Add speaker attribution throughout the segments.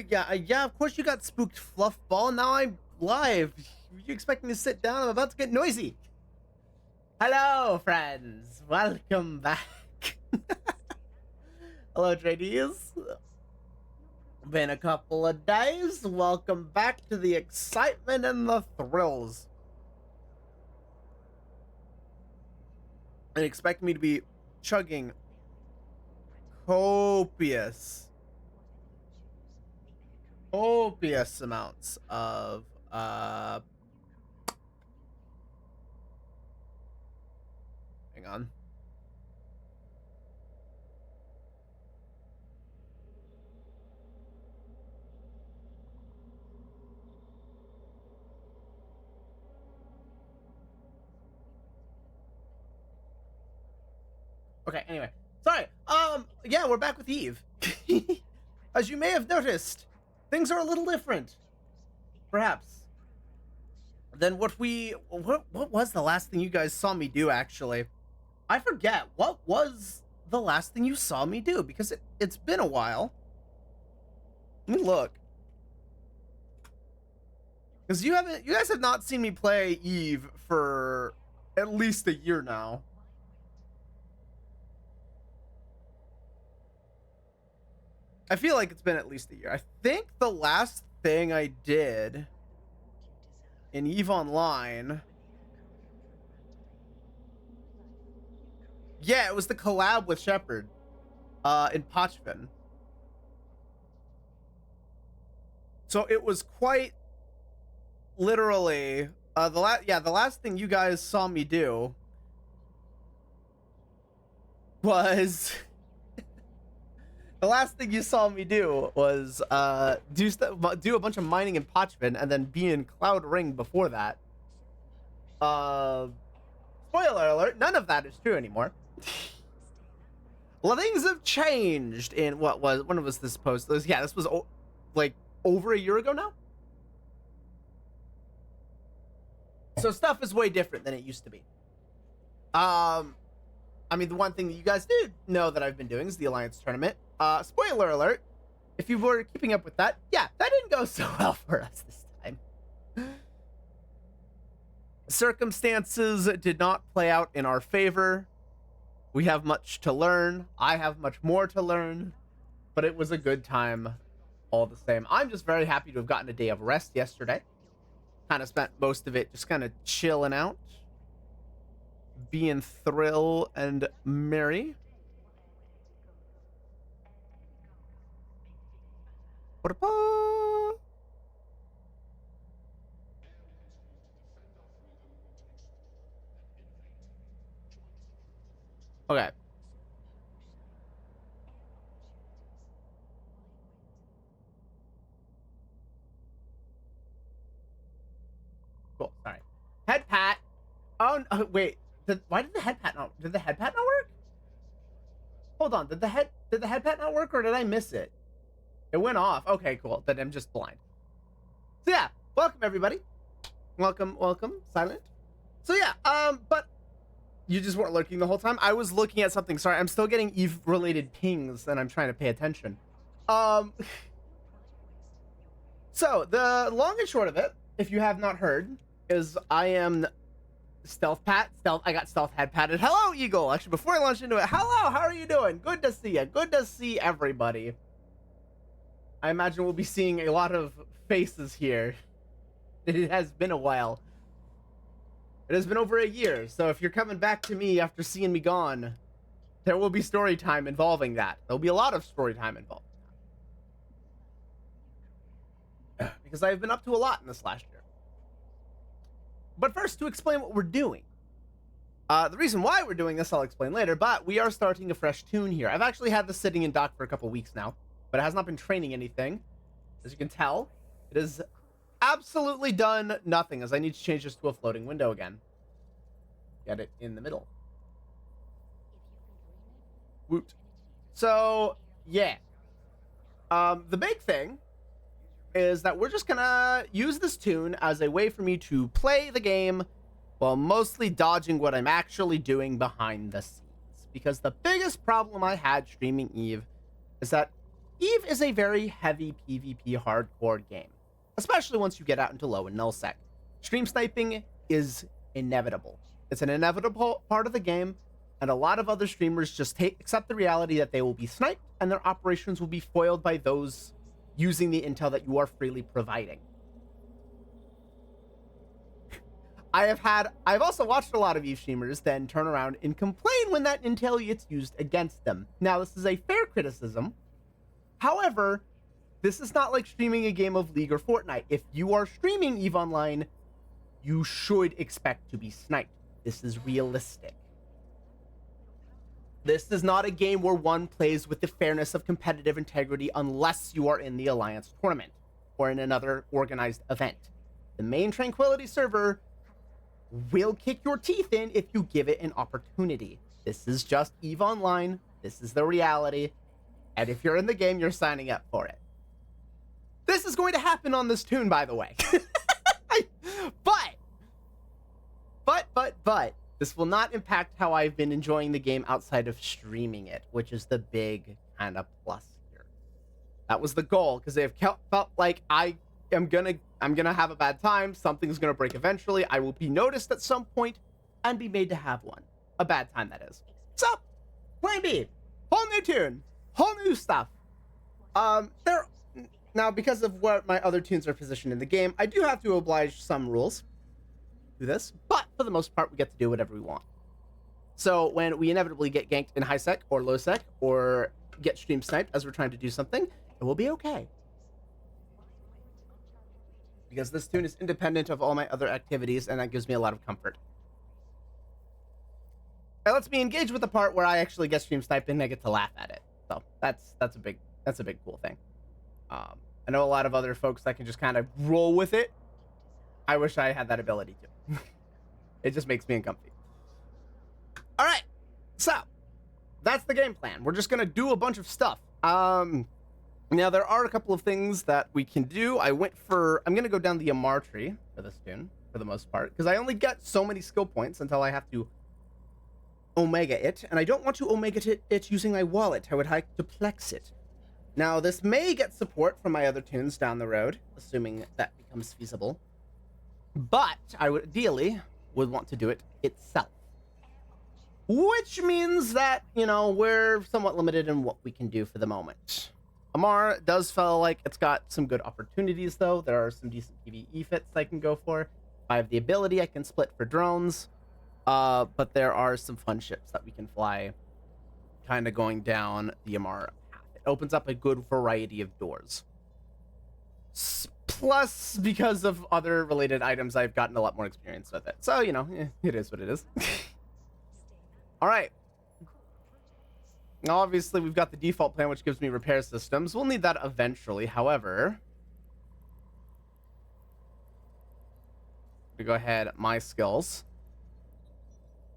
Speaker 1: Yeah, of course you got spooked, fluff ball. Now I'm live. You expect me to sit down? I'm about to get noisy. Hello, friends. Welcome back. Hello, tradies. Been a couple of days. Welcome back to the excitement and the thrills. And expect me to be chugging copious amounts of hang on. Okay, anyway. Sorry. Yeah, we're back with Eve. As you may have noticed, things are a little different. Perhaps. Than what was the last thing you guys saw me do, actually? I forget. What was the last thing you saw me do? Because it's been a while. Let me look. Because you guys have not seen me play Eve for at least a year now. I feel like it's been at least a year. I think the last thing I did in Eve Online, yeah, it was the collab with Shepard in Pochven. So it was quite literally the last thing you guys saw me do was the last thing you saw me do was do a bunch of mining in Pochven and then be in Cloud Ring before that. Spoiler alert, none of that is true anymore. Well, things have changed in when was this post? This was like over a year ago now. So stuff is way different than it used to be. I mean, the one thing that you guys did know that I've been doing is the Alliance tournament. Spoiler alert, if you were keeping up with that, yeah, that didn't go so well for us this time. Circumstances did not play out in our favor. We have much to learn. I have much more to learn, but it was a good time all the same. I'm just very happy to have gotten a day of rest yesterday. Kind of spent most of it just kind of chilling out, being thrill and merry. Okay. Cool. Sorry. Head pat. Oh no, wait. Why did the head pat not? Did the head pat not work? Hold on. Did the head pat not work, or did I miss it? It went off. Okay, cool. Then I'm just blind. So yeah, welcome everybody. Welcome, Silent. So yeah, but you just weren't lurking the whole time. I was looking at something. Sorry, I'm still getting Eve-related pings, and I'm trying to pay attention. So the long and short of it, if you have not heard, is I am Stealth Pat. I got Stealth Head patted. Hello, Eagle. Actually, before I launch into it, hello. How are you doing? Good to see you. Good to see everybody. I imagine we'll be seeing a lot of faces here. It has been a while. It has been over a year, so if you're coming back to me after seeing me gone, there will be story time involving that. There'll be a lot of story time involved. Because I've been up to a lot in this last year. But first, to explain what we're doing. The reason why we're doing this, I'll explain later, but we are starting a fresh tune here. I've actually had this sitting in dock for a couple weeks now, but it has not been training anything. As you can tell, it is absolutely done nothing, as I need to change this to a floating window again. Get it in the middle. Woot. So, yeah. The big thing is that we're just gonna use this tune as a way for me to play the game while mostly dodging what I'm actually doing behind the scenes. Because the biggest problem I had streaming Eve is that Eve is a very heavy PvP hardcore game, especially once you get out into low and nullsec. Stream sniping is inevitable. It's an inevitable part of the game, and a lot of other streamers just accept the reality that they will be sniped and their operations will be foiled by those using the intel that you are freely providing. I've also watched a lot of Eve streamers then turn around and complain when that intel gets used against them. Now, this is a fair criticism. However, this is not like streaming a game of League or Fortnite. If you are streaming Eve Online, you should expect to be sniped. This is realistic. This is not a game where one plays with the fairness of competitive integrity unless you are in the Alliance tournament or in another organized event. The main Tranquility server will kick your teeth in if you give it an opportunity. This is just Eve Online. This is the reality. And if you're in the game, you're signing up for it. This is going to happen on this tune, by the way. But, this will not impact how I've been enjoying the game outside of streaming it, which is the big kind of plus here. That was the goal, because they've felt like I'm gonna have a bad time, something's gonna break eventually, I will be noticed at some point, and be made to have one. A bad time, that is. So, Plan B. Whole new tune. Whole new stuff. Now, because of where my other tunes are positioned in the game, I do have to oblige some rules to this, but for the most part, we get to do whatever we want. So when we inevitably get ganked in high sec or low sec, or get stream sniped as we're trying to do something, it will be okay. Because this tune is independent of all my other activities, and that gives me a lot of comfort. It lets me engage with the part where I actually get stream sniped and I get to laugh at it. So that's a big cool thing. I know a lot of other folks that can just kind of roll with it. I wish I had that ability too. It just makes me uncomfy. All right, so that's the game plan. We're just gonna do a bunch of stuff. Now there are a couple of things that we can do. I'm gonna go down the Amarr tree for this tune for the most part, because I only get so many skill points until I have to Omega it, and I don't want to Omega it using my wallet. I would like to Plex it. Now, this may get support from my other tunes down the road, assuming that becomes feasible. But I would ideally want to do it itself. Which means that, we're somewhat limited in what we can do for the moment. Amarr does feel like it's got some good opportunities, though. There are some decent PvE fits I can go for. If I have the ability, I can split for drones. But there are some fun ships that we can fly, kind of going down the Amarr path. It opens up a good variety of doors. Plus, because of other related items, I've gotten a lot more experience with it. So, it is what it is. All right. Now, obviously, we've got the default plan, which gives me repair systems. We'll need that eventually. However, we go ahead, my skills.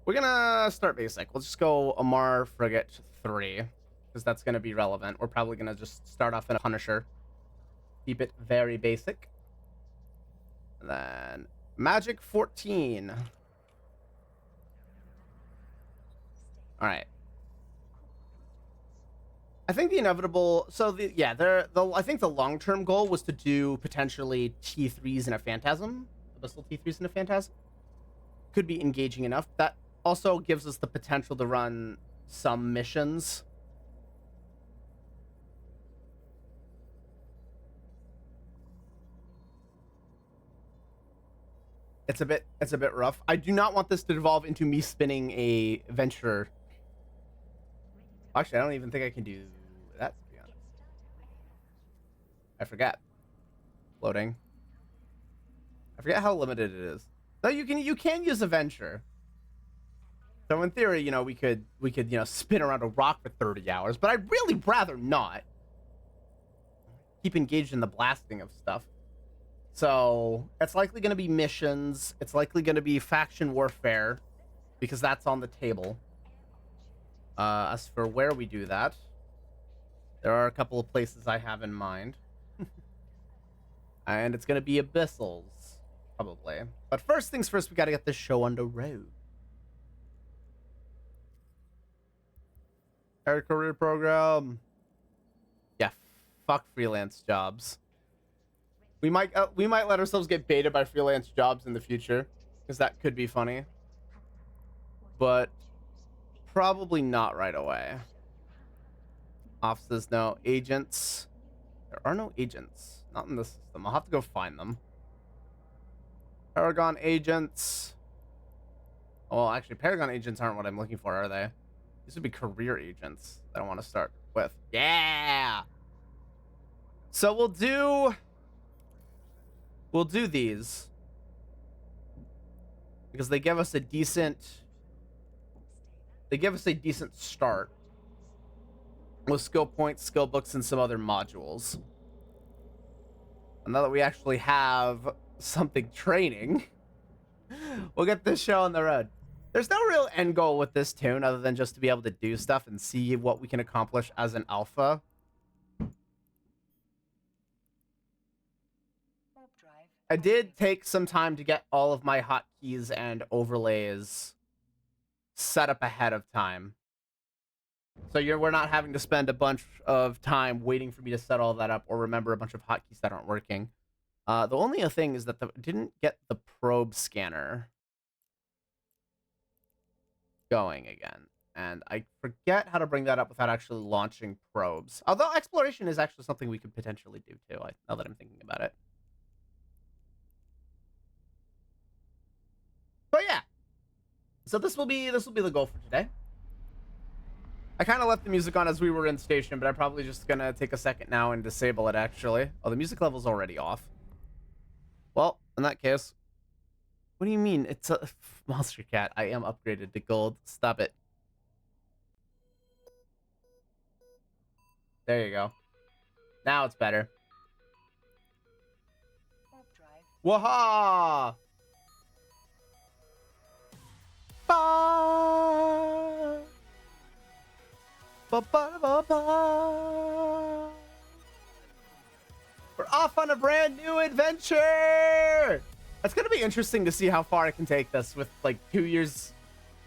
Speaker 1: We're gonna start basic. We'll just go Amarr Frigate 3, because that's gonna be relevant. We're probably gonna just start off in a Punisher. Keep it very basic. And then Magic 14. All right. I think the inevitable. So I think the long-term goal was to do potentially T3s in a Phantasm, Abyssal T3s in a Phantasm. Could be engaging enough. That also gives us the potential to run some missions. It's a bit rough. I do not want this to devolve into me spinning a venture. Actually, I don't even think I can do that, to be honest. I forget. Loading. I forget how limited it is. No, you can use a venture. So in theory, we could spin around a rock for 30 hours, but I'd really rather not. Keep engaged in the blasting of stuff. So it's likely going to be missions. It's likely going to be faction warfare, because that's on the table. As for where we do that, there are a couple of places I have in mind. And it's going to be Abyssals, probably. But first things first, we got to get this show on the road. Air career program. Yeah, Fuck freelance jobs. We might let ourselves get baited by freelance jobs in the future, because that could be funny. But probably not right away. Offices, no. Agents. There are no agents. Not in the system. I'll have to go find them. Paragon agents. Well, actually, Paragon agents aren't what I'm looking for, are they? These would be career agents that I want to start with. Yeah! So we'll do these. Because they give us a decent start. With skill points, skill books, and some other modules. And now that we actually have something training, we'll get this show on the road. There's no real end goal with this tune other than just to be able to do stuff and see what we can accomplish as an alpha. I did take some time to get all of my hotkeys and overlays set up ahead of time. So we're not having to spend a bunch of time waiting for me to set all that up or remember a bunch of hotkeys that aren't working. The only thing is that didn't get the probe scanner going again. And I forget how to bring that up without actually launching probes. Although exploration is actually something we could potentially do too, now that I'm thinking about it. But yeah. So this will be the goal for today. I kind of left the music on as we were in station, but I'm probably just gonna take a second now and disable it, actually. Oh, the music level's already off. Well, in that case... What do you mean? It's a monster cat. I am upgraded to gold. Stop it. There you go. Now it's better. Waha! Ba! Ba ba ba ba! We're off on a brand new adventure! It's gonna be interesting to see how far I can take this with like 2 years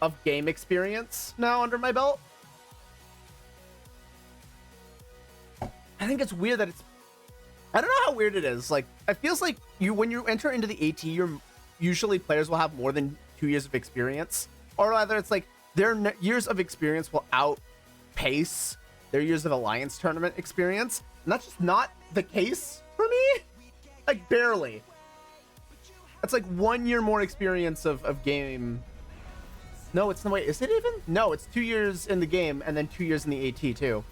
Speaker 1: of game experience now under my belt. I think it's weird that I don't know how weird it is. Like, it feels like when you enter into the AT, usually players will have more than 2 years of experience. Or rather, it's like their years of experience will outpace their years of Alliance tournament experience. And that's just not the case for me. Like, barely. That's like 1 year more experience of game. No, it's no way. Is it even? No, it's 2 years in the game and then 2 years in the AT too.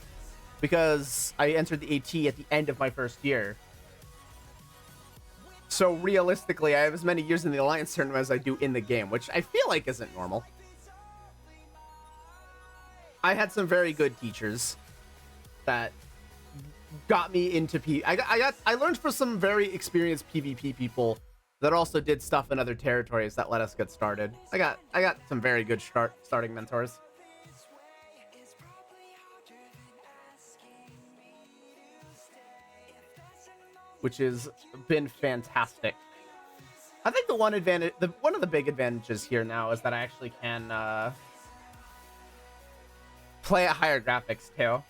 Speaker 1: Because I entered the AT at the end of my first year. So realistically, I have as many years in the Alliance tournament as I do in the game, which I feel like isn't normal. I had some very good teachers that got me into I learned from some very experienced PvP people that also did stuff in other territories that let us get started. I got some very good starting mentors. Which has been fantastic. I think the one advantage, one of the big advantages here now is that I actually can play at higher graphics too.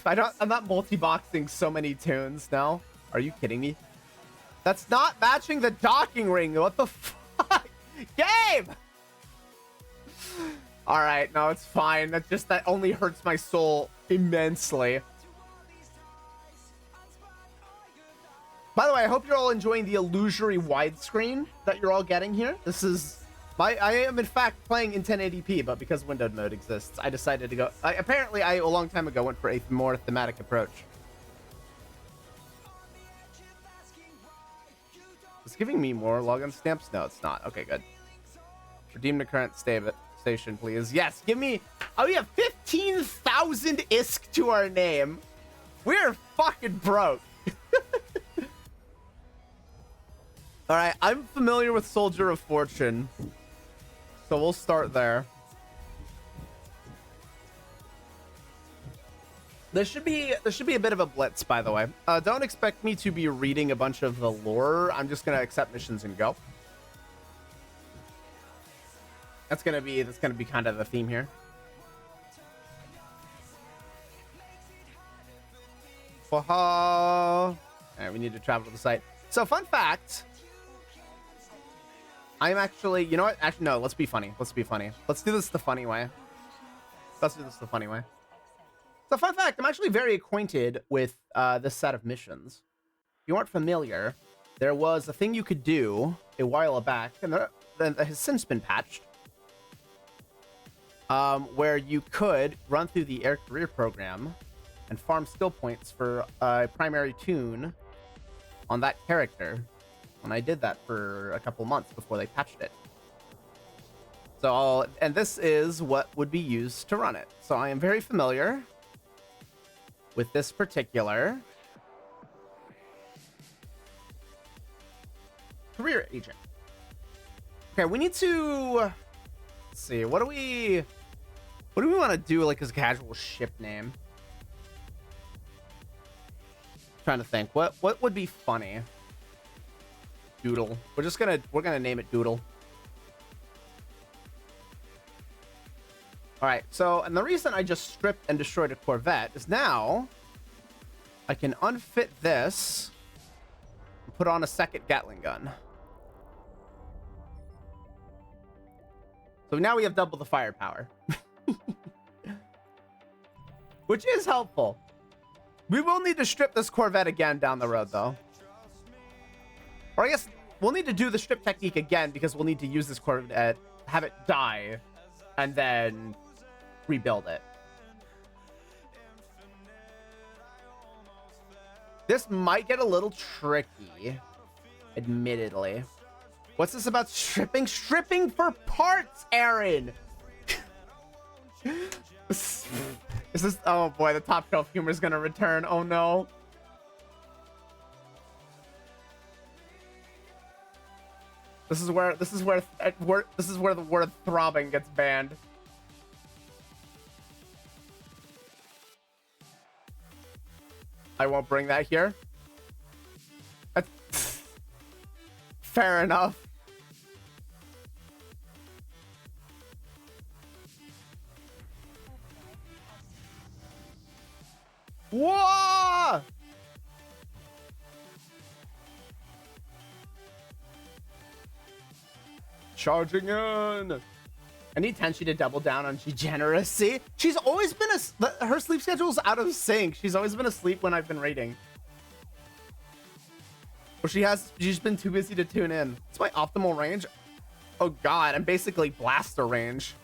Speaker 1: I'm not multi-boxing so many tunes now. Are you kidding me? That's not matching the docking ring. What the fuck? Game! All right, no, it's fine. That only hurts my soul immensely. By the way, I hope you're all enjoying the illusory widescreen that you're all getting here. This is... I am, in fact, playing in 1080p, but because windowed mode exists, I decided to go... Apparently, a long time ago, went for a more thematic approach. It's giving me more login stamps? No, it's not. Okay, good. Redeem the current station, please. Yes, give me... Oh, we have 15,000 ISK to our name. We're fucking broke. All right, I'm familiar with Soldier of Fortune, so we'll start there. There should be a bit of a blitz, by the way. Don't expect me to be reading a bunch of the lore. I'm just gonna accept missions and go. That's gonna be kind of the theme here. Waha. All right, we need to travel to the site. So, fun fact. I'm actually, you know what? Actually, no, let's be funny. Let's be funny. Let's do this the funny way. Let's do this the funny way. So, fun fact, I'm actually very acquainted with this set of missions. If you aren't familiar, there was a thing you could do a while back, and that has since been patched, where you could run through the Air Career program and farm skill points for a primary tune on that character. And I did that for a couple months before they patched it. So, and this is what would be used to run it. So I am very familiar with this particular career agent. Okay, we need to, let's see, what do we want to do like as a casual ship name? Trying to think, what would be funny? Doodle. We're gonna name it Doodle. All right. So, and the reason I just stripped and destroyed a Corvette is now I can unfit this and put on a second Gatling gun. So now we have double the firepower, which is helpful. We will need to strip this Corvette again down the road, though. Or I guess we'll need to do the strip technique again because we'll need to use this Corvette, have it die, and then rebuild it. This might get a little tricky, admittedly. What's this about stripping? Stripping for parts, Aaron! Is this... Oh boy, the top shelf humor is gonna return. Oh no. This is where the word throbbing gets banned. I won't bring that here. Fair enough. Whoa! Charging in. I need Tenchi to double down on degeneracy. She's always been her sleep schedule's out of sync. She's always been asleep when I've been raiding. Or she's been too busy to tune in. It's my optimal range. Oh god, I'm basically blaster range.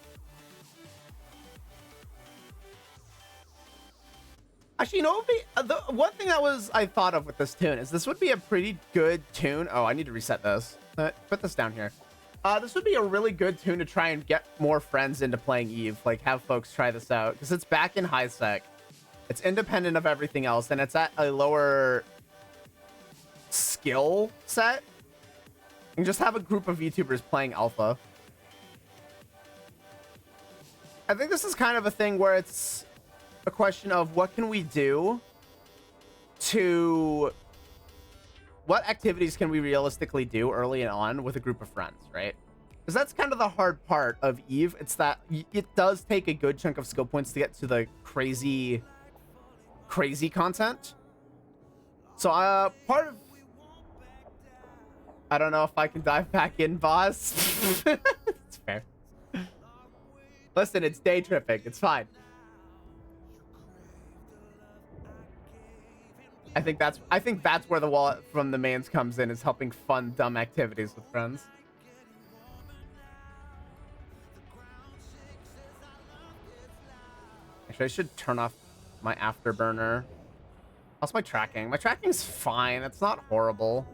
Speaker 1: Actually, you know what would be the one thing I thought of with this tune is this would be a pretty good tune. Oh, I need to reset this. Put this down here. This would be a really good tune to try and get more friends into playing Eve. Like, have folks try this out. Because it's back in high sec. It's independent of everything else. And it's at a lower skill set. And just have a group of VTubers playing alpha. I think this is kind of a thing where it's a question of what can we do to... What activities can we realistically do early on with a group of friends, right? Because that's kind of the hard part of Eve. It's that it does take a good chunk of skill points to get to the crazy content. So, part of... I don't know if I can dive back in, boss. It's fair. Listen, it's day tripping. It's fine. I think that's where the wallet from the mains comes in, is helping fund dumb activities with friends. Actually, I should turn off my afterburner. How's my tracking? My tracking's fine. It's not horrible.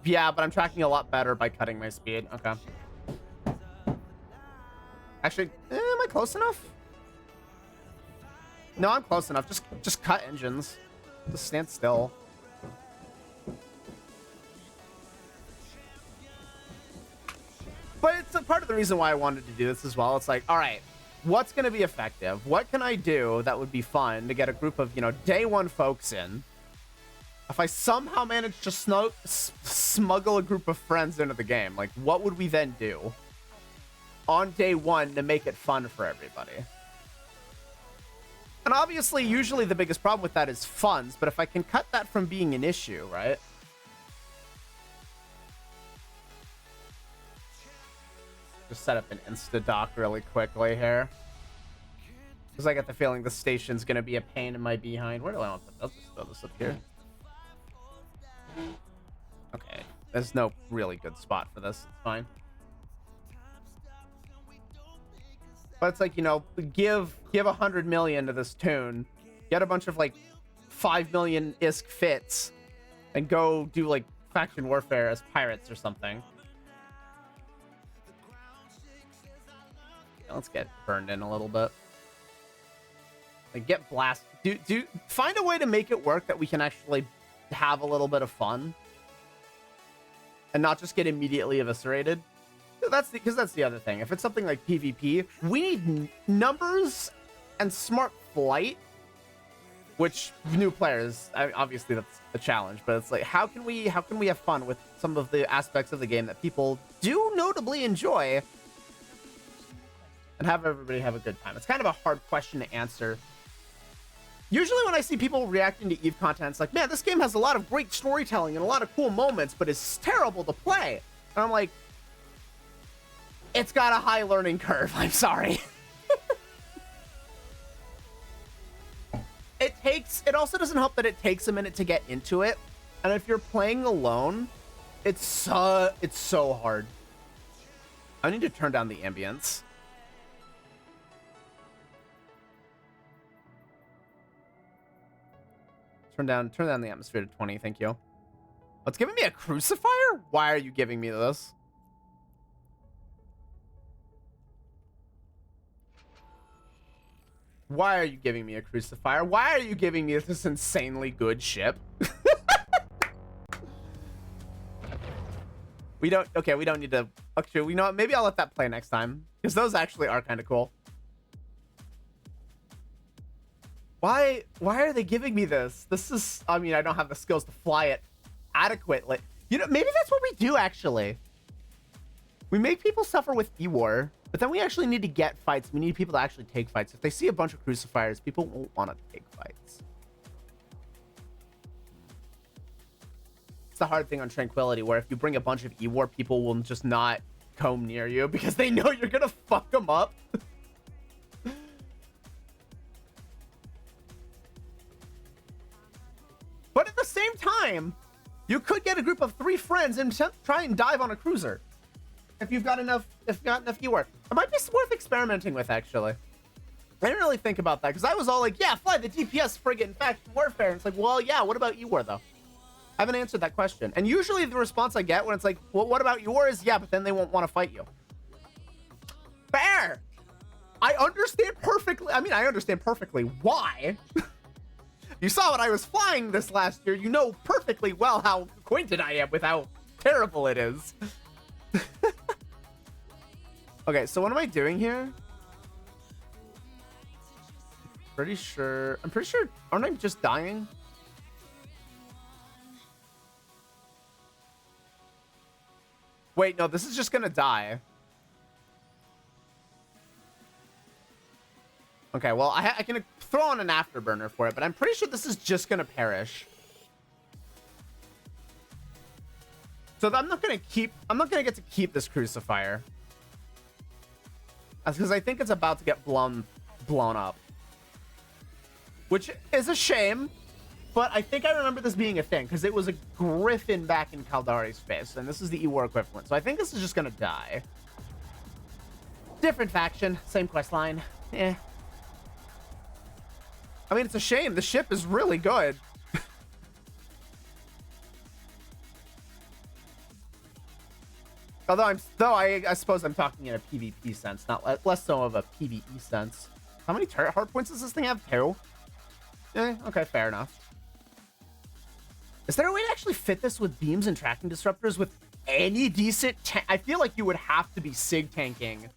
Speaker 1: Yeah, but I'm tracking a lot better by cutting my speed. Okay. Actually, am I close enough? No, I'm close enough. Just cut engines. Just stand still. But it's a part of the reason why I wanted to do this as well. It's like, all right, what's going to be effective? What can I do that would be fun to get a group of, day one folks in? If I somehow manage to smuggle a group of friends into the game, like, what would we then do on day one to make it fun for everybody? And obviously, usually the biggest problem with that is funds, but if I can cut that from being an issue, right? Just set up an insta-dock really quickly here. Because I get the feeling the station's going to be a pain in my behind. Where do I want to put this? I'll just throw this up here. Okay. There's no really good spot for this. It's fine. But it's like, you know, give 100 million to this tune, get a bunch of like 5 million ISK fits, and go do like faction warfare as pirates or something. Yeah, let's get burned in a little bit. Like get blasted. Find a way to make it work that we can actually have a little bit of fun, and not just get immediately eviscerated. Because that's the other thing. If it's something like PvP, we need numbers and smart flight, which new players, obviously that's a challenge, but it's like, how can we have fun with some of the aspects of the game that people do notably enjoy and have everybody have a good time? It's kind of a hard question to answer. Usually when I see people reacting to EVE content, it's like, man, this game has a lot of great storytelling and a lot of cool moments, but it's terrible to play. And I'm like, it's got a high learning curve. I'm sorry. It also doesn't help that it takes a minute to get into it. And if you're playing alone, it's so hard. I need to turn down the ambience. Turn down the atmosphere to 20, thank you. Oh, it's giving me a crucifier? Why are you giving me this? Why are you giving me a crucifier? Why are you giving me this insanely good ship? we don't need to, actually, you know what? Maybe I'll let that play next time, because those actually are kind of cool. Why are they giving me this? This is, I mean, I don't have the skills to fly it adequately. You know, maybe that's what we do, actually. We make people suffer with E-War, but then we actually need to get fights. We need people to actually take fights. If they see a bunch of crucifiers, people won't want to take fights. It's the hard thing on Tranquility, where if you bring a bunch of E-War, people will just not come near you because they know you're going to fuck them up. But at the same time, you could get a group of 3 friends and try and dive on a cruiser. If you've got enough, E-War. It might be worth experimenting with, actually. I didn't really think about that, because I was all like, yeah, fly the DPS frigate in faction warfare. And it's like, well, yeah, what about E-War, though? I haven't answered that question. And usually the response I get when it's like, well, what about E-War is, yeah, but then they won't want to fight you. Fair! I understand perfectly. I mean, I understand perfectly why. You saw what I was flying this last year. You know perfectly well how acquainted I am with how terrible it is. Okay, so what am I doing here? I'm pretty sure, aren't I just dying? Wait, no, this is just gonna die. Okay, well, I can throw on an afterburner for it, but I'm pretty sure this is just gonna perish. So I'm not gonna get to keep this crucifier. That's because I think it's about to get blown up. Which is a shame, but I think I remember this being a thing, because it was a griffin back in Caldari's face, and this is the E-War equivalent. So I think this is just gonna die. Different faction, same quest line. Eh. I mean, it's a shame. The ship is really good. Although I suppose I'm talking in a PvP sense, not less so of a PvE sense. How many turret hard points does this thing have? 2? Okay, fair enough. Is there a way to actually fit this with beams and tracking disruptors with any decent I feel like you would have to be SIG tanking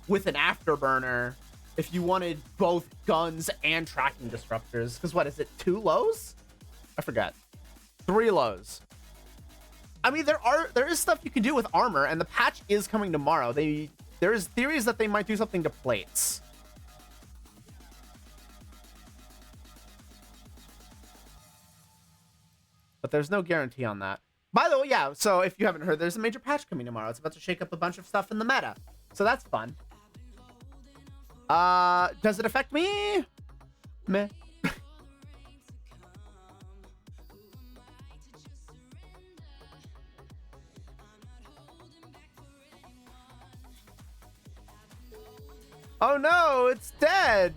Speaker 1: with an afterburner if you wanted both guns and tracking disruptors. Because what is it, 2 lows? I forgot. 3 lows. I mean, there is stuff you can do with armor, and the patch is coming tomorrow. There's theories that they might do something to plates. But there's no guarantee on that. By the way, yeah, so if you haven't heard, there's a major patch coming tomorrow. It's about to shake up a bunch of stuff in the meta. So that's fun. Does it affect me? Meh. Oh no, it's dead.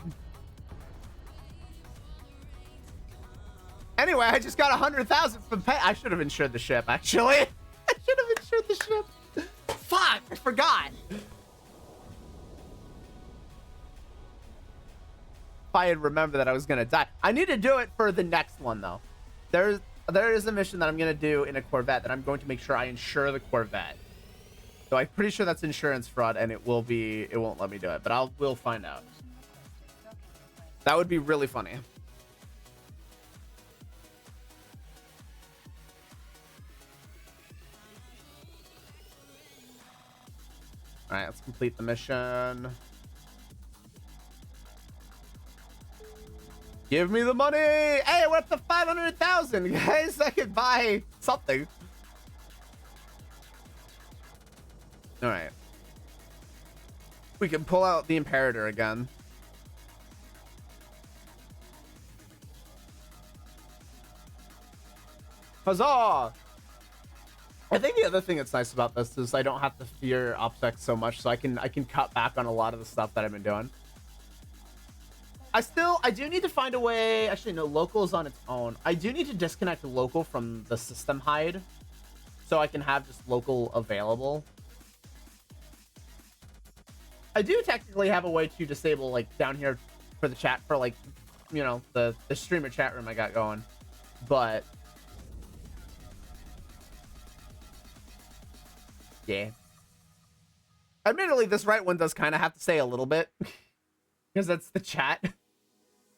Speaker 1: Anyway, I just got 100,000 from pay. I should have insured the ship, actually. I should have insured the ship. Fuck, I forgot. If I had remembered that I was gonna die. I need to do it for the next one, though. There is a mission that I'm gonna do in a Corvette that I'm going to make sure I insure the Corvette. So I'm pretty sure that's insurance fraud, and it won't let me do it, but we'll find out. That would be really funny. All right, let's complete the mission. Give me the money! Hey, we're up to 500,000, guys. I could buy something. All right. We can pull out the Imperator again. Huzzah! I think the other thing that's nice about this is I don't have to fear OPSEC so much, so I can cut back on a lot of the stuff that I've been doing. I do need to find a way. Actually, no, local is on its own. I do need to disconnect local from the system hide, so I can have just local available. I do technically have a way to disable, like, down here for the chat, for, like, you know, the streamer chat room I got going, but yeah. Admittedly, this right one does kind of have to stay a little bit because that's the chat.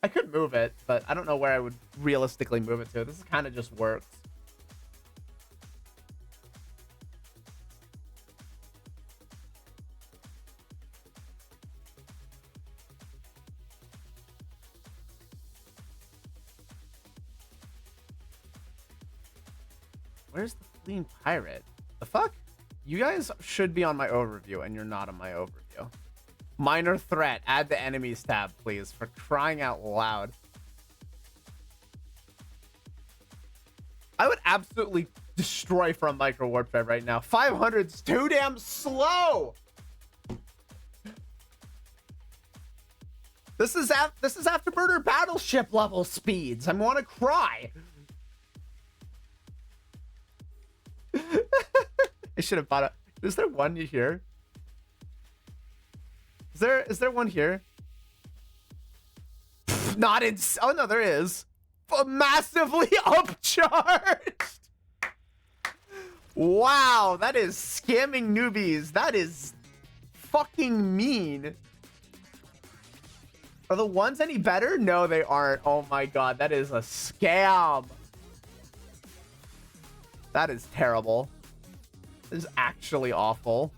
Speaker 1: I could move it, but I don't know where I would realistically move it to. This kind of just works. Where's the fleeing pirate? The fuck? You guys should be on my overview, and you're not on my overview. Minor threat. Add the enemies tab, please. For crying out loud. I would absolutely destroy from micro warp drive right now. 500's too damn slow. This is Afterburner battleship level speeds. I want to cry. I should have bought it. Is there one here? Is there one here? Not in. Oh no, there is. Massively upcharged. Wow, that is scamming newbies. That is fucking mean. Are the ones any better? No, they aren't. Oh my god, that is a scam. That is terrible. This is actually awful.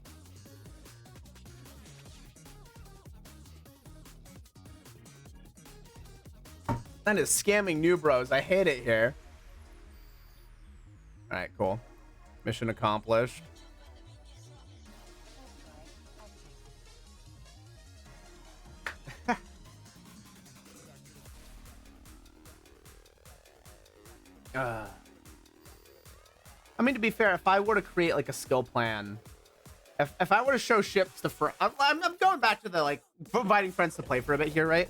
Speaker 1: That is scamming new bros. I hate it here. All right, cool. Mission accomplished. I mean, to be fair, if I were to create like a skill plan, if I were to show ships to I'm going back to the like inviting friends to play for a bit here, right?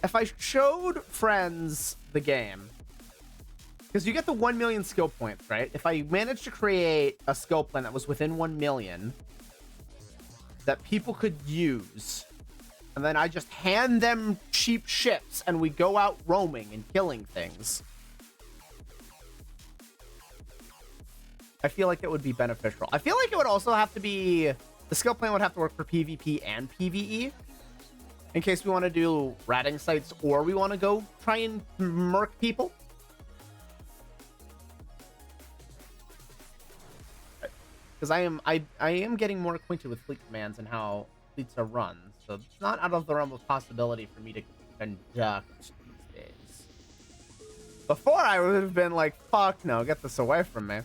Speaker 1: If I showed friends the game, because you get the 1 million skill points, right? If I managed to create a skill plan that was within 1 million that people could use, and then I just hand them cheap ships and we go out roaming and killing things, I feel like it would be beneficial. I feel like it would also have to be, the skill plan would have to work for PvP and PvE. In case we want to do ratting sites or we want to go try and murk people. Because I am getting more acquainted with fleet commands and how fleets are run. So it's not out of the realm of possibility for me to conduct these days. Before I would have been like, fuck no, get this away from me.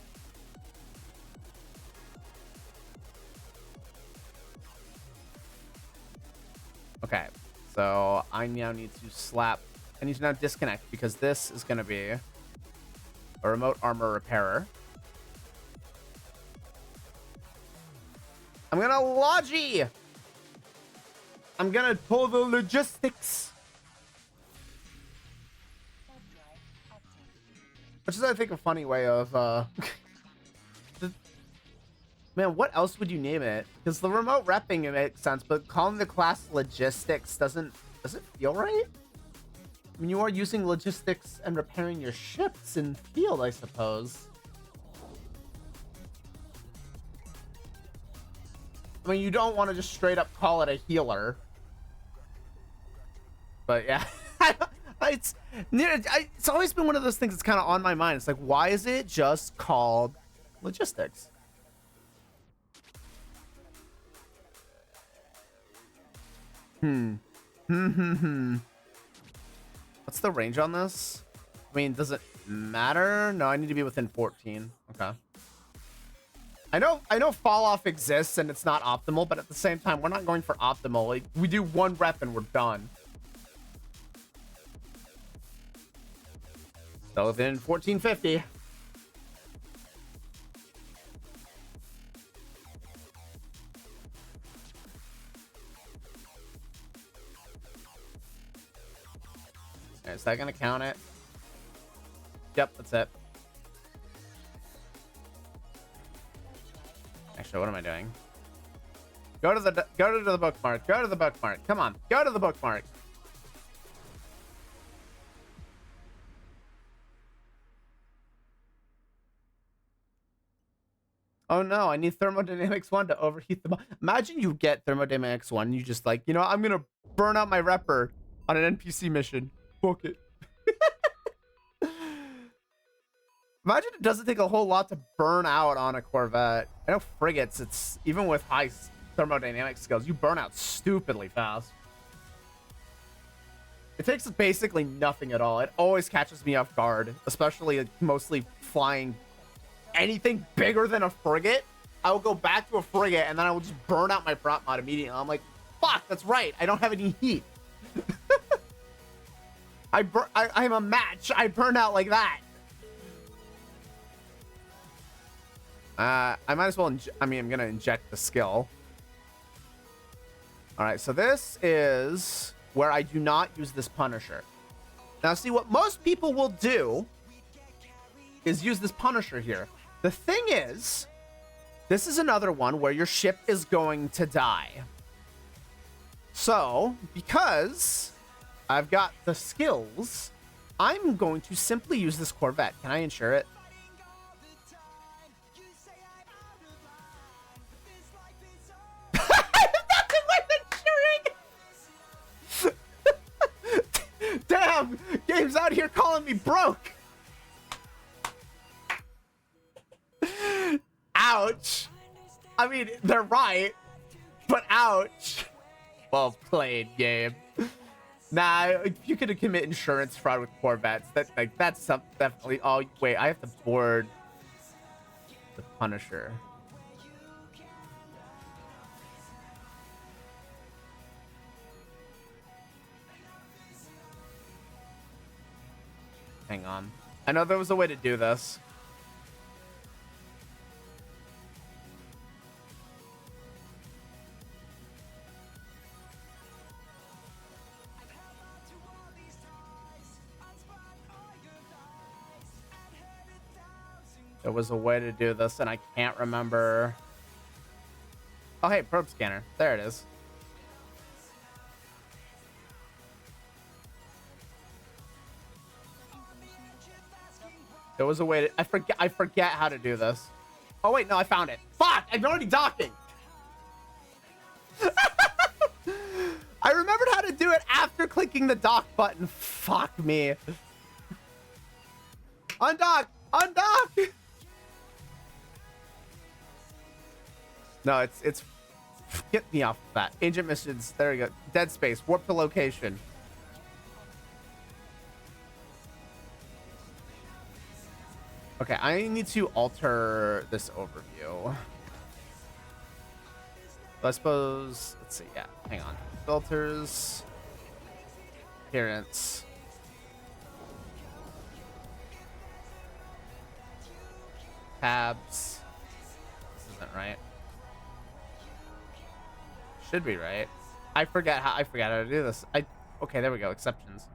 Speaker 1: Okay, so I now need to slap. I need to now disconnect because this is going to be a remote armor repairer. I'm going to logi. I'm going to pull the logistics. Which is, I think, a funny way of, man, what else would you name it? Because the remote repping, it makes sense, but calling the class logistics does it feel right? I mean, you are using logistics and repairing your ships in field, I suppose. I mean, you don't want to just straight up call it a healer. But yeah, it's always been one of those things that's kind of on my mind. It's like, why is it just called logistics? What's the range on this? I mean, does it matter? No, I need to be within 14. Okay. I know fall off exists and it's not optimal, but at the same time, we're not going for optimal. Like, we do one rep and we're done. So within 1450. Okay, is that gonna count it? Yep, that's it. Actually, what am I doing? Go to the bookmark. Go to the bookmark. Come on, go to the bookmark. Oh no, I need thermodynamics 1 to overheat the Imagine you get thermodynamics 1 and you just like, you know, I'm gonna burn out my repper on an NPC mission. Book it. Imagine it doesn't take a whole lot to burn out on a Corvette. I know frigates, it's even with high thermodynamic skills, you burn out stupidly fast. It takes basically nothing at all. It always catches me off guard, especially mostly flying anything bigger than a frigate. I will go back to a frigate and then I will just burn out my prop mod immediately. I'm like, fuck, that's right. I don't have any heat. I'm a match. I burn out like that. I might as well, I'm gonna inject the skill. All right, so this is where I do not use this Punisher. Now, see, what most people will do is use this Punisher here. The thing is, this is another one where your ship is going to die. So, because I've got the skills, I'm going to simply use this Corvette. Can I insure it? Damn! Game's out here calling me broke! Ouch! I mean, they're right, but ouch! Well played, game. Nah, you could commit insurance fraud with Corvettes. That's something definitely. Oh wait, I have to board the Punisher. Hang on. I know there was a way to do this. There was a way to do this, and I can't remember. Oh, hey, probe scanner. There it is. There was a way to... I forget how to do this. Oh, wait, no, I found it. Fuck! I'm already docking! I remembered how to do it after clicking the dock button. Fuck me. Undock! Undock! No, it's... Get me off of that. Agent missions. There we go. Dead space. Warp to location. Okay, I need to alter this overview. So I suppose, let's see, yeah, hang on. Filters, appearance. Tabs. This isn't right. Should be right. I forget how to do this. Okay, there we go. Exceptions.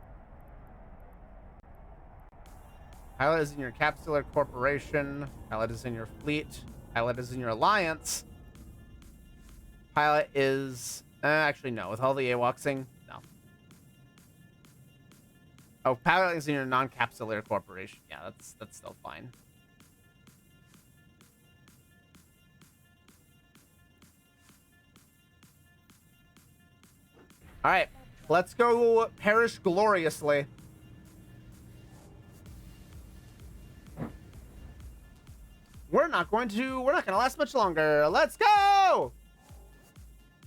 Speaker 1: Pilot is in your capsular corporation. Pilot is in your fleet. Pilot is in your alliance. Pilot is actually no. With all the AWACSing, no. Oh, pilot is in your non-capsular corporation. Yeah, that's still fine. All right, let's go perish gloriously. We're not gonna last much longer. Let's go! All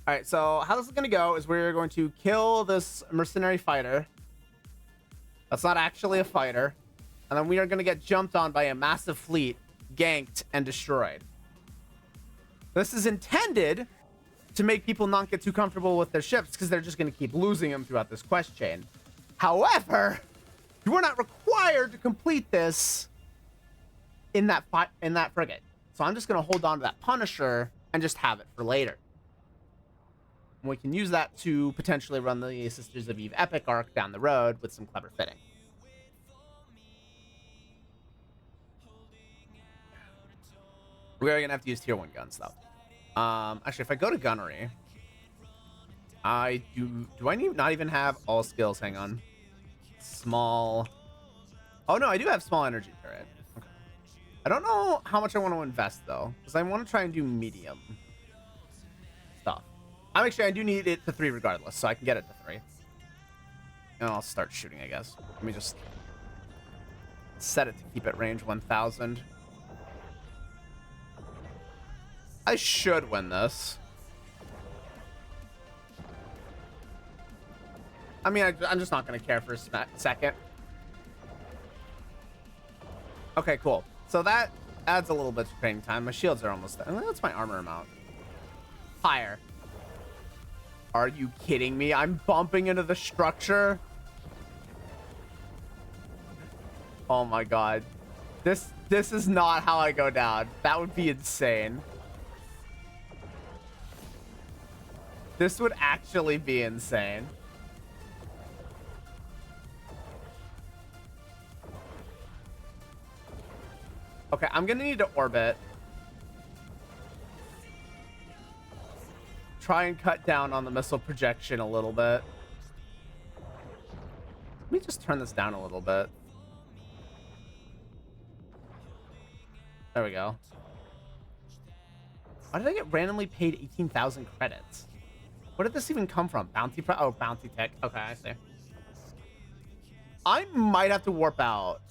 Speaker 1: right, so how this is gonna go is we're going to kill this mercenary fighter. That's not actually a fighter. And then we are gonna get jumped on by a massive fleet, ganked, and destroyed. This is intended to make people not get too comfortable with their ships because they're just going to keep losing them throughout this quest chain. However, you are not required to complete this in that frigate. So I'm just going to hold on to that Punisher and just have it for later. And we can use that to potentially run the Sisters of Eve epic arc down the road with some clever fitting. We're going to have to use tier 1 guns though. Actually, if I go to gunnery, I do I not even have all skills? Hang on. Small. Oh no, I do have small energy turret. Okay. I don't know how much I want to invest though, because I want to try and do medium stuff. I do need it to 3 regardless, so I can get it to 3. And I'll start shooting, I guess. Let me just set it to keep it range 1000. I should win this. I mean, I'm just not going to care for a second. Okay, cool. So that adds a little bit to training time. My shields are almost there. That's my armor amount. Higher. Are you kidding me? I'm bumping into the structure. Oh my god. This is not how I go down. That would be insane. This would actually be insane. Okay, I'm gonna need to orbit. Try and cut down on the missile projection a little bit. Let me just turn this down a little bit. There we go. Why did I get randomly paid 18,000 credits? Where did this even come from? Bounty oh, bounty tech. Okay, I see. I might have to warp out.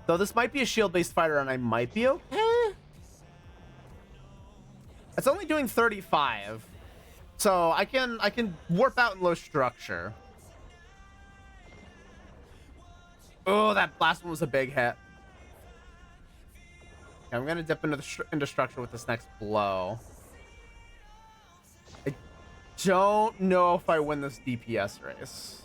Speaker 1: Though this might be a shield-based fighter and I might be okay. It's only doing 35. So I can warp out in low structure. Oh, that last one was a big hit. Okay, I'm gonna dip into structure with this next blow. I don't know if I win this DPS race.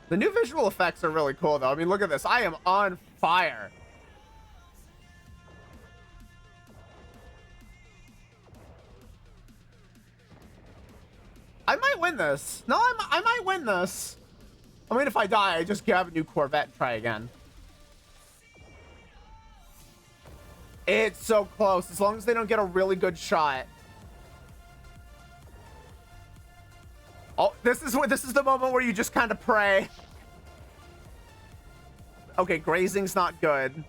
Speaker 1: The new visual effects are really cool, though. I mean, look at this. I am on fire. I might win this. No, I might win this. I mean, if I die, I just grab a new Corvette and try again. It's so close. As long as they don't get a really good shot. Oh, this is the moment where you just kind of pray. Okay, grazing's not good.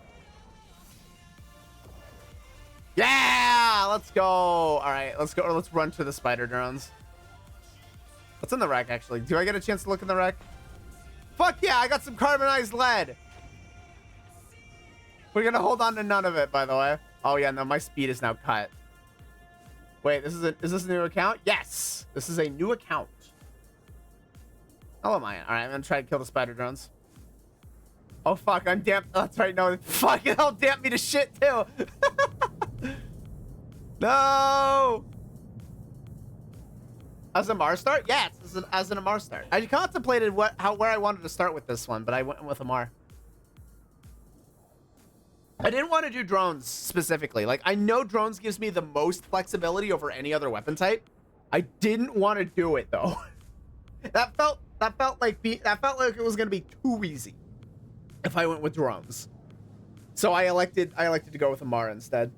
Speaker 1: Yeah, let's go. All right, let's go. Let's run to the spider drones. What's in the wreck, actually? Do I get a chance to look in the wreck? Fuck yeah, I got some carbonized lead. We're gonna hold on to none of it, by the way. Oh yeah, no, my speed is now cut. Wait, is this a new account? Yes, this is a new account. Hello, Maya. All right, I'm gonna try to kill the spider drones. Oh fuck, I'm damp. Oh, that's right. No, fuck it. They'll damp me to shit too. No. As a Mar start? Yes, as an Mar start. I contemplated where I wanted to start with this one, but I went with a Mar. I didn't want to do drones specifically. Like, I know drones gives me the most flexibility over any other weapon type. I didn't want to do it though. that felt like it was gonna be too easy if I went with drones. So I elected to go with a Mar instead.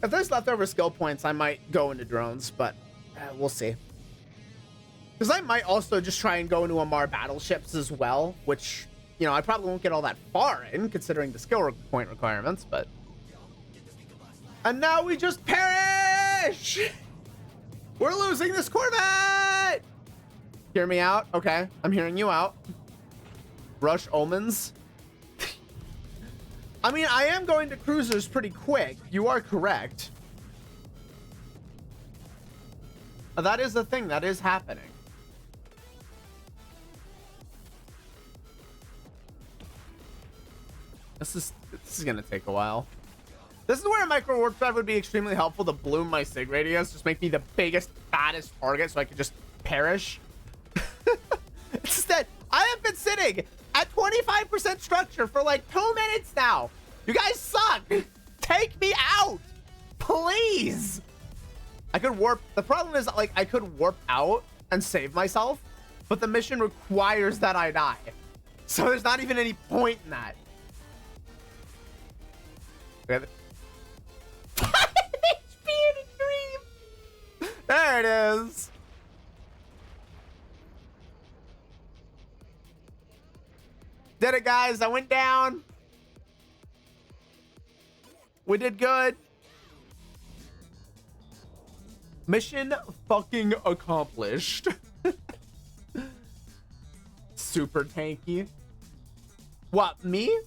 Speaker 1: If there's leftover skill points, I might go into drones, but we'll see. Because I might also just try and go into Amar battleships as well, which, you know, I probably won't get all that far in, considering the skill point requirements, but... And now we just perish! We're losing this Corvette! Hear me out? Okay, I'm hearing you out. Rush Omens. I mean, I am going to cruisers pretty quick. You are correct. That is the thing. That is happening. This is going to take a while. This is where a micro warp drive would be extremely helpful to bloom my sig radius. Just make me the biggest, fattest target so I could just perish. It's just that I have been sitting at 25% structure for like 2 minutes now. You guys suck. Take me out, please. I could warp. The problem is, like, I could warp out and save myself, but the mission requires that I die. So there's not even any point in that. HP in a dream. There it is. Did it, guys. I went down. We did good. Mission fucking accomplished. Super tanky. What, me?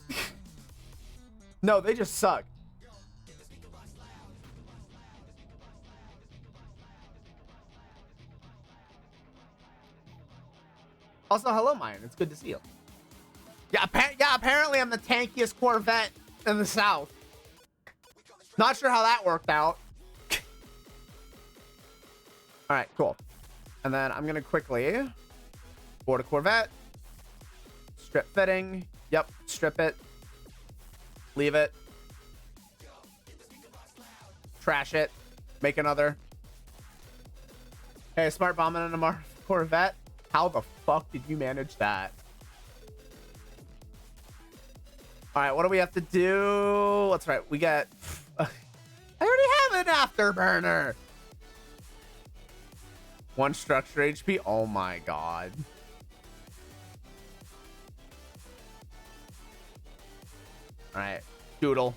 Speaker 1: No, they just suck. Also, hello, Mayan. It's good to see you. Yeah, apparently I'm the tankiest Corvette in the South. Not sure how that worked out. All right, cool. And then I'm going to quickly board a Corvette. Strip fitting. Yep, strip it. Leave it. Trash it. Make another. Hey, smart bombing in a Corvette. How the fuck did you manage that? All right, what do we have to do? That's right. We got... I already have an afterburner. 1 structure HP. Oh my god. All right, Doodle.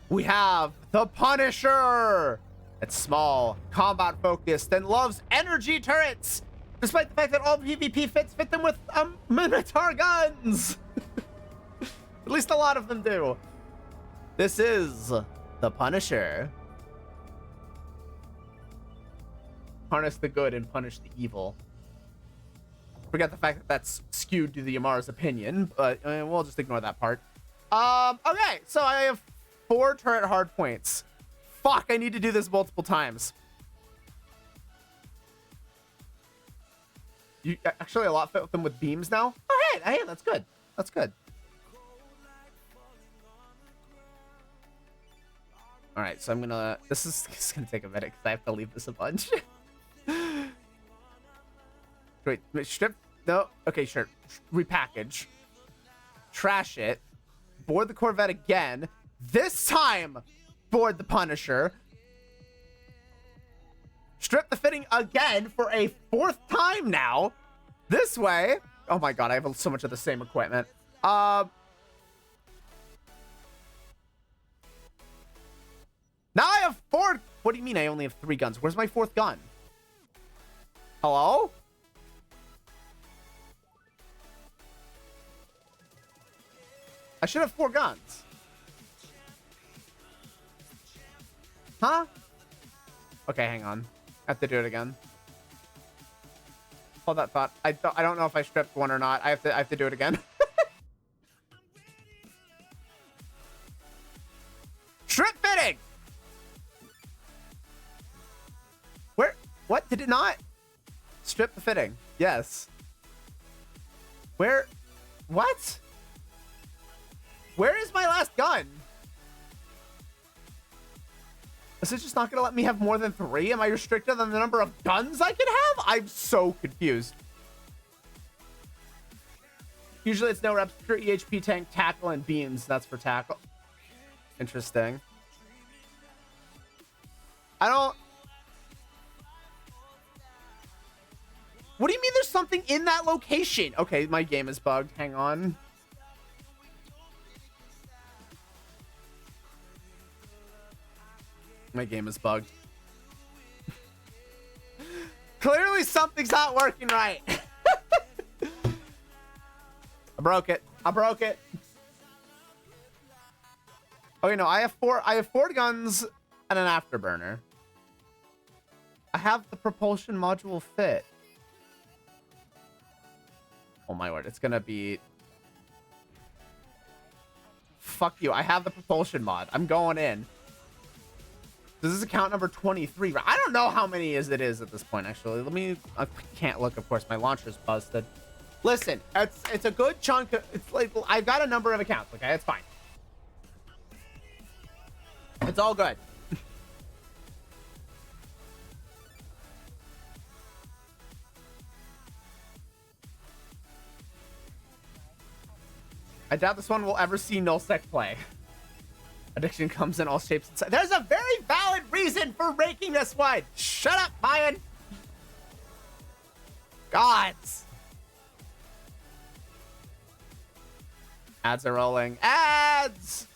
Speaker 1: We have the Punisher. It's small, combat focused, and loves energy turrets. Despite the fact that all PvP fit them with Minotaur guns. At least a lot of them do. This is the Punisher. Harness the good and punish the evil. Forget the fact that that's skewed to the Yamara's opinion, but we'll just ignore that part. Okay, so I have 4 turret hard points. Fuck, I need to do this multiple times. You actually a lot fit with them with beams now. Oh, hey, that's good. That's good. All right, so I'm gonna. This is gonna take a minute because I have to leave this a bunch. Wait, strip. No. Okay, sure. Repackage. Trash it. Board the Corvette again. This time, board the Punisher. Strip the fitting again for a 4th time now. This way. Oh my god, I have so much of the same equipment. Now I have 4. What do you mean I only have 3 guns? Where's my 4th gun? Hello? I should have 4 guns. Huh? Okay, hang on. I have to do it again. Hold that thought. I don't know if I stripped one or not. I have to do it again. Strip fitting. Where? What? Did it not? Strip the fitting. Yes. Where? What? Where is my last gun? Is it just not going to let me have more than 3? Am I restricted on the number of guns I can have? I'm so confused. Usually it's no reps for EHP, tank, tackle, and beams. That's for tackle. Interesting. I don't... What do you mean there's something in that location? Okay, my game is bugged. Hang on. My game is bugged. Clearly something's not working right. I broke it. I broke it. Okay, no, I have four guns and an afterburner. I have the propulsion module fit. Oh my word, it's gonna be... Fuck you, I have the propulsion mod. I'm going in. This is account number 23. I don't know how many it is at this point, actually. Let me... I can't look, of course. My launcher's busted. Listen, it's a good chunk of... It's like... I've got a number of accounts, okay? It's fine. It's all good. I doubt this one will ever see nullsec play. Addiction comes in all shapes and sizes. There's a very valid reason for raking this wide. Shut up, Mayan. Gods. Ads are rolling. Ads.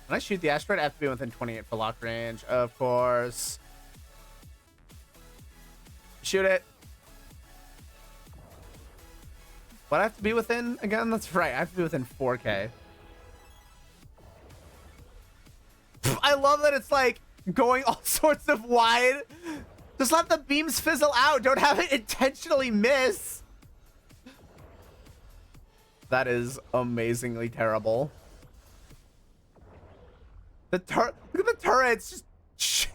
Speaker 1: When I shoot the asteroid, I have to be within 28 for lock range. Of course. Shoot it. What I have to be within again? That's right. I have to be within 4K. I love that it's like going all sorts of wide. Just let the beams fizzle out. Don't have it intentionally miss. That is amazingly terrible. Look at the turrets just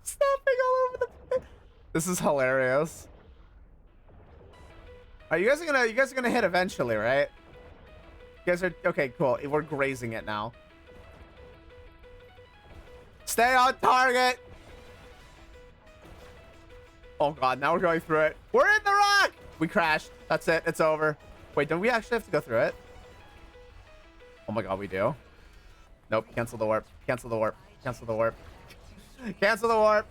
Speaker 1: snapping all over the place. This is hilarious. You guys are gonna hit eventually, right? You guys are okay, cool. We're grazing it now. Stay on target. Oh god, now we're going through it. We're in the rock. We crashed. That's it. It's over. Wait, don't we actually have to go through it? Oh my god, we do. Nope. Cancel the warp. Cancel the warp. Cancel the warp. Cancel the warp.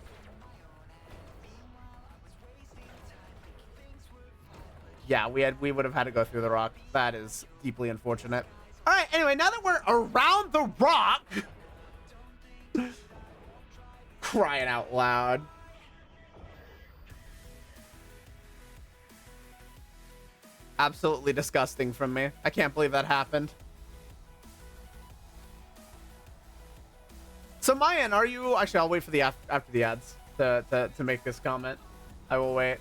Speaker 1: Yeah, we would have had to go through the rock. That is deeply unfortunate. All right, anyway, now that we're around the rock, crying out loud. Absolutely disgusting from me. I can't believe that happened. So Mayan, are you actually? I'll wait for the after the ads to make this comment. I will wait.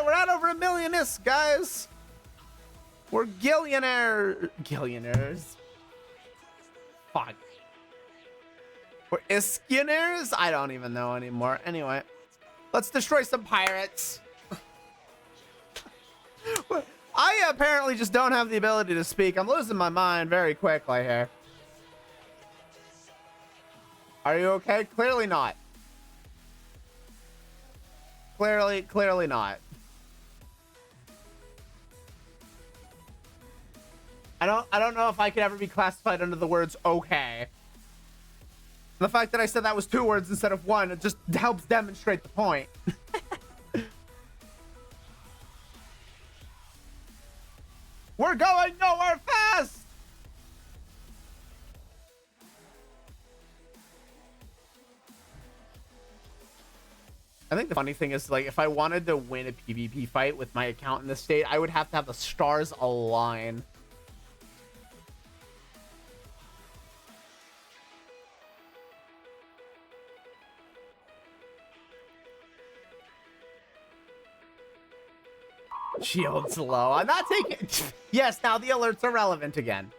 Speaker 1: We're at over 1 million, guys. We're gillionaires. Fuck. We're iskionaires? I don't even know anymore. Anyway, let's destroy some pirates. I apparently just don't have the ability to speak. I'm losing my mind very quickly here. Are you okay? Clearly not. Clearly not. I don't know if I could ever be classified under the words okay. The fact that I said that was 2 words instead of 1, it just helps demonstrate the point. I think the funny thing is, like, if I wanted to win a PvP fight with my account in this state, I would have to have the stars align. Shields low. I'm not taking... Yes, now the alerts are relevant again.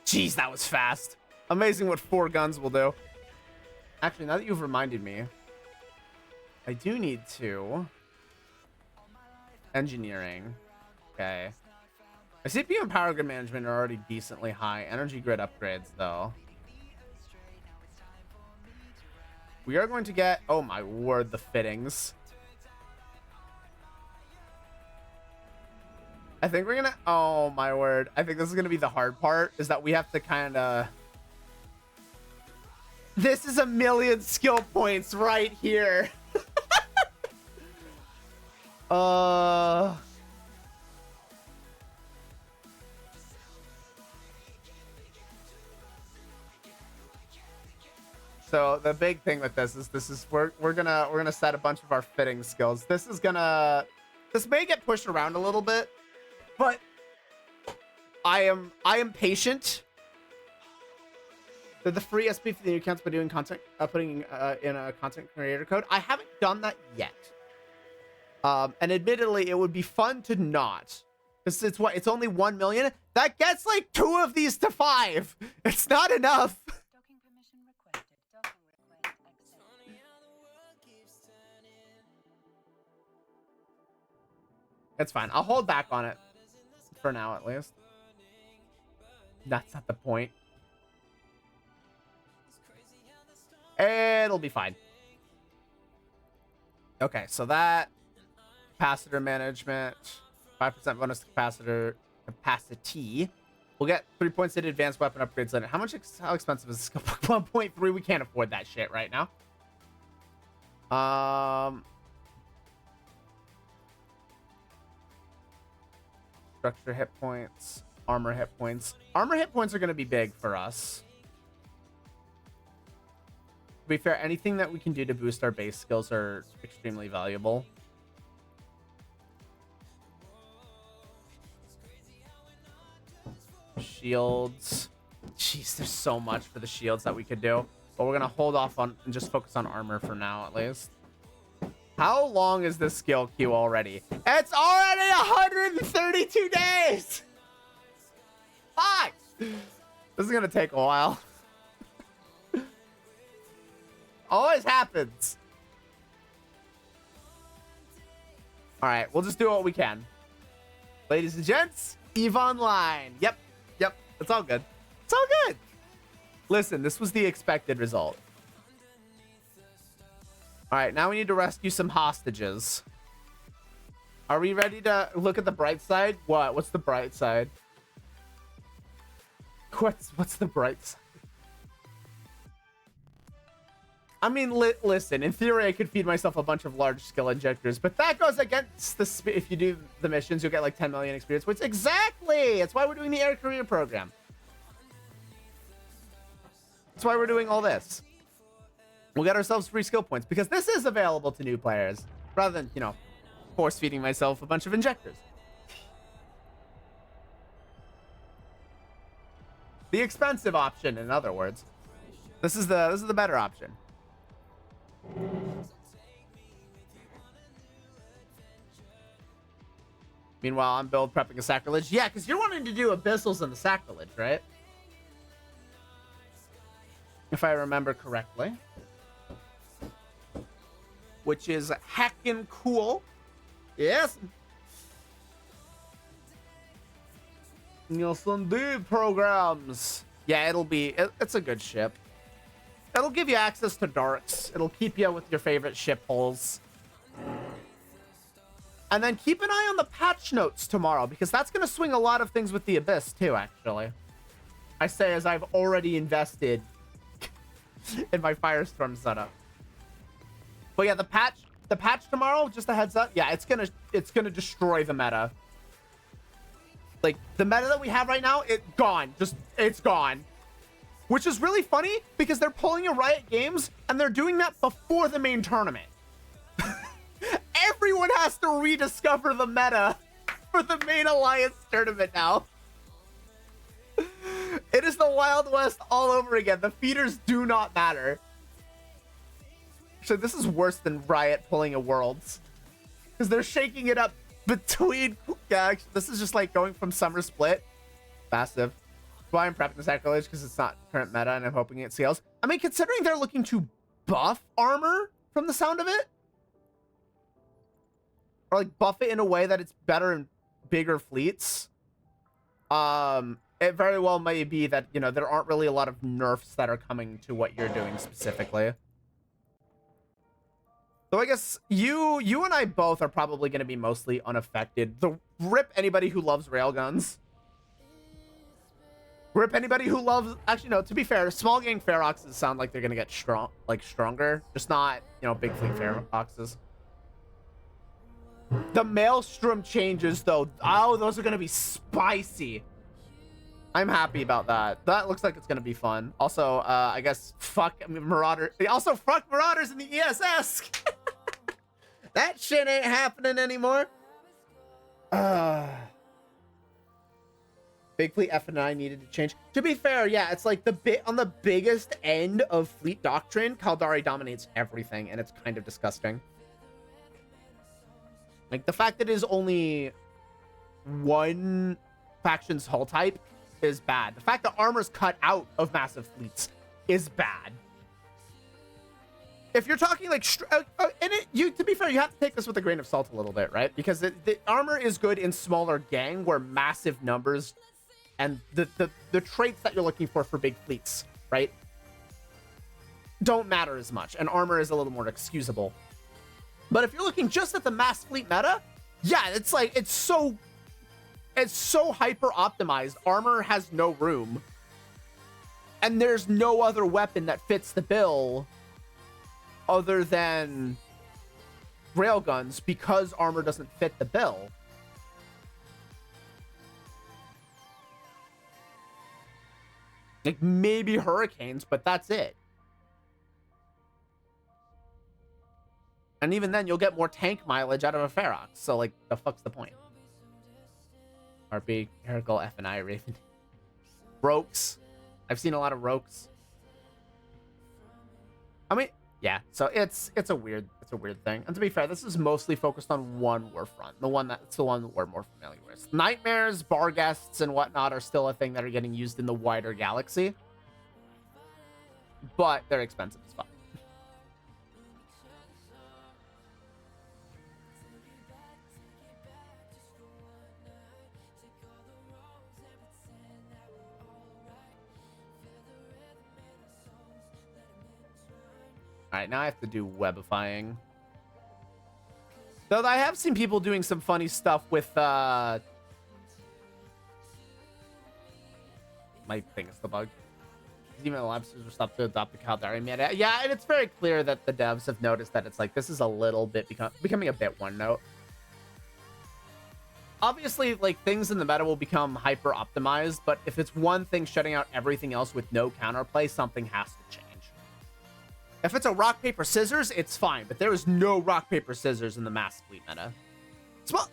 Speaker 1: Jeez, that was fast. Amazing what 4 guns will do. Actually, now that you've reminded me, I do need to... Engineering. Okay. My CPU and power grid management are already decently high. Energy grid upgrades, though. We are going to get... Oh, my word, the fittings. I think we're gonna... Oh, my word. I think this is gonna be the hard part, is that we have to kind of... This is 1,000,000 skill points right here. So the big thing with this is we're gonna set a bunch of our fitting skills. This may get pushed around a little bit, but I am patient. The free SP for the new accounts by doing content, putting in a content creator code. I haven't done that yet. And admittedly, it would be fun to not. Because it's only 1 million. That gets like 2 of these to 5. It's not enough.
Speaker 2: Docking permission requested. Docking request accepted.
Speaker 1: It's fine. I'll hold back on it. For now, at least. That's not the point. It'll be fine. Okay, so that... Capacitor management, 5% bonus capacitor capacity. We'll get 3 points in advanced weapon upgrades later. How expensive is this? 1.3. We can't afford that shit right now. Structure hit points, armor hit points. Armor hit points are going to be big for us. To be fair, anything that we can do to boost our base skills are extremely valuable. Shields. Jeez, there's so much for the shields that we could do. But we're going to hold off on and just focus on armor for now, at least. How long is this skill queue already? It's already 132 days! Fuck! This is going to take a while. Always happens. Alright, we'll just do what we can. Ladies and gents, EVE Online. Yep. It's all good. It's all good. Listen, this was the expected result. All right, now we need to rescue some hostages. Are we ready to look at the bright side? What? What's the bright side? What's the bright side? I mean, listen, in theory, I could feed myself a bunch of large skill injectors, but that goes against the... If you do the missions, you'll get like 10 million experience points. Exactly! That's why we're doing the Air Career Program. That's why we're doing all this. We'll get ourselves free skill points, because this is available to new players, rather than, you know, force-feeding myself a bunch of injectors. The expensive option, in other words. This is the better option. Meanwhile, I'm build prepping a sacrilege. Yeah, because you're wanting to do abyssals and the sacrilege, right? If I remember correctly. Which is heckin' cool. Yes. Yes, indeed, programs. Yeah, it's a good ship. It'll give you access to darks. It'll keep you with your favorite ship holes. And then keep an eye on the patch notes tomorrow, because that's going to swing a lot of things with the Abyss too, actually. I say as I've already invested in my Firestorm setup. But yeah, the patch tomorrow, just a heads up. Yeah, it's gonna destroy the meta. Like, the meta that we have right now, it's gone. It's gone. Which is really funny, because they're pulling a Riot Games, and they're doing that before the main tournament. everyone has to rediscover the meta for the main alliance tournament now. It is the Wild West all over again. The feeders do not matter. So this is worse than Riot pulling a Worlds, because they're shaking it up between. Yeah, this is just like going from summer split. Massive. Why I'm prepping the sacrilege, because it's not current meta and I'm hoping it scales. I mean, considering they're looking to buff armor from the sound of it, or like buff it in a way that it's better in bigger fleets, it very well may be that, you know, there aren't really a lot of nerfs that are coming to what you're doing specifically. So I guess you and I both are probably going to be mostly unaffected. Rip anybody who loves railguns. Rip anybody who loves... Actually, no, to be fair, small gang Feroxes sound like they're going to get stronger. Just not, you know, big fleet Feroxes. The Maelstrom changes, though. Oh, those are going to be spicy. I'm happy about that. That looks like it's going to be fun. Also, I guess fuck Marauder. Also, fuck Marauders in the ESS. That shit ain't happening anymore. Big Fleet F&I needed to change. To be fair, yeah, it's like on the biggest end of Fleet Doctrine, Caldari dominates everything, and it's kind of disgusting. Like, the fact that it is only one faction's hull type is bad. The fact that armor's cut out of massive fleets is bad. If you're talking like, to be fair, you have to take this with a grain of salt a little bit, right? Because the armor is good in smaller gang where massive numbers and the traits that you're looking for big fleets, right, don't matter as much, and armor is a little more excusable. But if you're looking just at the mass fleet meta, yeah, it's like it's so hyper optimized. Armor has no room, and there's no other weapon that fits the bill other than railguns because armor doesn't fit the bill. Like maybe hurricanes, but that's it. And even then, you'll get more tank mileage out of a Ferox. So, like, the fuck's the point? RP, Heracles, F&I, Raven. Rokes. I've seen a lot of Rokes. I mean, yeah. So it's a weird thing. And to be fair, this is mostly focused on one war front. That's the one that we're more familiar with. Nightmares, Barghests, and whatnot are still a thing that are getting used in the wider galaxy. But they're expensive as fuck. All right, now I have to do webifying. Though I have seen people doing some funny stuff with, my thing is the bug. Even the lobsters are stopped to adopt the Caldari meta. Yeah, and it's very clear that the devs have noticed that it's like, this is a little bit becoming a bit one note. Obviously, like, things in the meta will become hyper optimized, but if it's one thing shutting out everything else with no counterplay, something has to change. If it's a rock, paper, scissors, it's fine, but there is no rock, paper, scissors in the mass fleet meta.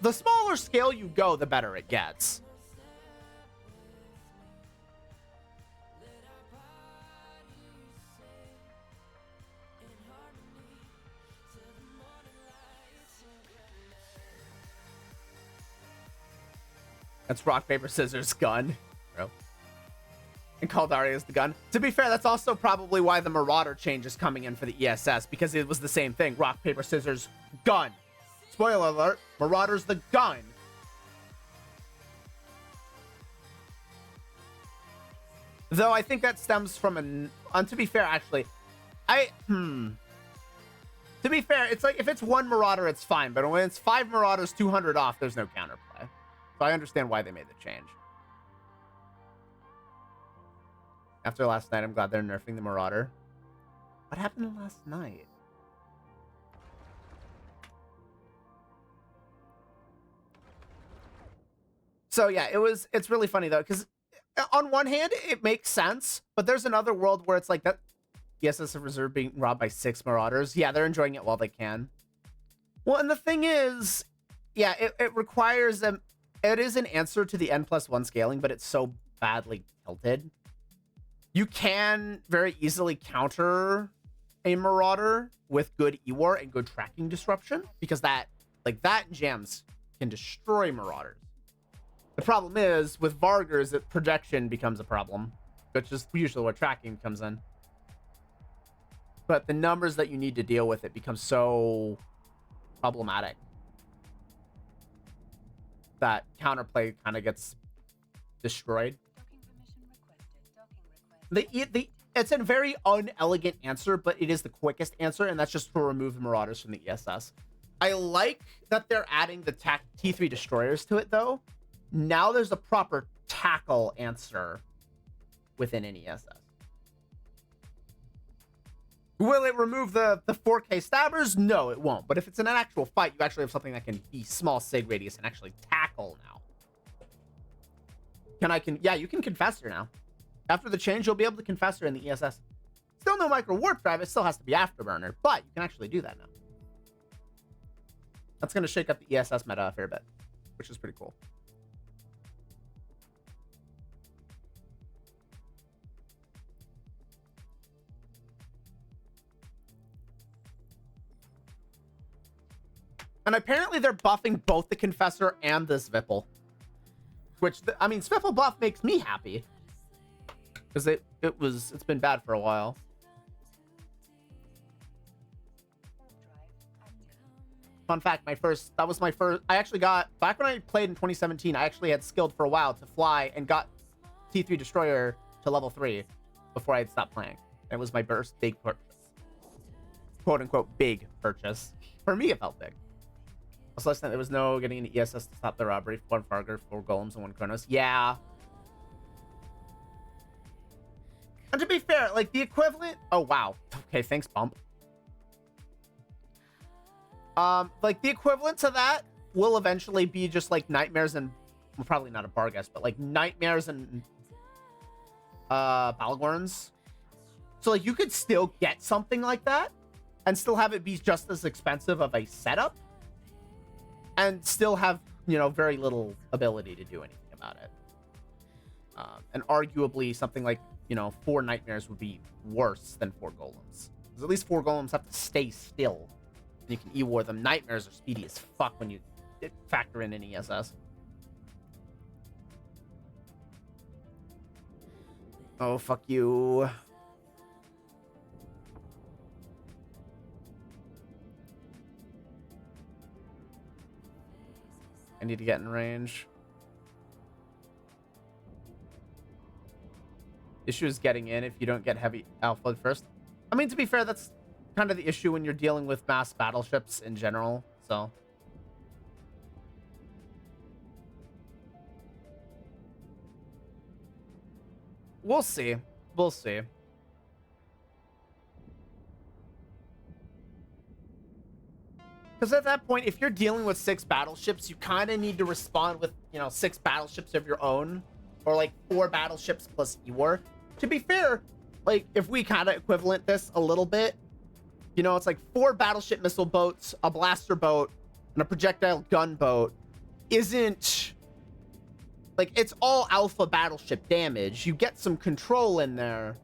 Speaker 1: The smaller scale you go, the better it gets. That's rock, paper, scissors, gun. Bro. And Caldari is the gun. To be fair, that's also probably why the Marauder change is coming in for the ESS, because it was the same thing. Rock, paper, scissors, gun. Spoiler alert, Marauder's the gun. Though I think that stems from to be fair, actually, to be fair, it's like, if it's one Marauder, it's fine. But when it's 5 Marauders, 200 off, there's no counterplay. So I understand why they made the change. After last night, I'm glad they're nerfing the Marauder. What happened last night? So yeah, it's really funny though, because on one hand, it makes sense, but there's another world where it's like that. Yes, it's a reserve being robbed by 6 Marauders. Yeah, they're enjoying it while they can. Well, and the thing is, yeah, it requires it is an answer to the n+1 scaling, but it's so badly tilted. You can very easily counter a Marauder with good Ewar and good tracking disruption, because that and jams can destroy Marauders. The problem is with Vargers, that projection becomes a problem, which is usually where tracking comes in. But the numbers that you need to deal with it become so problematic that counterplay kind of gets destroyed.
Speaker 2: Docking permission requested. Docking request.
Speaker 1: It's a very unelegant answer, but it is the quickest answer, and that's just to remove the Marauders from the ESS. I like that they're adding the T3 destroyers to it, though. Now there's a proper tackle answer within an ESS. Will it remove the 4K stabbers? No, it won't. But if it's in an actual fight, you actually have something that can be small sig radius and actually tackle now. Yeah, you can Confessor now. After the change, you'll be able to Confessor in the ESS. Still no micro warp drive. It still has to be Afterburner, but you can actually do that now. That's going to shake up the ESS meta a fair bit, which is pretty cool. And apparently they're buffing both the Confessor and the Svipple. Which, I mean, Svipple buff makes me happy. Because it's been bad for a while. Fun fact, that was my first, I actually got, back when I played in 2017, I actually had skilled for a while to fly and got T3 Destroyer to level 3 before I had stopped playing. It was my first big purchase. Quote unquote big purchase. For me, it felt big. Also, last night there was no getting an ESS to stop the robbery. 1 Farger, 4 Golems, and 1 Kronos. Yeah. And to be fair, like the equivalent. Oh wow. Okay, thanks, Bump. Like the equivalent to that will eventually be just like Nightmares and, well, probably not a Barghest, but like Nightmares and Balgorns. So like you could still get something like that and still have it be just as expensive of a setup. And still have, you know, very little ability to do anything about it. And arguably something like, you know, 4 Nightmares would be worse than 4 Golems. Because at least 4 Golems have to stay still. And you can E-War them. Nightmares are speedy as fuck when you factor in an ESS. Oh, fuck you. I need to get in range. Issue is getting in if you don't get heavy alpha first. I mean, to be fair, that's kind of the issue when you're dealing with mass battleships in general, so. We'll see. We'll see. Because at that point, if you're dealing with 6 battleships, you kind of need to respond with, you know, 6 battleships of your own. Or like 4 battleships plus Ewar. To be fair, like if we kind of equivalent this a little bit, you know, it's like 4 battleship missile boats, a blaster boat, and a projectile gunboat isn't... Like, it's all alpha battleship damage. You get some control in there.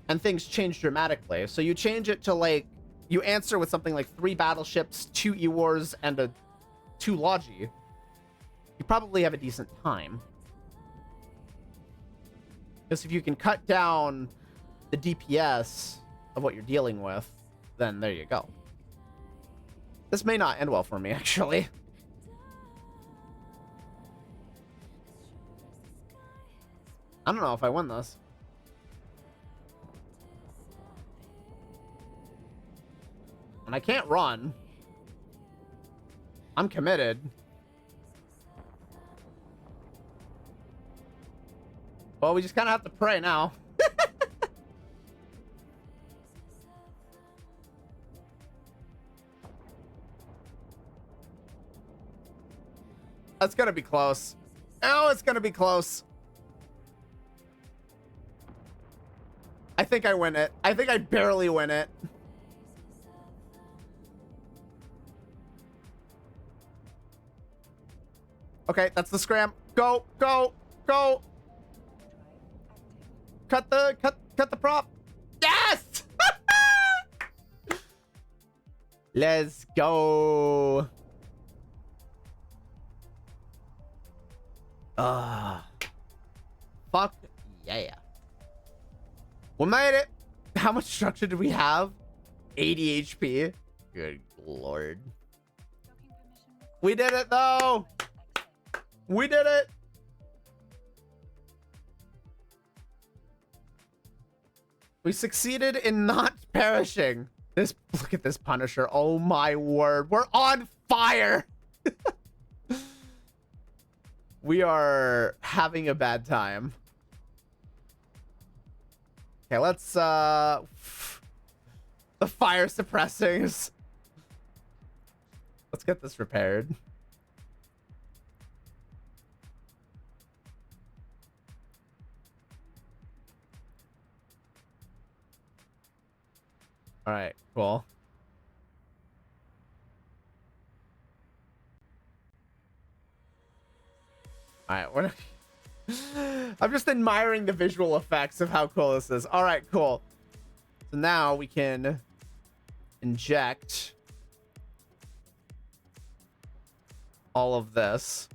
Speaker 1: And things change dramatically. So you change it to like... You answer with something like 3 battleships, 2 Ewars, and 2 Logi. You probably have a decent time. Because if you can cut down the DPS of what you're dealing with, then there you go. This may not end well for me, actually. I don't know if I win this. And I can't run. I'm committed. Well, we just kind of have to pray now. That's gonna be close. Oh, it's gonna be close. I think I win it. I think I barely win it. Okay, that's the scram. Go, go, go. Cut the prop. Yes! Let's go. Fuck yeah. We made it. How much structure do we have? 80 HP. Good lord. We did it though. We did it. We succeeded in not perishing. Look at this Punisher. Oh my word. We're on fire. We are having a bad time. Okay, let's the fire suppressings. Let's get this repaired. All right, cool. All right, what? I'm just admiring the visual effects of how cool this is. All right, cool. So now we can inject all of this.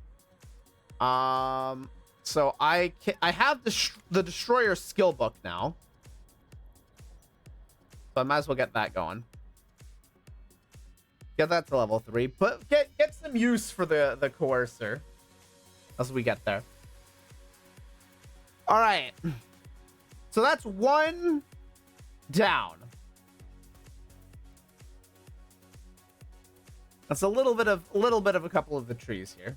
Speaker 1: So I have the Destroyer skill book now. So I might as well get that going. Get that to level 3. But get some use for the Coercer as we get there. All right. So that's one down. That's a little bit of a couple of the trees here.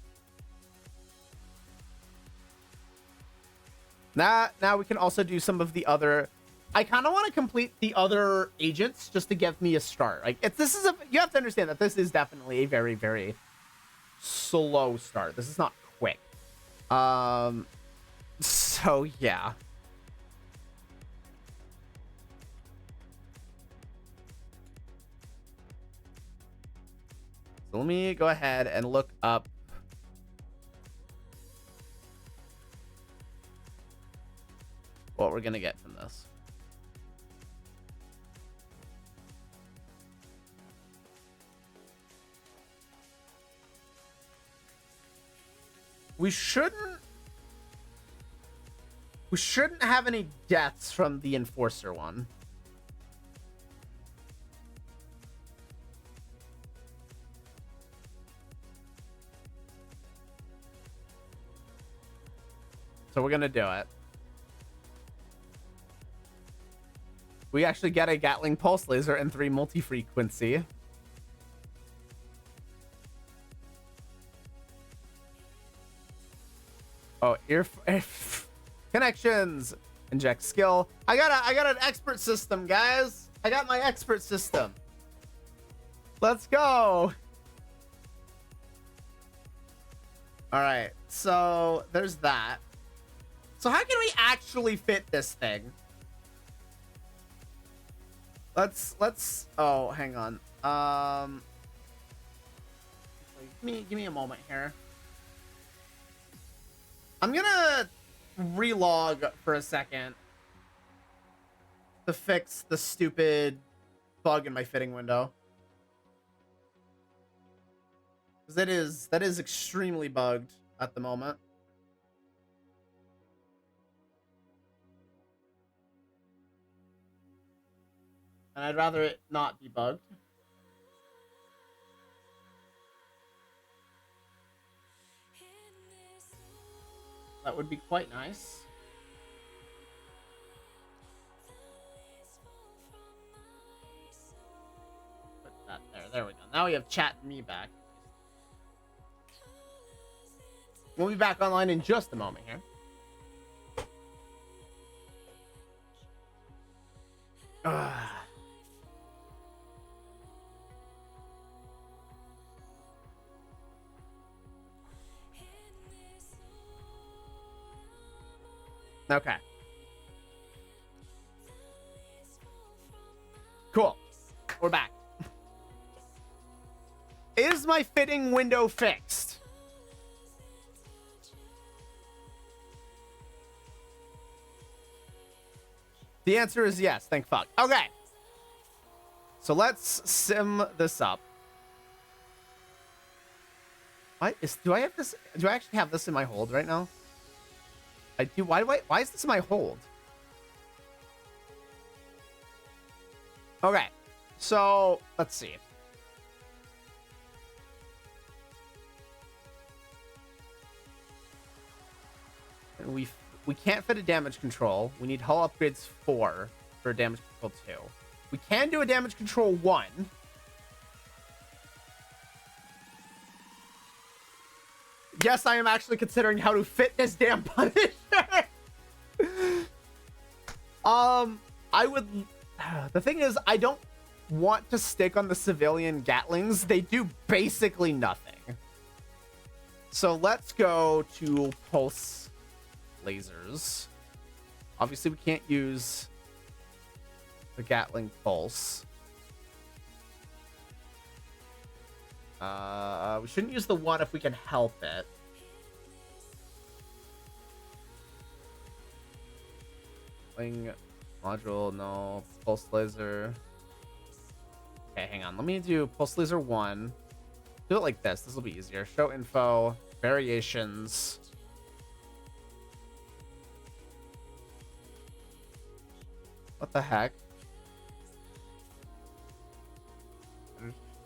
Speaker 1: Now we can also do some of the other. I kind of want to complete the other agents just to give me a start. Like you have to understand that this is definitely a very, very slow start. This is not quick. So yeah. So let me go ahead and look up what we're gonna get from this. We shouldn't have any deaths from the Enforcer one. So we're gonna do it. We actually get a Gatling Pulse Laser and 3 multi-frequency. Oh, ear connections. Inject skill. I got an expert system, guys. I got my expert system. Let's go. All right. So there's that. So how can we actually fit this thing? Let's oh, hang on. Give me a moment here. I'm gonna relog for a second to fix the stupid bug in my fitting window. Because that is extremely bugged at the moment. And I'd rather it not be bugged. That would be quite nice. Put that there. There we go. Now we have chat and me back. We'll be back online in just a moment here. Okay. Cool. We're back. Is my fitting window fixed? The answer is yes. Thank fuck. Okay. So let's sim this up. Do I have this? Do I actually have this in my hold right now? I do. Why is this in my hold? Okay. So let's see. And we can't fit a damage control. We need hull upgrades 4 for damage control 2. We can do a damage control 1. Yes, I am actually considering how to fit this damn Punisher. I would... The thing is, I don't want to stick on the civilian Gatlings. They do basically nothing. So let's go to pulse lasers. Obviously, we can't use the Gatling pulse. We shouldn't use the one if we can help it. Wing module, no. Pulse laser. Okay, hang on. Let me do pulse laser 1. Do it like this. This will be easier. Show info, variations. What the heck?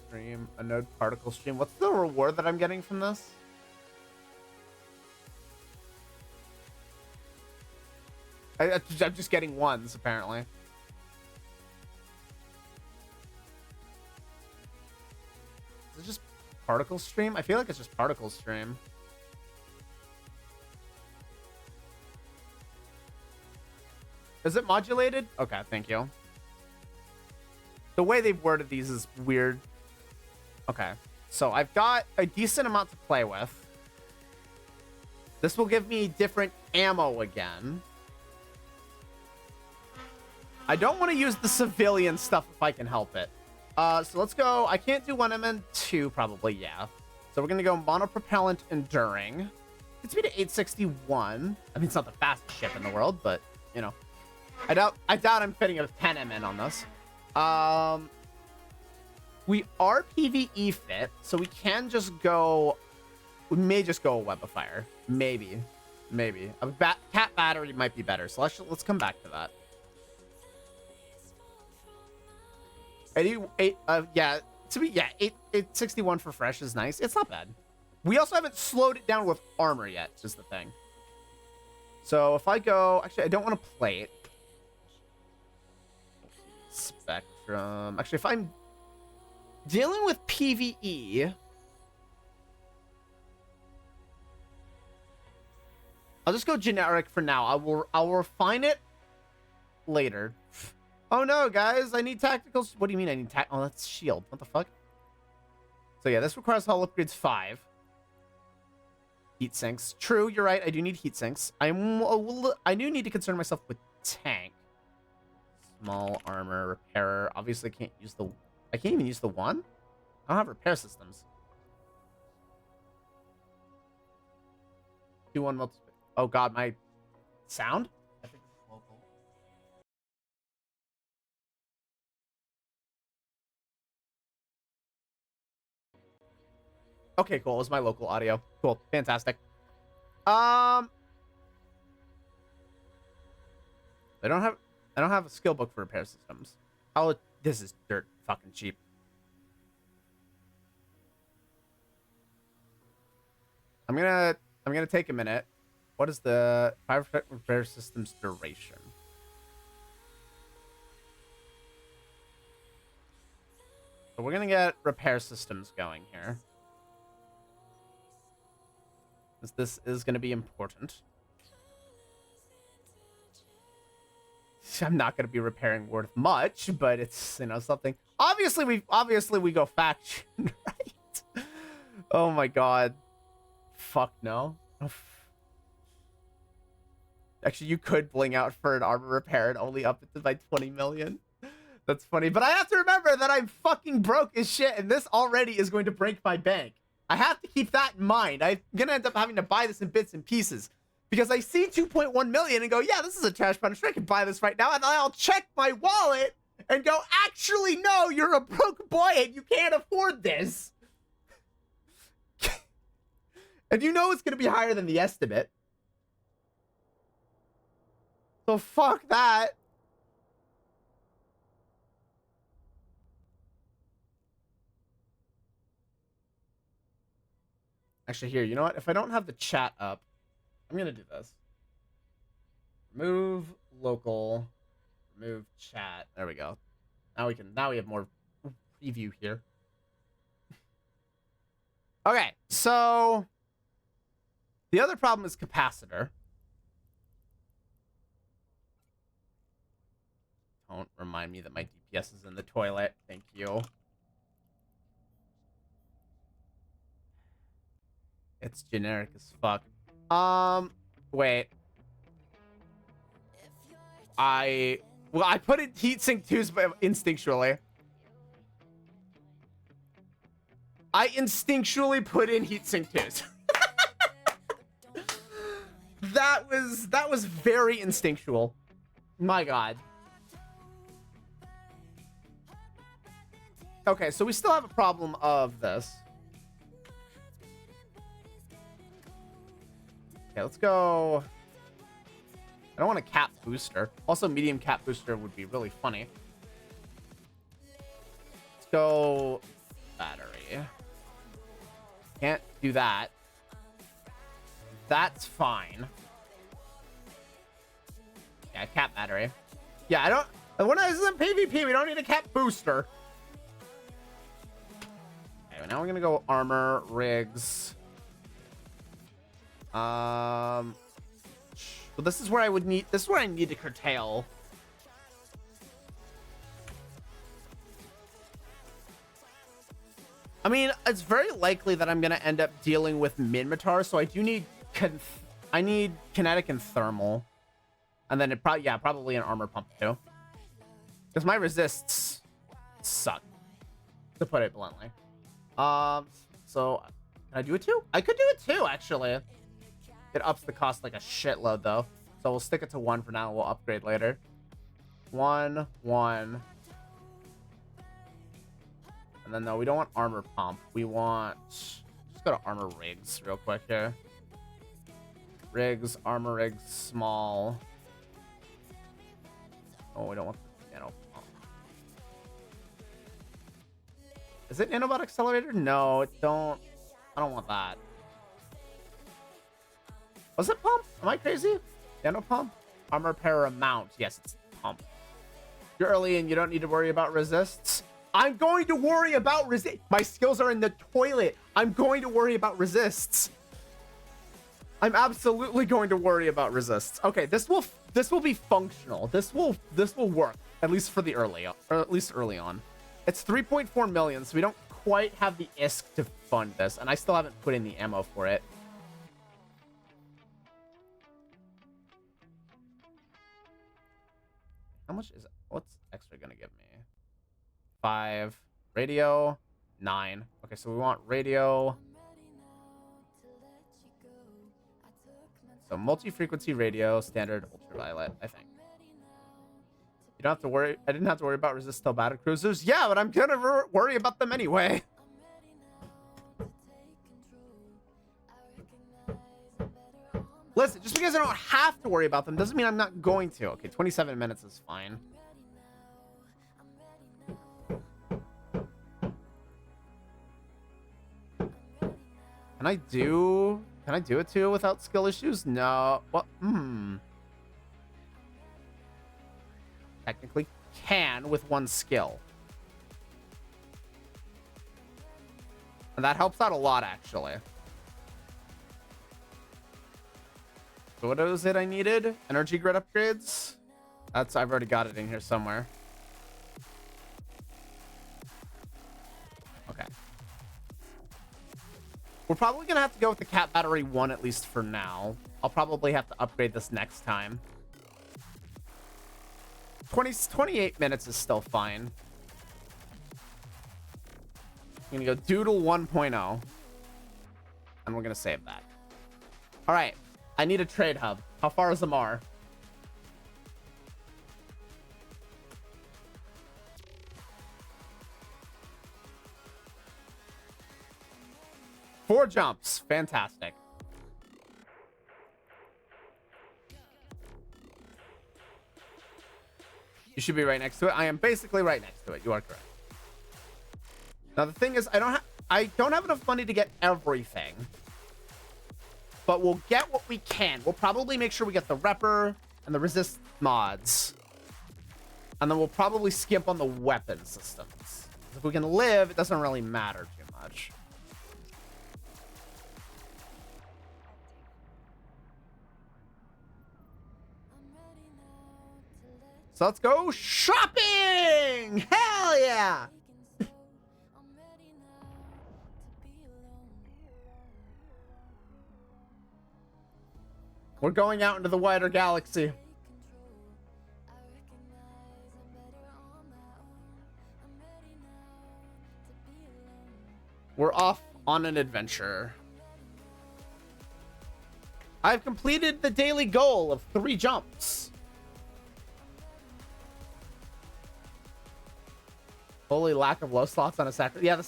Speaker 1: Stream, a node particle stream. What's the reward that I'm getting from this? I'm just getting ones, apparently. Is it just particle stream? I feel like it's just particle stream. Is it modulated? Okay, thank you. The way they've worded these is weird. Okay, so I've got a decent amount to play with. This will give me different ammo again. I don't want to use the civilian stuff if I can help it. So let's go. I can't do 1MN2 probably, yeah. So we're going to go monopropellant enduring. It's me to 861. I mean, it's not the fastest ship in the world, but, you know. I doubt I'm fitting a 10MN on this. We are PvE fit, so we can just go... We may just go a web of fire. Maybe. A cat battery might be better, so let's come back to that. 88, yeah, 861 for fresh is nice. It's not bad. We also haven't slowed it down with armor yet, is the thing. So if I go... Actually, I don't want to play it. Spectrum. Actually, if I'm dealing with PvE, I'll just go generic for now. I'll refine it later. Oh no, guys, I need tactical. What do you mean I need oh, that's shield. What the fuck? So yeah, this requires hull upgrades 5. Heat sinks. True, you're right. I do need heat sinks. I do need to concern myself with tank. Small armor repairer. Obviously, I can't even use the one. I don't have repair systems. 2-1 multi. Oh god, my sound. I think it's local. Okay, cool. It was my local audio. Cool, fantastic. I don't have a skill book for repair systems. This is dirt fucking cheap. I'm gonna take a minute. What is the 5 repair systems duration? So we're gonna get repair systems going here. This is gonna be important. I'm not going to be repairing worth much, but it's, you know, something. Obviously we go faction, right? Oh my god. Fuck no. Actually, you could bling out for an armor repair and only up it to by 20 million. That's funny, but I have to remember that I'm fucking broke as shit, and this already is going to break my bank. I have to keep that in mind. I'm going to end up having to buy this in bits and pieces. Because I see 2.1 million and go, yeah, this is a trash punch. I can buy this right now. And then I'll check my wallet and go, actually, no, you're a broke boy and you can't afford this. And you know it's going to be higher than the estimate. So fuck that. Actually, here, you know what? If I don't have the chat up, I'm going to do this. Remove local, remove chat. There we go. Now we have more preview here. Okay, so the other problem is capacitor. Don't remind me that my DPS is in the toilet. Thank you. It's generic as fuck. Wait. I put in heatsink 2s instinctually. I instinctually put in heatsink 2s. That was very instinctual. My god. Okay, so we still have a problem of this. Okay, let's go. I don't want a cap booster. Also, medium cap booster would be really funny. Let's go battery. Can't do that. That's fine. Yeah, cap battery. Yeah, I don't. When I was in PvP, we don't need a cap booster. Okay, now we're gonna go armor, rigs. Well, this is where I would need. This is where I need to curtail. I mean, it's very likely that I'm gonna end up dealing with Minmatar, so I do need. I need kinetic and thermal, and then probably an armor pump too, because my resists suck, to put it bluntly. So can I do it too? I could do it too, actually. It ups the cost like a shitload, though. So we'll stick it to 1 for now. We'll upgrade later. 1, 1. And then, no, we don't want armor pump. We want... Just go to armor rigs real quick here. Rigs, armor rigs, small. Oh, we don't want the nano pump. Is it nanobot accelerator? No, it don't... I don't want that. Was it pump? Am I crazy? Nano pump? Armor paramount. Yes, it's pump. You're early and you don't need to worry about resists. I'm going to worry about resist. My skills are in the toilet. I'm going to worry about resists. I'm absolutely going to worry about resists. Okay, this will be functional. This will work, at least for the early, or at least early on. It's 3.4 million, so we don't quite have the ISK to fund this, and I still haven't put in the ammo for it. How much is it? What's extra gonna give me? 5. Radio, 9. Okay, so we want radio. So multi-frequency radio, standard, ultraviolet, I think. You don't have to worry. I didn't have to worry about resist till battle cruisers. Yeah, but I'm gonna worry about them anyway. Listen, just because I don't have to worry about them doesn't mean I'm not going to. Okay, 27 minutes is fine. Can I do it too without skill issues? No. What? Technically can with 1 skill. And that helps out a lot, actually. So what was it I needed? Energy grid upgrades? I've already got it in here somewhere. Okay. We're probably gonna have to go with the cap battery 1 at least for now. I'll probably have to upgrade this next time. 28 minutes is still fine. I'm gonna go Doodle 1.0. And we're gonna save that. All right. I need a trade hub. How far is Amar? Four jumps. Fantastic. You should be right next to it. I am basically right next to it. You are correct. Now the thing is, I don't have enough money to get everything. But we'll get what we can. We'll probably make sure we get the Repper and the resist mods. And then we'll probably skip on the weapon systems. If we can live, it doesn't really matter too much. So let's go shopping! Hell yeah! We're going out into the wider galaxy. We're off on an adventure. I've completed the daily goal of 3 jumps. Holy lack of low slots on a sacrilege. Yeah,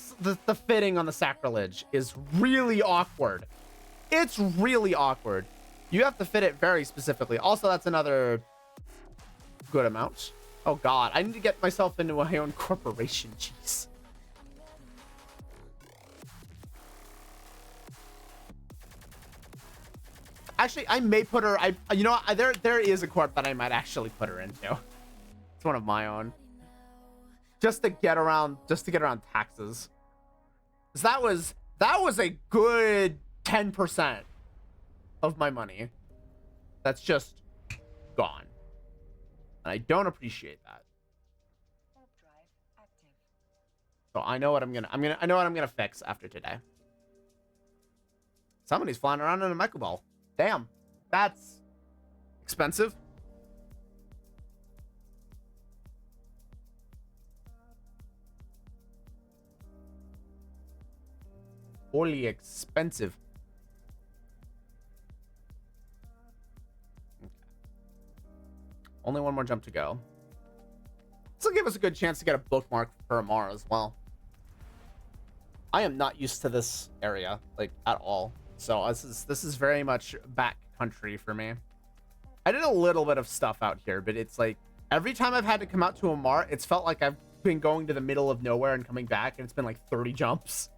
Speaker 1: the fitting on the sacrilege is really awkward. It's really awkward. You have to fit it very specifically. Also, that's another good amount. Oh god, I need to get myself into my own corporation. Jeez. Actually, I may put her. You know what? There is a corp that I might actually put her into. It's one of my own. Just to get around taxes. 'Cause that was a good 10% of my money that's just gone. And I don't appreciate that.
Speaker 2: Warp drive active.
Speaker 1: So I know what I know what I'm gonna fix after today. Somebody's flying around in a mecha ball. Damn, that's expensive. Holy expensive. Okay. Only one more jump to go. This will give us a good chance to get a bookmark for Amar as well. I am not used to this area, like, at all. So this is very much back country for me. I did a little bit of stuff out here, but it's like every time I've had to come out to Amar, it's felt like I've been going to the middle of nowhere and coming back, and it's been like 30 jumps.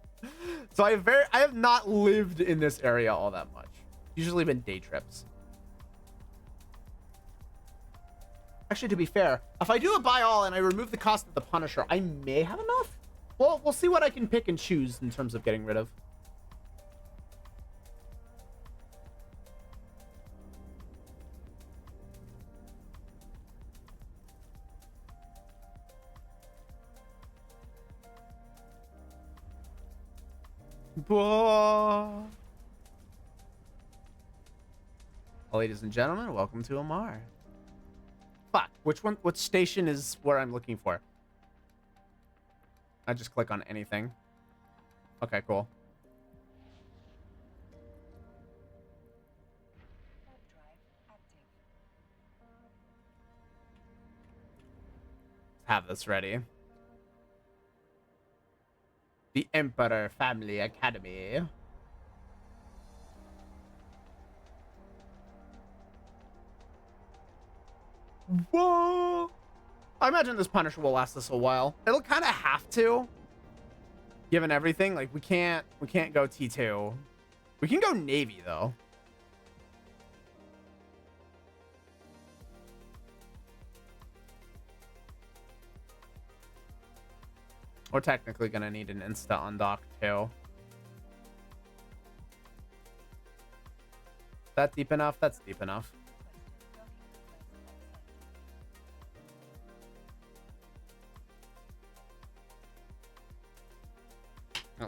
Speaker 1: So I have not lived in this area all that much. Usually been day trips. Actually, to be fair, if I do a buy all and I remove the cost of the Punisher, I may have enough. Well, we'll see what I can pick and choose in terms of getting rid of. Well, ladies and gentlemen, welcome to Amar. Fuck, which station is where I'm looking for? I just click on anything. Okay, cool.
Speaker 2: Warp drive active.
Speaker 1: Have this ready. The Emperor Family Academy. Whoa! I imagine this Punisher will last us a while. It'll kind of have to, given everything. Like we can't go T2. We can go Navy though. We're technically gonna need an insta undock too. That deep enough? That's deep enough.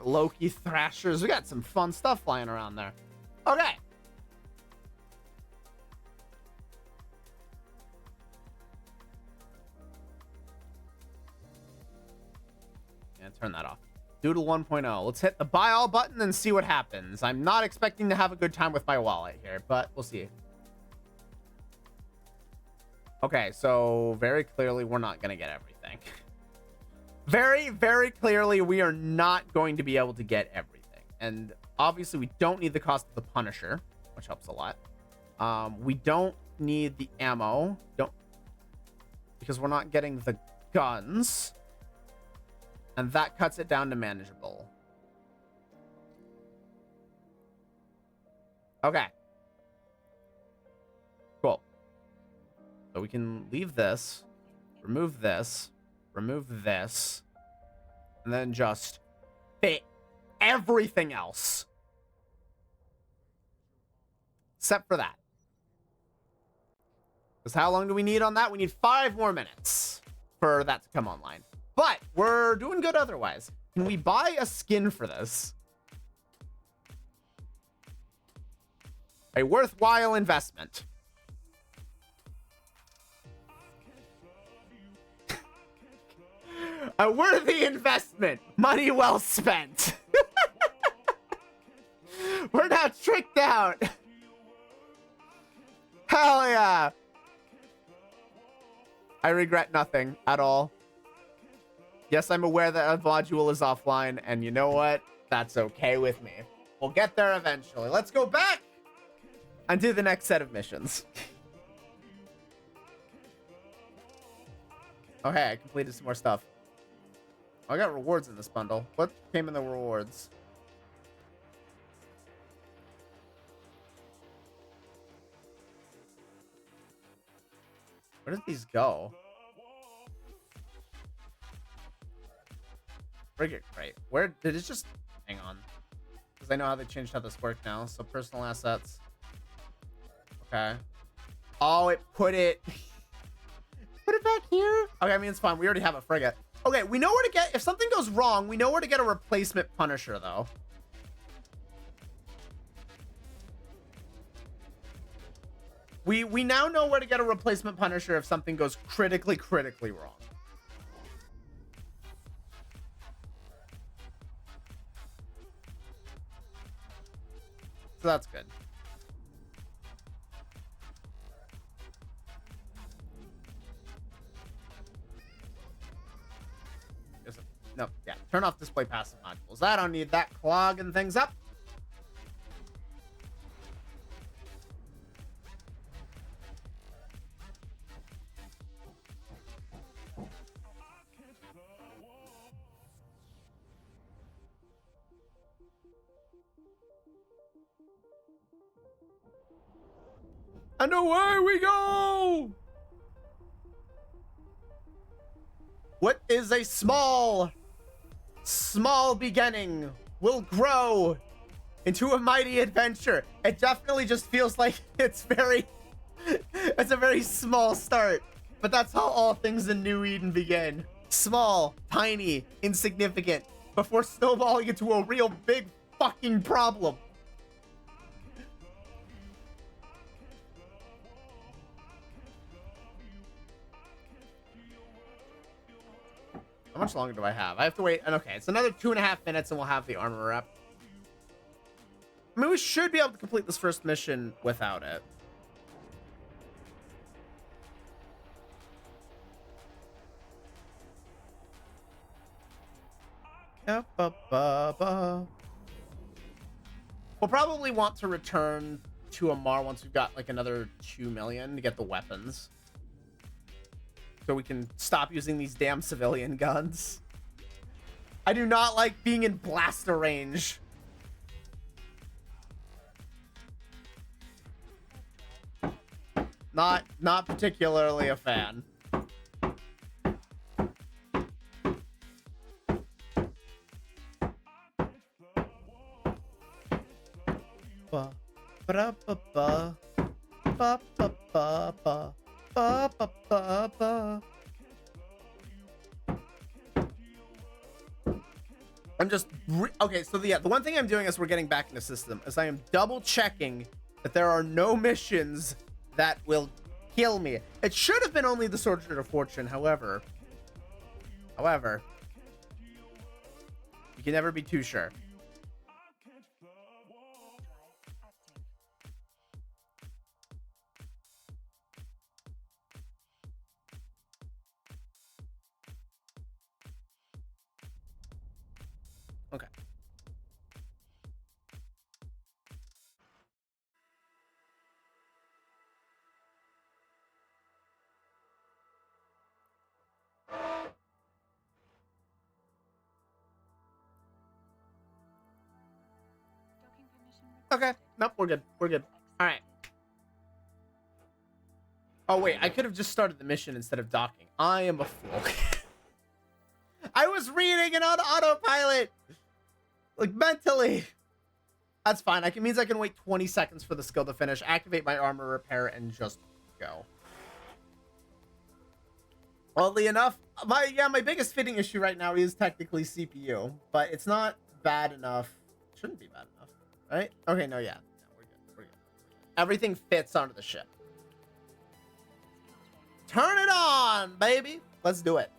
Speaker 1: Loki Thrashers. We got some fun stuff flying around there. Okay. Yeah, turn that off. Doodle 1.0. Let's hit the buy all button and see what happens. I'm not expecting to have a good time with my wallet here, but we'll see. Okay, so very clearly we're not going to get everything. Very, very clearly we are not going to be able to get everything. And obviously we don't need the cost of the Punisher, which helps a lot. We don't need the ammo. Because we're not getting the guns. And that cuts it down to manageable. Okay. Cool. So we can leave this, remove this, and then just fit everything else. Except for that. Because how long do we need on that? We need 5 more minutes for that to come online. But we're doing good otherwise. Can we buy a skin for this? A worthwhile investment. A worthy investment. Money well spent. We're not tricked out. Hell yeah. I regret nothing at all. Yes, I'm aware that a module is offline, and you know what? That's okay with me. We'll get there eventually. Let's go back and do the next set of missions. Okay, I completed some more stuff. Oh, I got rewards in this bundle. What came in the rewards? Where did these go? Frigate crate. Where did it just... Hang on. Because I know how they changed how this worked now. So personal assets. Okay. Oh, it put it... Put it back here? Okay, I mean, it's fine. We already have a frigate. Okay, we know where to get... If something goes wrong, we know where to get a replacement Punisher, though. We now know where to get a replacement Punisher if something goes critically wrong. So that's good. No, yeah. Turn off display passive modules. I don't need that clogging things up. And away we go! What is a small beginning will grow into a mighty adventure. It definitely just feels like it's a very small start. But that's how all things in New Eden begin. Small, tiny, insignificant, before snowballing into a real big fucking problem. How much longer do I have? I have to wait. And okay, it's another 2.5 minutes and we'll have the armor up. I mean, we should be able to complete this first mission without it. We'll probably want to return to Amar once we've got like another 2 million to get the weapons. So we can stop using these damn civilian guns. I do not like being in blaster range. Not particularly a fan. Ba ba ba ba ba ba ba ba. Ba, ba, ba, ba. I'm just okay. So the one thing I'm doing as we're getting back in the system is I am double checking that there are no missions that will kill me. It should have been only the Soldier of Fortune. However, we can never be too sure.
Speaker 2: Drive active.
Speaker 1: Okay.
Speaker 2: Docking permission
Speaker 1: Okay.
Speaker 2: requested.
Speaker 1: Nope, we're good. We're good. All right. Oh, wait. I could have just started the mission instead of docking. I am a fool. I was reading it on autopilot. Like, mentally. That's fine. It means I can wait 20 seconds for the skill to finish, activate my armor repair, and just go. Oddly enough, my biggest fitting issue right now is technically CPU, but it's not bad enough. Shouldn't be bad enough, right? Okay, no, yeah. No, we're good. We're good. Everything fits onto the ship. Turn it on, baby. Let's do it.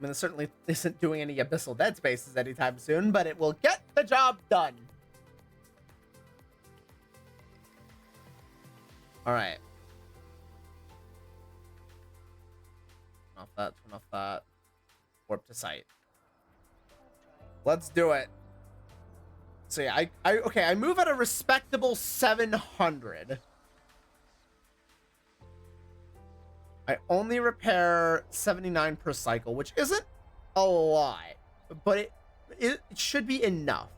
Speaker 1: I mean, it certainly isn't doing any Abyssal Dead Spaces anytime soon, but it will get the job done. All right. Turn off that. Turn off that. Warp to site. Let's do it. So yeah, I move at a respectable 700. I only repair 79 per cycle, which isn't a lot, but it should be enough.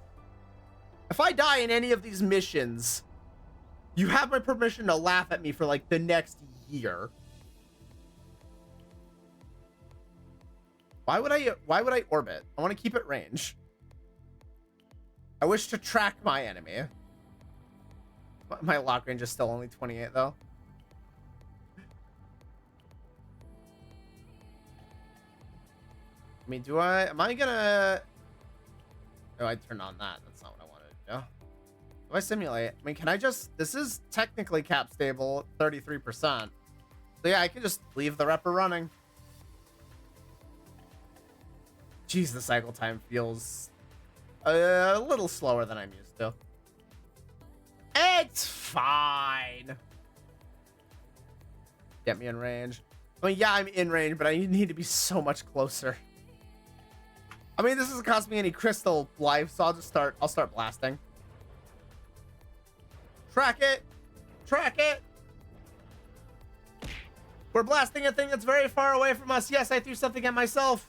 Speaker 1: If I die in any of these missions, you have my permission to laugh at me for like the next year. Why would I orbit? I want to keep it range. I wish to track my enemy. My lock range is still only 28 though. I mean, am I gonna... Oh, I turned on that. That's not what I wanted to do. Do I simulate? I mean, can I just... This is technically cap stable, 33%. So yeah, I can just leave the repper running. Jeez, the cycle time feels a little slower than I'm used to. It's fine. Get me in range. I mean, yeah, I'm in range, but I need to be so much closer. I mean, this doesn't cost me any crystal life, so I'll start blasting. Track it. Track it. We're blasting a thing that's very far away from us. Yes, I threw something at myself.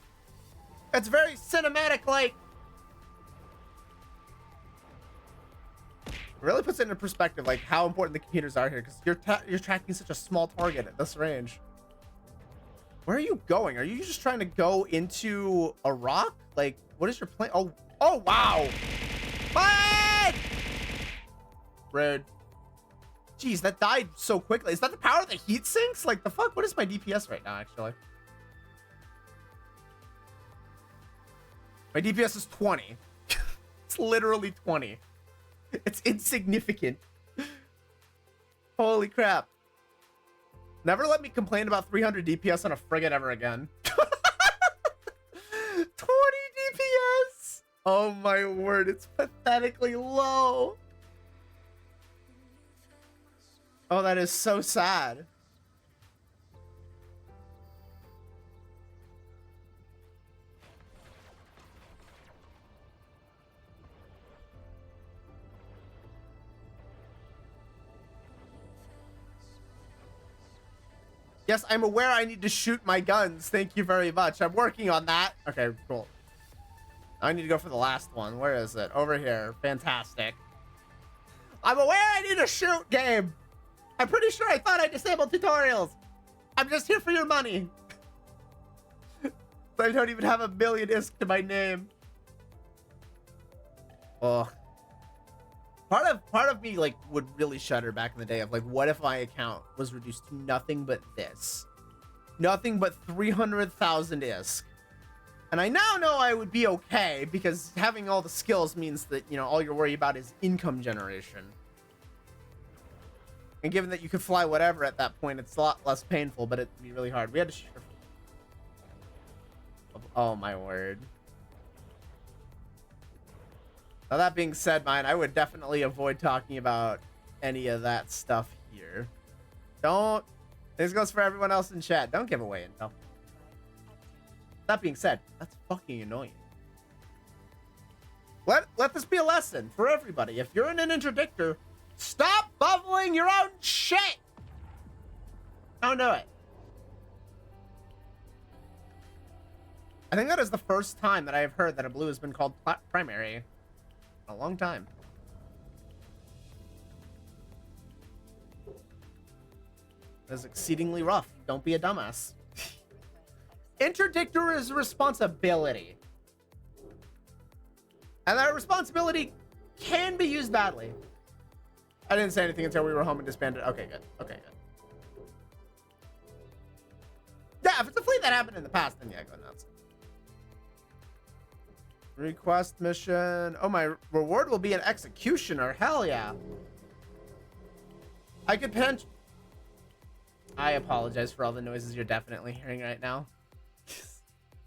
Speaker 1: It's very cinematic-like. Really puts it into perspective, like how important the computers are here, because you're tracking such a small target at this range. Where are you going? Are you just trying to go into a rock? Like, what is your plan? Oh, wow. What? Rude. Jeez, that died so quickly. Is that the power of the heat sinks? Like, the fuck? What is my DPS right now, actually? My DPS is 20. It's literally 20. It's insignificant. Holy crap. Never let me complain about 300 DPS on a frigate ever again. 20 DPS! Oh my word, it's pathetically low. Oh, that is so sad. Yes, I'm aware I need to shoot my guns. Thank you very much. I'm working on that. Okay, cool. I need to go for the last one. Where is it? Over here. Fantastic. I'm aware I need to shoot, game. I'm pretty sure I thought I disabled tutorials. I'm just here for your money. I don't even have a million ISK to my name. Oh. Part of me like would really shudder back in the day of like, what if my account was reduced to nothing but this, nothing but 300,000 ISK, and I now know I would be okay because having all the skills means that, you know, all you're worried about is income generation, and given that you could fly whatever at that point, it's a lot less painful, but it'd be really hard. We had to shoot. Oh my word. Now that being said, mine, I would definitely avoid talking about any of that stuff here. Don't. This goes for everyone else in chat. Don't give away intel. That being said, that's fucking annoying. Let this be a lesson for everybody. If you're in an interdictor, stop bubbling your own shit. Don't do it. I think that is the first time that I have heard that a blue has been called primary in a long time. That's exceedingly rough. Don't be a dumbass. Interdictor is responsibility. And that responsibility can be used badly. I didn't say anything until we were home and disbanded. Okay, good. Okay, good. Yeah, if it's a fleet that happened in the past, then yeah, go nuts. Request mission. Oh, my reward will be an executioner. Hell yeah. I could pinch. I apologize for all the noises you're definitely hearing right now.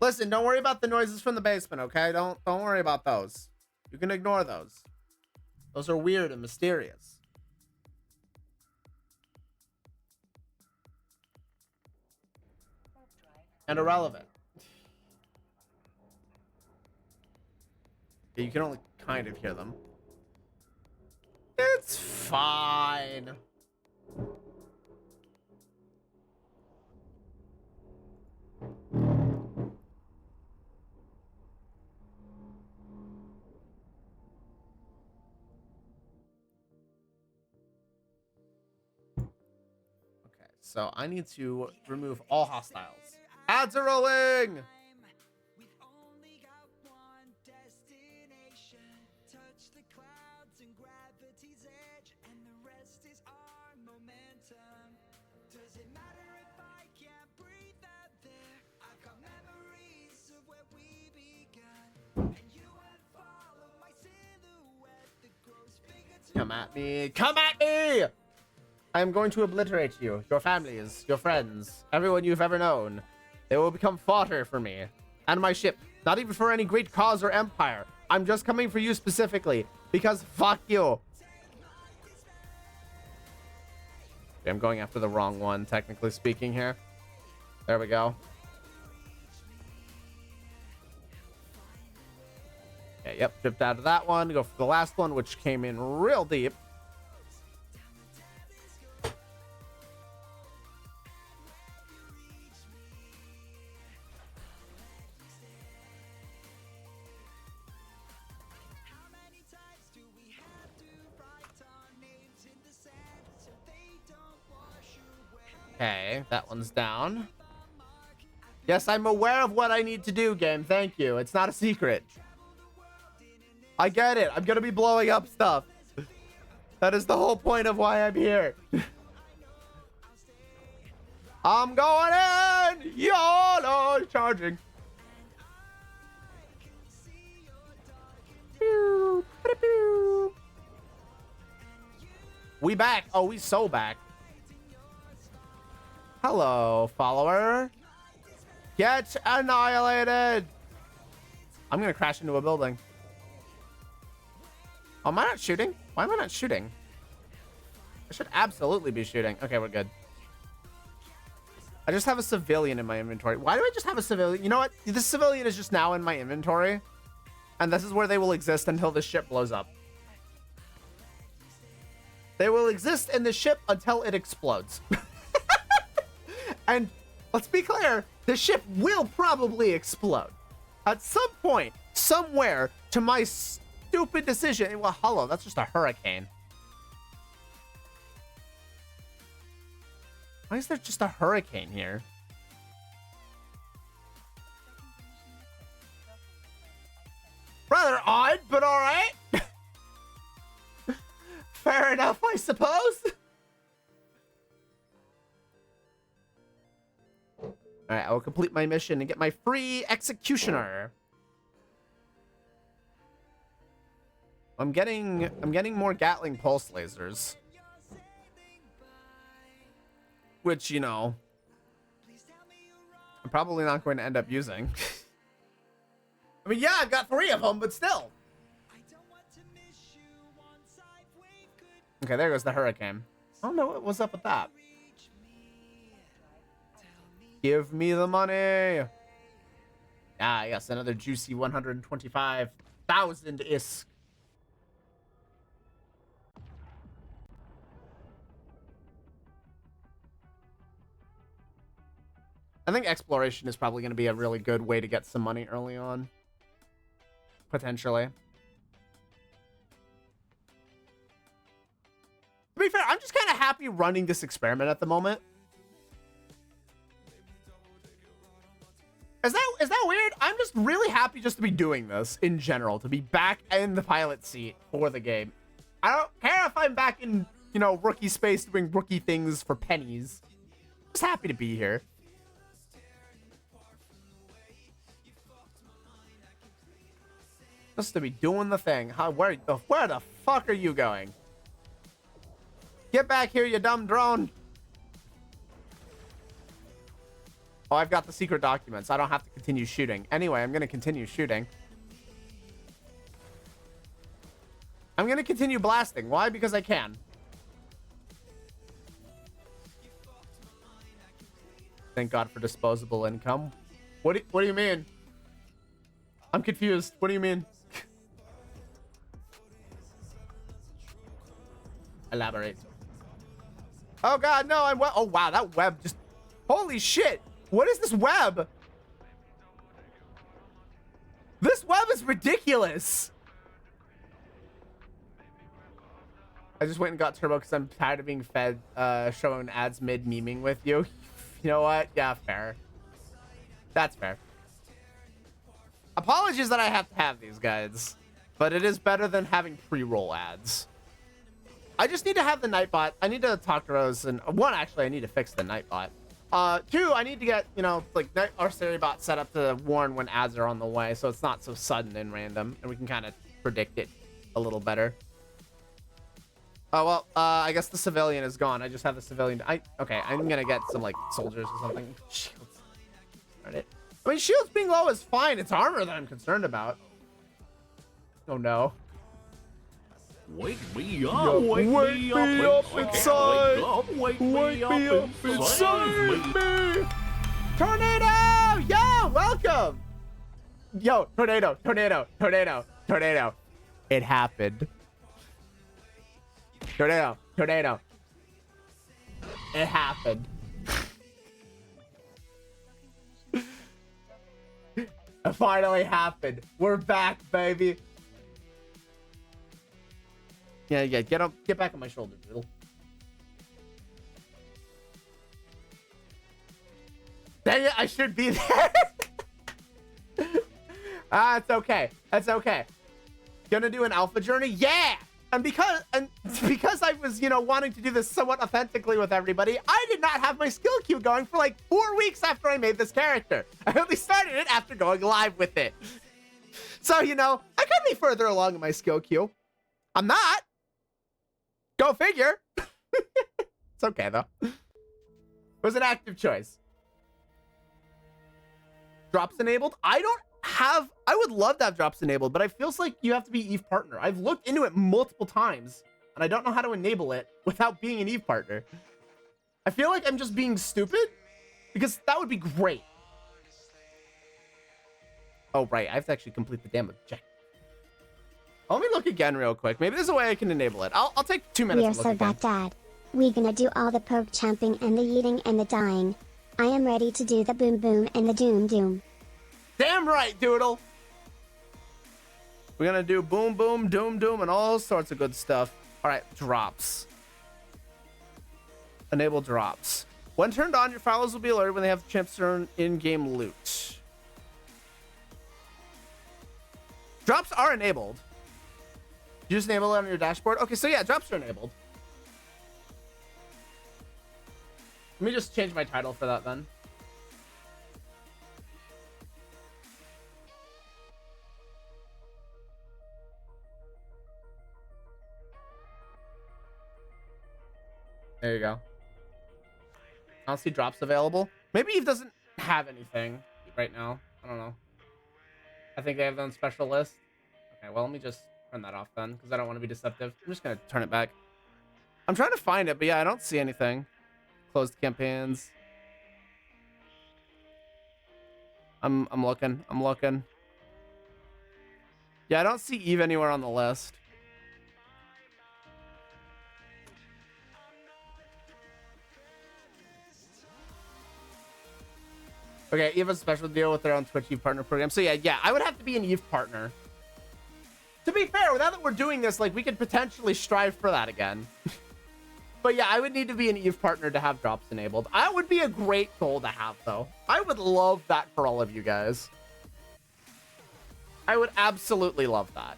Speaker 1: Listen, don't worry about the noises from the basement, okay? Don't worry about those. You can ignore those. Those are weird and mysterious. And irrelevant. Yeah, you can only kind of hear them. It's fine. So I need to remove all hostiles. Ads are rolling! Come at me! Come at me! I am going to obliterate you, your families, your friends, everyone you've ever known. They will become fodder for me and my ship. Not even for any great cause or empire. I'm just coming for you specifically because fuck you. I'm going after the wrong one, technically speaking here. There we go. Okay, yep, tripped out of that one. Go for the last one, which came in real deep. Okay, that one's down. Yes, I'm aware of what I need to do, game. Thank you. It's not a secret. I get it. I'm gonna be blowing up stuff. That is the whole point of why I'm here. I'm going in! YOLO! Charging. We back. Oh, we so back. Hello, follower. Get annihilated. I'm gonna crash into a building. Oh, am I not shooting? Why am I not shooting? I should absolutely be shooting. Okay, we're good. I just have a civilian in my inventory. Why do I just have a civilian? You know what? This civilian is just now in my inventory. And this is where they will exist until the ship blows up. They will exist in the ship until it explodes. And let's be clear, the ship will probably explode. At some point, somewhere, to my stupid decision. Well, hello, that's just a hurricane. Why is there just a hurricane here? Rather odd, but all right. Fair enough, I suppose. All right, I will complete my mission and get my free executioner. I'm getting more Gatling pulse lasers, which, you know, I'm probably not going to end up using. I mean, yeah, I've got 3 of them, but still. Okay, there goes the hurricane. I don't know what was up with that. Give me the money. Ah, yes, another juicy 125,000 ISK. I think exploration is probably going to be a really good way to get some money early on. Potentially. To be fair, I'm just kind of happy running this experiment at the moment. Is that weird? I'm just really happy just to be doing this in general, to be back in the pilot seat for the game. I don't care if I'm back in, you know, rookie space doing rookie things for pennies. Just happy to be here. Just to be doing the thing. Where the fuck are you going? Get back here, you dumb drone. Oh, I've got the secret documents. I don't have to continue shooting. Anyway, I'm going to continue shooting. I'm going to continue blasting. Why? Because I can. Thank God for disposable income. What do you mean? I'm confused. What do you mean? Elaborate. Oh God, no! Oh wow, that web just. Holy shit! What is this web? This web is ridiculous. I just went and got turbo because I'm tired of being fed showing ads mid memeing with you. You know what? Yeah, fair. That's fair. Apologies that I have to have these guys, but it is better than having pre-roll ads. I just need to have the Nightbot. I need to talk to Rose, and one, actually, I need to fix the Nightbot. 2, I need to get, you know, like our Seribot set up to warn when ads are on the way, so it's not so sudden and random, and we can kind of predict it a little better. Oh, well, I guess the civilian is gone. I just have the civilian. Okay, I'm gonna get some, like, soldiers or something. Shields. Darn it. I mean, shields being low is fine. It's armor that I'm concerned about. Oh, no.
Speaker 3: Wake me up,
Speaker 1: wake me up inside. Wake me up inside me. Tornado! Yo, welcome. Yo, tornado. It happened. Tornado. It happened. It finally happened. We're back, baby. Yeah, get back on my shoulder, Doodle. Dang it, I should be there. It's okay. That's okay. Gonna do an alpha journey? Yeah! And because I was, you know, wanting to do this somewhat authentically with everybody, I did not have my skill queue going for like 4 weeks after I made this character. I only started it after going live with it. So, you know, I could be further along in my skill queue. I'm not. Go figure. It's okay, though. It was an active choice. Drops enabled? I would love to have drops enabled, but it feels like you have to be Eve partner. I've looked into it multiple times, and I don't know how to enable it without being an Eve partner. I feel like I'm just being stupid, because that would be great. Oh, right. I have to actually complete the damn objective. Let me look again real quick. Maybe there's a way I can enable it. I'll take 2 minutes.
Speaker 4: We are so bad, Dad. We're gonna do all the poke champing and the eating and the dying. I am ready to do the boom boom and the doom doom.
Speaker 1: Damn right, Doodle. We're gonna do boom boom, doom doom, and all sorts of good stuff. All right, drops. Enable drops. When turned on, your followers will be alerted when they have the chance to earn in-game loot. Drops are enabled. You just enable it on your dashboard? Okay, so yeah, drops are enabled. Let me just change my title for that then. There you go. I don't see drops available. Maybe Eve doesn't have anything right now. I don't know. I think they have it on special list. Okay, well, let me just turn that off then, because I don't want to be deceptive. I'm just gonna turn it back. I'm trying to find it, but yeah, I don't see anything. Closed campaigns. I'm looking. I'm looking. Yeah, I don't see Eve anywhere on the list. Okay, Eve has a special deal with their own Twitch Eve partner program. So yeah, I would have to be an Eve partner. To be fair, now that we're doing this, like, we could potentially strive for that again. But yeah, I would need to be an Eve partner to have drops enabled. That would be a great goal to have, though. I would love that for all of you guys. I would absolutely love that.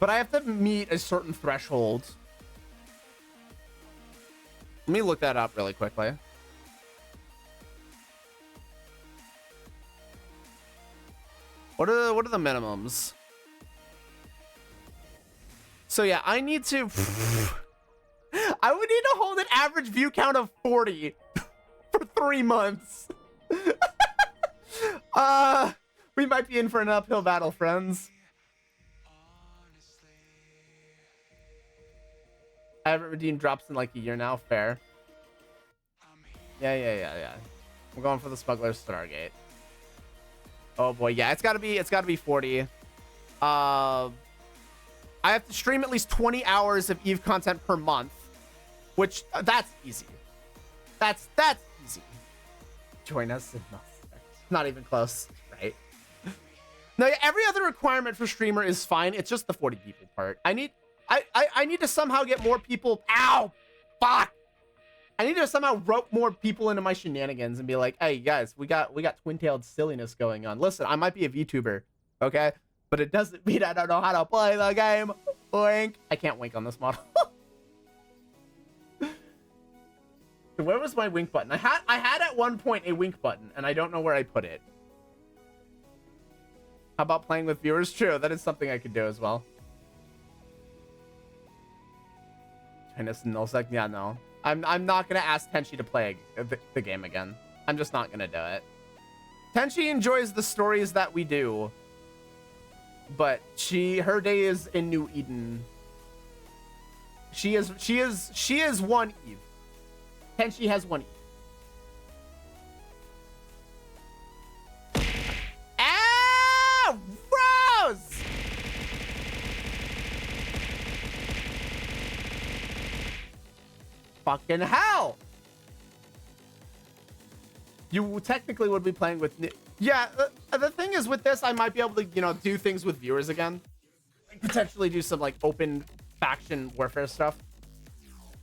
Speaker 1: But I have to meet a certain threshold. Let me look that up really quickly. What are the minimums? So yeah, I need to I would need to hold an average view count of 40 for 3 months. We might be in for an uphill battle, friends. I haven't redeemed drops in like a year now. Fair. Yeah. I'm going for the Smuggler's Stargate. Oh boy, yeah, it's gotta be 40. I have to stream at least 20 hours of Eve content per month, which that's easy. That's easy. Join us in not even close, right? Now, every other requirement for streamer is fine. It's just the 40 people part. I need to somehow get more people. Ow, fuck. I need to somehow rope more people into my shenanigans and be like, hey guys, we got twin-tailed silliness going on. Listen, I might be a VTuber, okay? But it doesn't mean I don't know how to play the game. Wink. I can't wink on this model. So where was my wink button? I had at one point a wink button, and I don't know where I put it. How about playing with viewers? True, that is something I could do as well. Tennis and nullsec? Yeah, no. I'm not gonna ask Tenchi to play the game again. I'm just not gonna do it. Tenchi enjoys the stories that we do, but her day is in New Eden. She is one Eve. Tenchi has one Eve. Ah, Rose! Fucking hell! You technically would be playing with... Yeah, the thing is with this, I might be able to, you know, do things with viewers again. Like, potentially do some, like, open faction warfare stuff.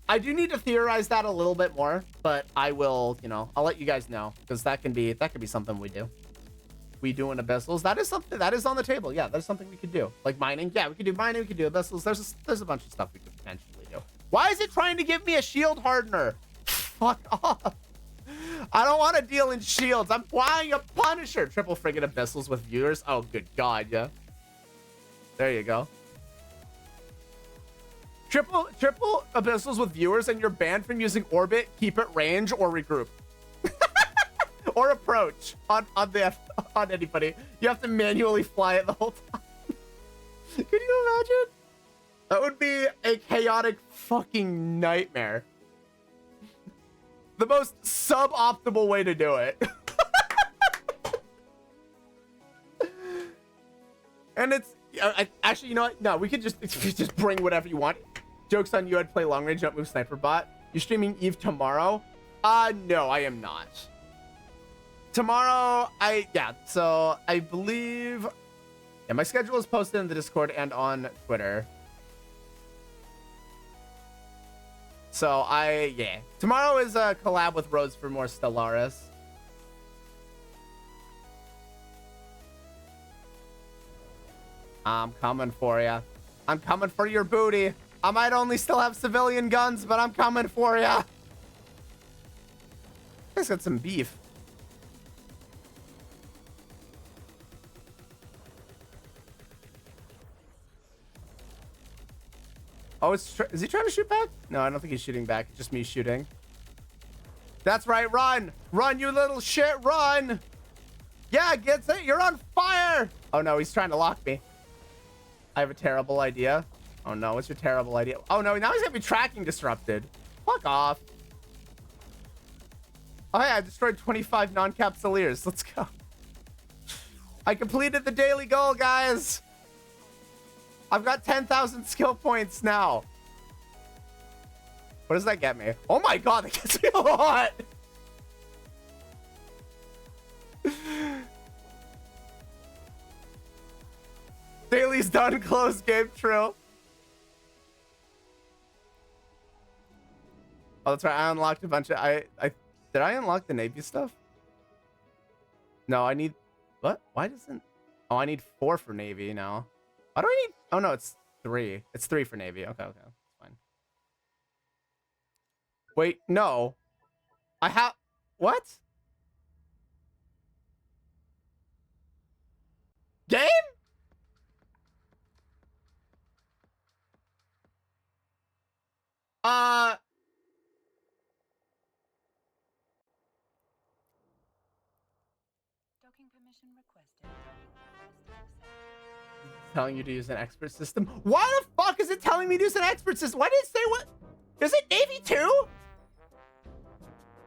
Speaker 1: I do need to theorize that a little bit more, but I will, you know, I'll let you guys know, because that could be something we do. We do in abyssals. That is something that is on the table. Yeah, that's something we could do. Like mining. Yeah, we could do mining. We could do abyssals. There's a bunch of stuff we could potentially do. Why is it trying to give me a shield hardener? Fuck off. I don't want to deal in shields. I'm flying a Punisher. Triple friggin' abyssals with viewers. Oh, good God, yeah. There you go. Triple abyssals with viewers, and you're banned from using orbit, keep it range, or regroup. Or approach on anybody. You have to manually fly it the whole time. Can you imagine? That would be a chaotic fucking nightmare. The most suboptimal way to do it. And it's actually, you know what? No, we could just bring whatever you want. Joke's on you. I'd play long range, don't move sniper bot. You're streaming Eve tomorrow? No, I am not. Tomorrow, so I believe, yeah, my schedule is posted in the Discord and on Twitter. So tomorrow is a collab with Rhodes for more Stellaris. I'm coming for ya. I'm coming for your booty. I might only still have civilian guns, but I'm coming for ya. This got some beef. Oh, is he trying to shoot back? No, I don't think he's shooting back. It's just me shooting. That's right, run! Run, you little shit, run! Yeah, gets it. You're on fire. Oh no, he's trying to lock me. I have a terrible idea. Oh no, what's your terrible idea? Oh no, now he's gonna be tracking disrupted. Fuck off. Oh yeah, I destroyed 25 non-capsuleers. Let's go. I completed the daily goal, guys. I've got 10,000 skill points now. What does that get me? Oh my god, that gets me a lot. Daily's done. Close game. True. Oh, that's right. I unlocked a bunch of... Did I unlock the Navy stuff? No, I need... What? Why doesn't... Oh, I need 4 for Navy now. Why do I need... Oh, no, it's 3. It's 3 for Navy. Okay, okay. That's fine. Wait, no. I have... What? Game?
Speaker 2: Docking permission requested.
Speaker 1: Telling you to use an expert system. Why the fuck is it telling me to use an expert system? Why did it say what? Is it Navy 2?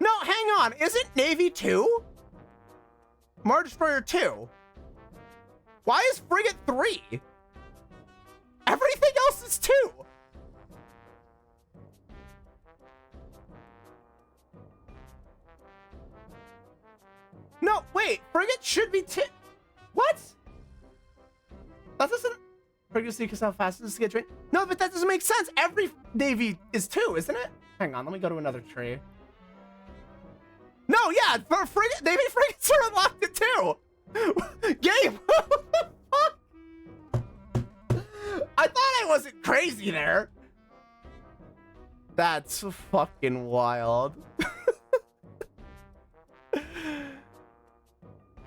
Speaker 1: No, hang on. Is it Navy 2? Mars Destroyer 2? Why is Frigate 3? Everything else is 2. No, wait. Frigate should be 2. What? That doesn't... Frigate because how fast does it get trained? No, but that doesn't make sense. Every Navy is 2, isn't it? Hang on, let me go to another tree. No, yeah, for frigate, Navy frigates are unlocked at 2. Game. What the fuck? I thought I wasn't crazy there. That's fucking wild.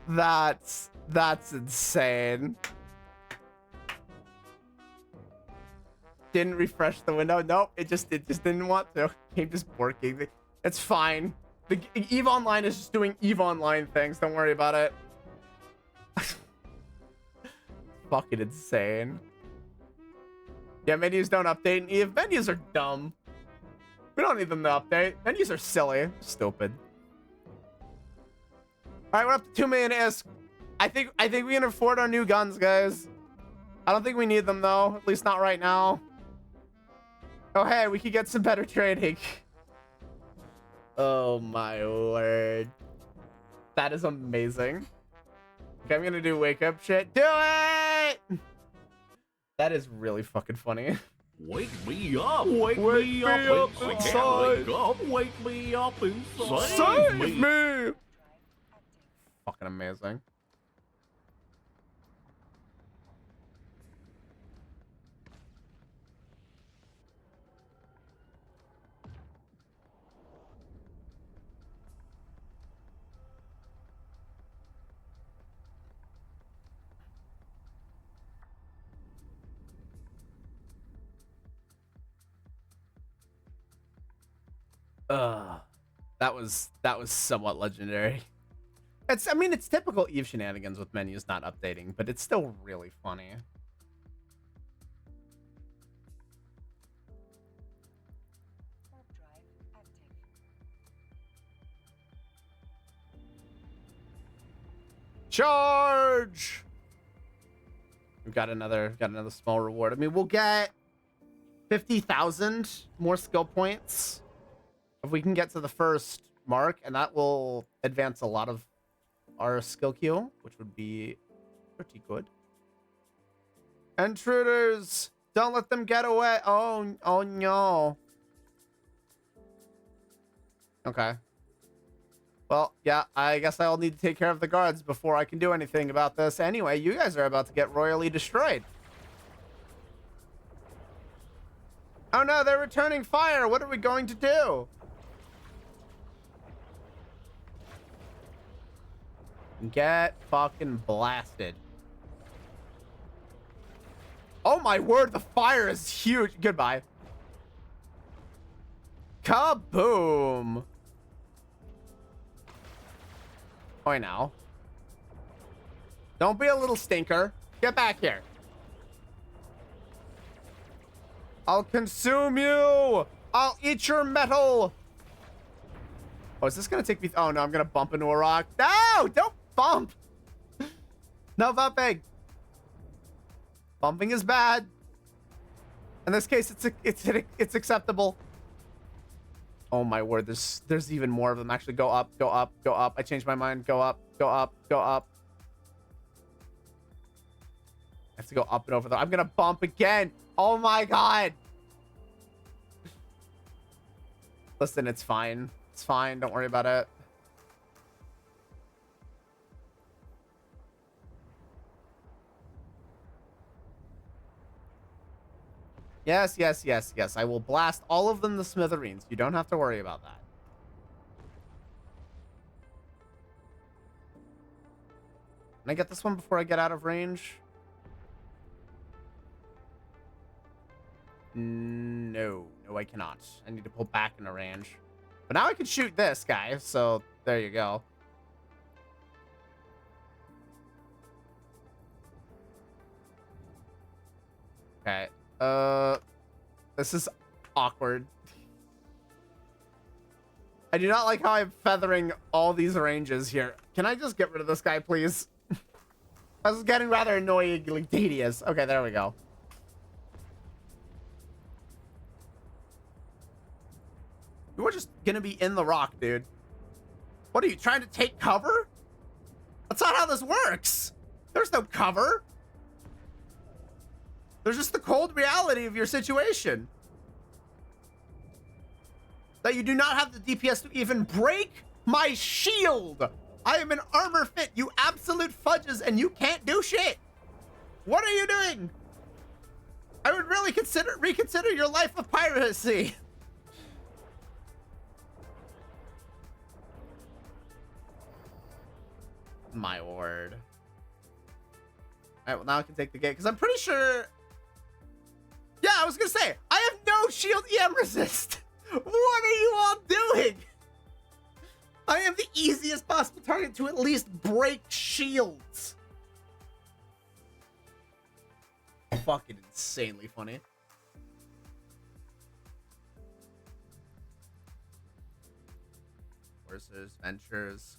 Speaker 1: That's insane. Didn't refresh the window. Nope, it just didn't want to. Game just working. It's fine. The EVE Online is just doing EVE Online things. Don't worry about it. Fucking insane. Yeah, menus don't update in EVE. Menus are dumb. We don't need them to update. Menus are silly. Stupid. Alright, we're up to 2 million ISK. I think we can afford our new guns, guys. I don't think we need them though. At least not right now. Oh hey, we could get some better trading. Oh my word. That is amazing. Okay, I'm gonna do wake up shit. Do it! That is really fucking funny.
Speaker 3: Wake me up! Wake me up inside! Wake me up inside!
Speaker 1: Save me! Fucking amazing. That was somewhat legendary. I mean, it's typical EVE shenanigans with menus not updating, but it's still really funny.
Speaker 2: Warp drive active.
Speaker 1: Charge! We've got another small reward. I mean, we'll get 50,000 more skill points if we can get to the first mark, and that will advance a lot of our skill queue, which would be pretty good. Intruders! Don't let them get away! Oh no. Okay. Well, yeah, I guess I'll need to take care of the guards before I can do anything about this. Anyway, you guys are about to get royally destroyed. Oh no, they're returning fire! What are we going to do? Get fucking blasted. Oh my word, the fire is huge. Goodbye. Kaboom. Oi now. Don't be a little stinker. Get back here. I'll consume you. I'll eat your metal. Oh, is this gonna take me? Oh no, I'm gonna bump into a rock. No, don't bump. No bumping. Bumping is bad. In this case, it's acceptable. Oh my word, there's even more of them. Actually, go up, go up, go up. I changed my mind. Go up, go up, go up. I have to go up and over there. I'm gonna bump again. Oh my god. Listen, it's fine. It's fine. Don't worry about it. Yes, yes, yes, yes. I will blast all of them to smithereens. You don't have to worry about that. Can I get this one before I get out of range? No. No, I cannot. I need to pull back into range. But now I can shoot this guy, so there you go. Okay. This is awkward. I do not like how I'm feathering all these ranges here. Can I just get rid of this guy, please? This is getting rather annoyingly tedious. Okay, there we go. You are just gonna be in the rock, dude. What are you trying to take cover? That's not how this works. There's no cover. There's just the cold reality of your situation. That you do not have the DPS to even break my shield. I am an armor fit, you absolute fudges, and you can't do shit. What are you doing? I would really reconsider your life of piracy. My word. All right, well now I can take the gate because I'm pretty sure. Yeah, I was gonna say I have no shield EM resist. What are you all doing? I am the easiest possible target to at least break shields. Fucking insanely funny. Horses, ventures.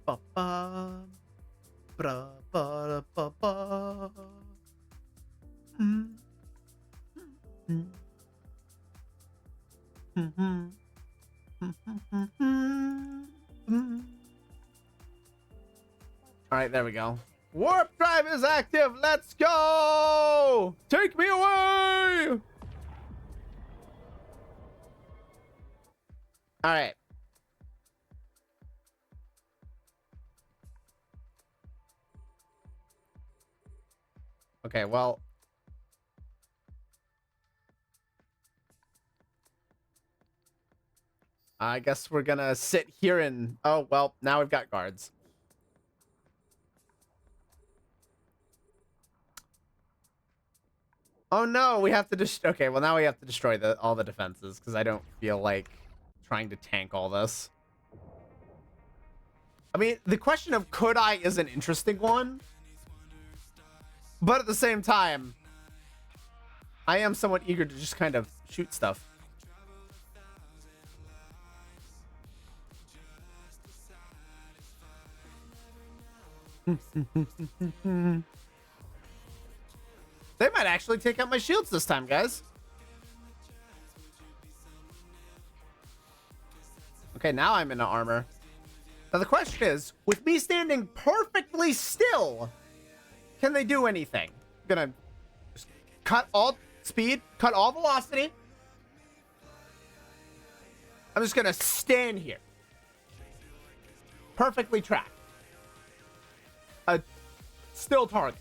Speaker 1: Ba ba ba ba ba ba. All right, there we go. Warp drive is active. Let's go. Take me away. All right. Okay, well. I guess we're gonna sit here and... Oh, well, now we've got guards. Oh no, we have to okay, well now we have to destroy all the defenses because I don't feel like trying to tank all this. I mean, the question of could I is an interesting one. But at the same time, I am somewhat eager to just kind of shoot stuff. They might actually take out my shields this time, guys. Okay, now I'm in armor. Now the question is, with me standing perfectly still, can they do anything? I'm gonna just cut all speed, cut all velocity. I'm just gonna stand here. Perfectly tracked. A still target.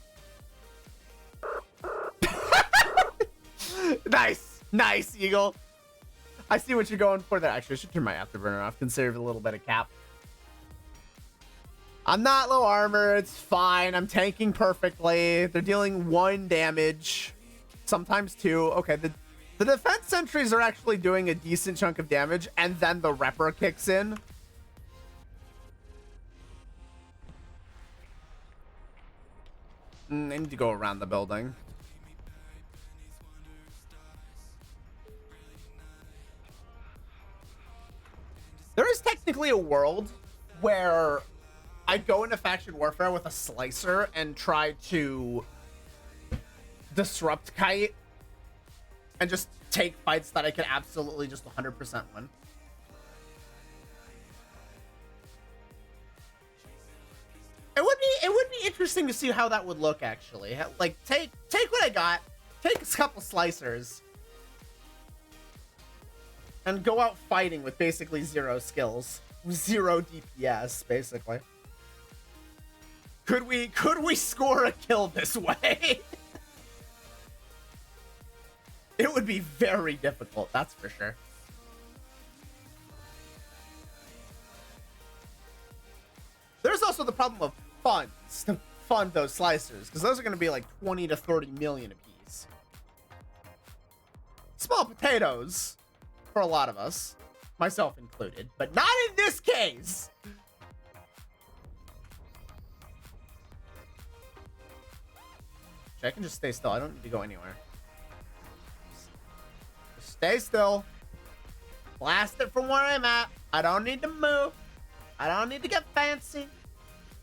Speaker 1: Nice. Nice, Eagle. I see what you're going for there. Actually, I should turn my afterburner off. Conserve a little bit of cap. I'm not low armor. It's fine. I'm tanking perfectly. They're dealing 1 damage. Sometimes 2. Okay, the defense sentries are actually doing a decent chunk of damage, and then the repper kicks in. I need to go around the building. There is technically a world where I go into faction warfare with a slicer and try to disrupt Kite and just take fights that I can absolutely just 100% win. It would be interesting to see how that would look, actually. Like, take what I got, take a couple slicers, and go out fighting with basically zero skills, 0 DPS, basically. Could we score a kill this way? It would be very difficult, that's for sure. There's also the problem of funds to fund those slicers, because those are going to be like 20 to 30 million apiece. Small potatoes for a lot of us, myself included, but not in this case. I can just stay still. I don't need to go anywhere. Just stay still. Blast it from where I'm at. I don't need to move. I don't need to get fancy.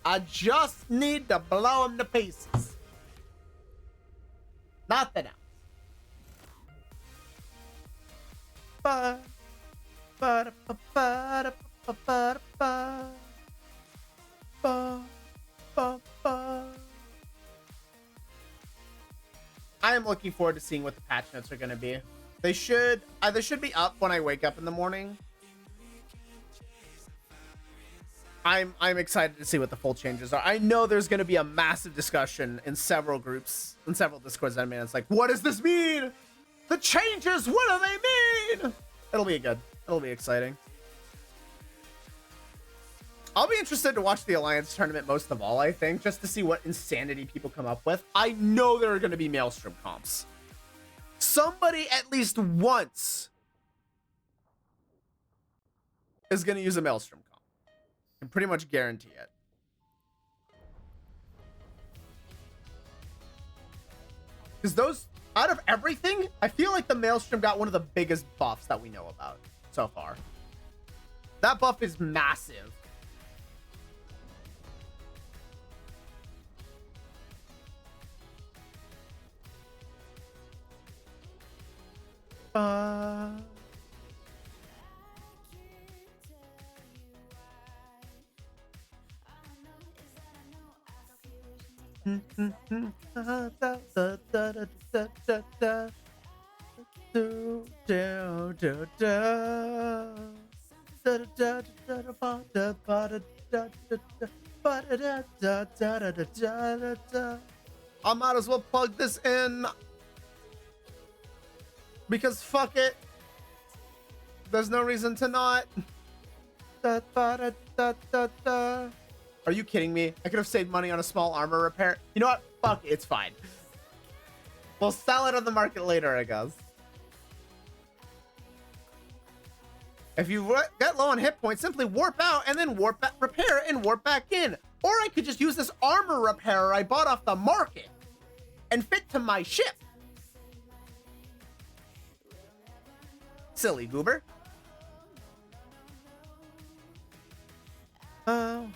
Speaker 1: I just need to blow them to pieces. Nothing else. Ba, ba, ba, ba, ba, ba, ba, ba, ba, ba. I am looking forward to seeing what the patch notes are going to be. They should be up when I wake up in the morning. I'm excited to see what the full changes are. I know there's going to be a massive discussion in several groups, in several Discords. I mean, it's like, what does this mean? The changes, what do they mean? It'll be good. It'll be exciting. I'll be interested to watch the Alliance tournament most of all, I think, just to see what insanity people come up with. I know there are going to be Maelstrom comps. Somebody at least once is going to use a Maelstrom comp. I can pretty much guarantee it. Because those, out of everything, I feel like the Maelstrom got one of the biggest buffs that we know about so far. That buff is massive. I might as well plug this in because fuck it. There's no reason to not. Are you kidding me? I could have saved money on a small armor repair. You know what? Fuck it, it's fine. We'll sell it on the market later, I guess. If you get low on hit points, simply warp out and then warp back, repair and warp back in. Or I could just use this armor repairer I bought off the market and fit to my ship. Silly goober. Oh,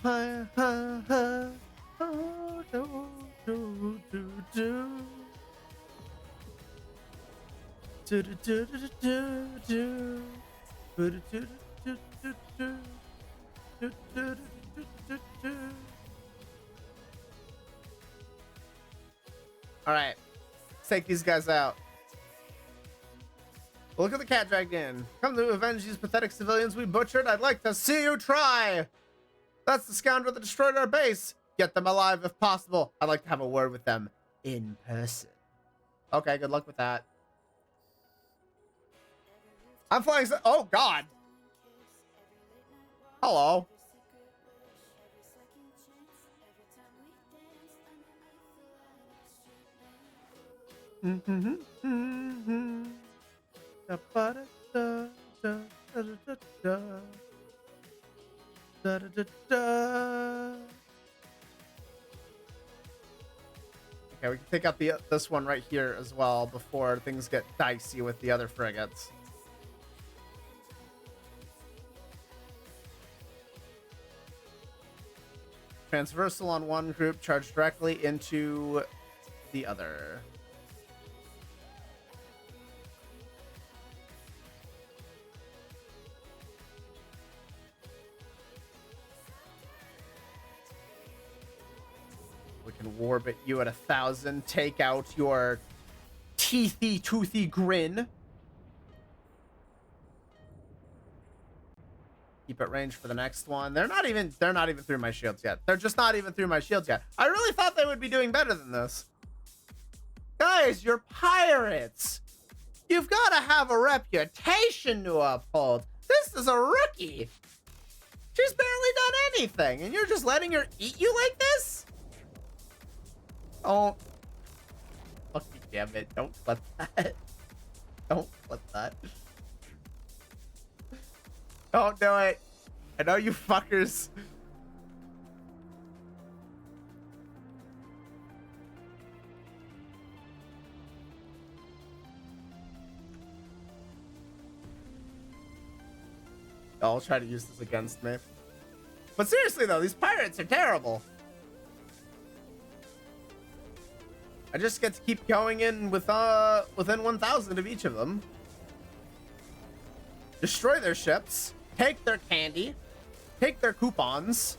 Speaker 1: all right, let's take these guys out. Look at the cat dragon. Come to avenge these pathetic civilians we butchered. I'd like to see you try. That's the scoundrel that destroyed our base. Get them alive if possible. I'd like to have a word with them in person. Okay, good luck with that. I'm flying. Oh, God. Hello. Okay, we can take out this one right here as well before things get dicey with the other frigates. Transversal on one group, charge directly into the other. We can warbit you at 1,000. Take out your teethy, toothy grin. Keep at range for the next one. They're not even through my shields yet. They're just not even through my shields yet. I really thought they would be doing better than this. Guys, you're pirates. You've got to have a reputation to uphold. This is a rookie. She's barely done anything, and you're just letting her eat you like this? Oh. Fucking damn it. Don't flip that. Don't flip that. Don't do it. I know you fuckers. I'll try to use this against me. But seriously though, these pirates are terrible. I just get to keep going in with within 1,000 of each of them. Destroy their ships, take their candy, take their coupons,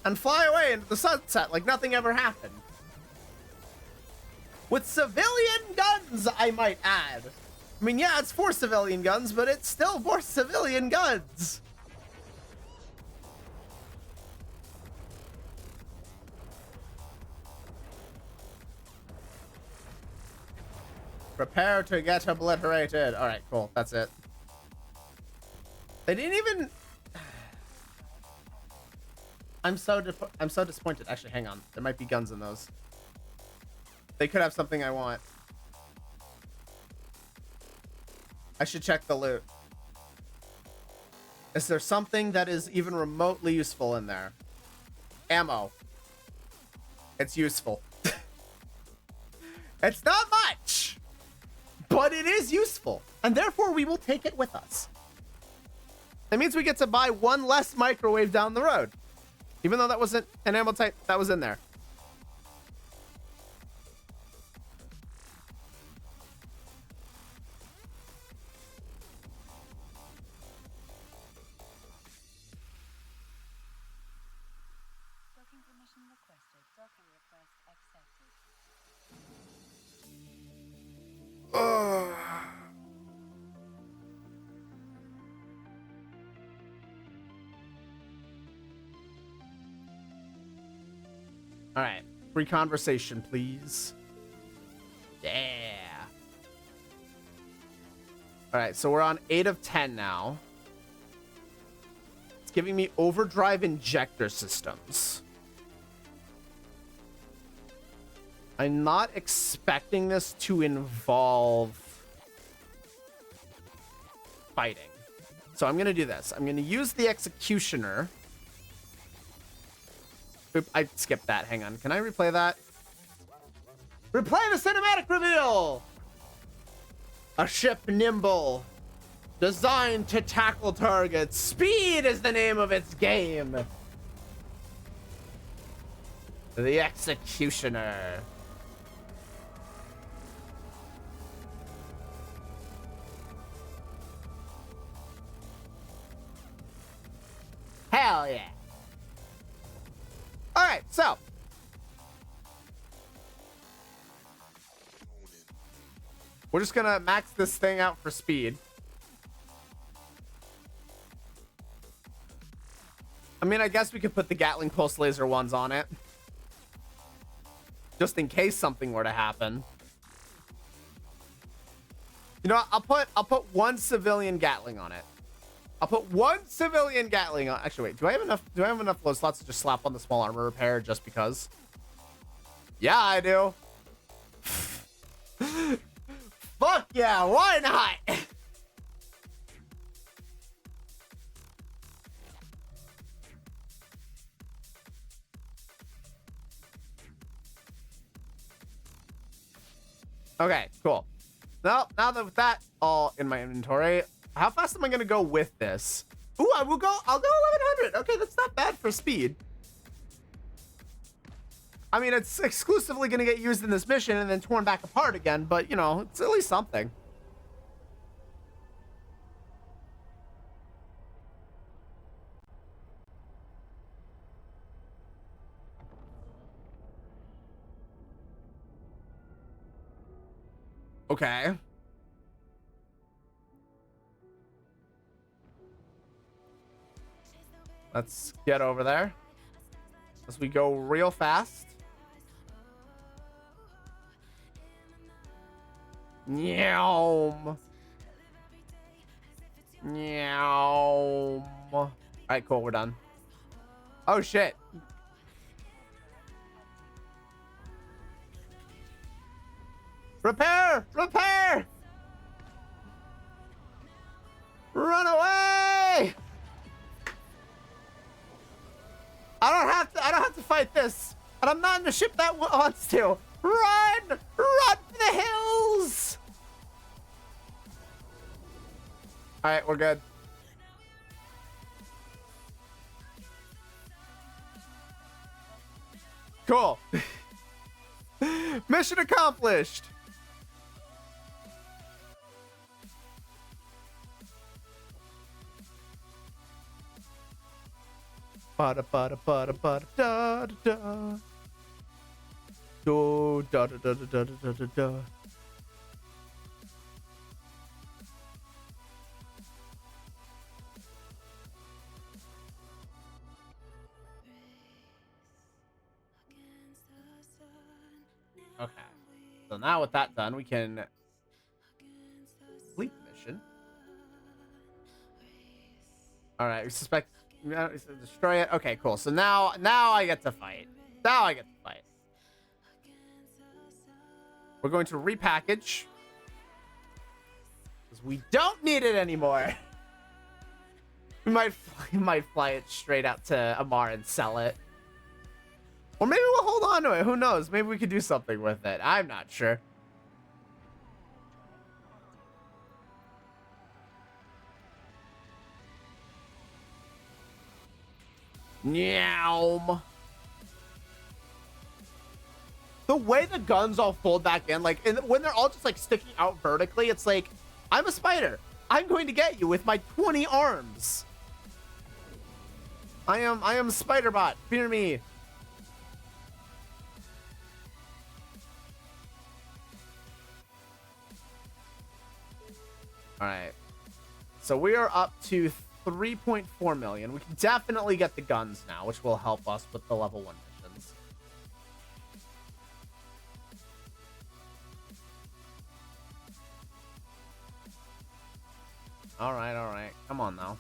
Speaker 1: and fly away into the sunset like nothing ever happened. With civilian guns, I might add. I mean, yeah, it's 4 civilian guns, but it's still 4 civilian guns. Prepare to get obliterated. All right, cool. That's it. They didn't even... I'm so disappointed. Actually, hang on. There might be guns in those. They could have something I want. I should check the loot. Is there something that is even remotely useful in there? Ammo. It's useful. It's not much, but it is useful, and therefore we will take it with us. That means we get to buy 1 less microwave down the road, even though that wasn't an ammo type that was in there.
Speaker 2: Docking permission requested. Docking request accepted.
Speaker 1: All right, free conversation, please. Yeah. All right, so we're on 8 of 10 now. It's giving me overdrive injector systems. I'm not expecting this to involve fighting. So I'm going to do this. I'm going to use the executioner. Oop, I skipped that. Hang on. Can I replay that? Replay the cinematic reveal! A ship nimble, designed to tackle targets. Speed is the name of its game. The executioner. Hell yeah. All right, so we're just gonna max this thing out for speed. I mean, I guess we could put the Gatling pulse laser ones on it, just in case something were to happen. You know what? I'll put 1 civilian Gatling on it. I'll put 1 civilian Gatling on. Actually, wait. Do I have enough load slots to just slap on the small armor repair just because? Yeah, I do. Fuck yeah! Why not? Okay, cool. Now that with that all in my inventory, how fast am I gonna go with this? Ooh, I'll go 1100. Okay, that's not bad for speed. I mean, it's exclusively gonna get used in this mission and then torn back apart again, but you know, it's at least something. Okay. Let's get over there as we go real fast. Meow. Meow. All right, cool. We're done. Oh, shit. Repair! Repair! Run away! I don't have to fight this. And I'm not in the ship that wants to. Run! Run for the hills! All right, we're good. Cool. Mission accomplished. Ba da ba da ba da ba da da da. Do da da da da da da da da. Okay. So now with that done, we can complete the mission. All right, we suspect destroy it. Okay, cool. So now I get to fight. Now I get to fight. We're going to repackage because we don't need it anymore. We might fly it straight out to Amar and sell it. Or maybe we'll hold on to it. Who knows? Maybe we could do something with it. I'm not sure. Meow. The way the guns all fold back in, like, when they're all just like sticking out vertically, it's like, I'm a spider. I'm going to get you with my 20 arms. I am Spiderbot. Fear me. All right. So we are up to 3.4 million. We can definitely get the guns now, which will help us with the level 1 missions. All right. Come on now.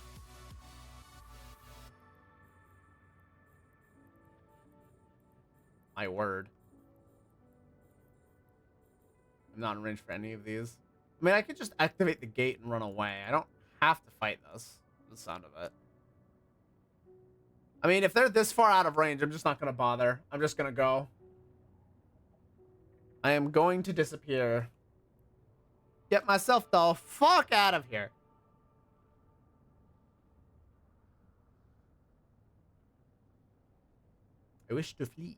Speaker 1: My word. I'm not in range for any of these. I mean, I could just activate the gate and run away. I don't have to fight this. The sound of it. I mean, if they're this far out of range, I'm just not going to bother. I'm just going to go. I am going to disappear. Get myself the fuck out of here. I wish to flee.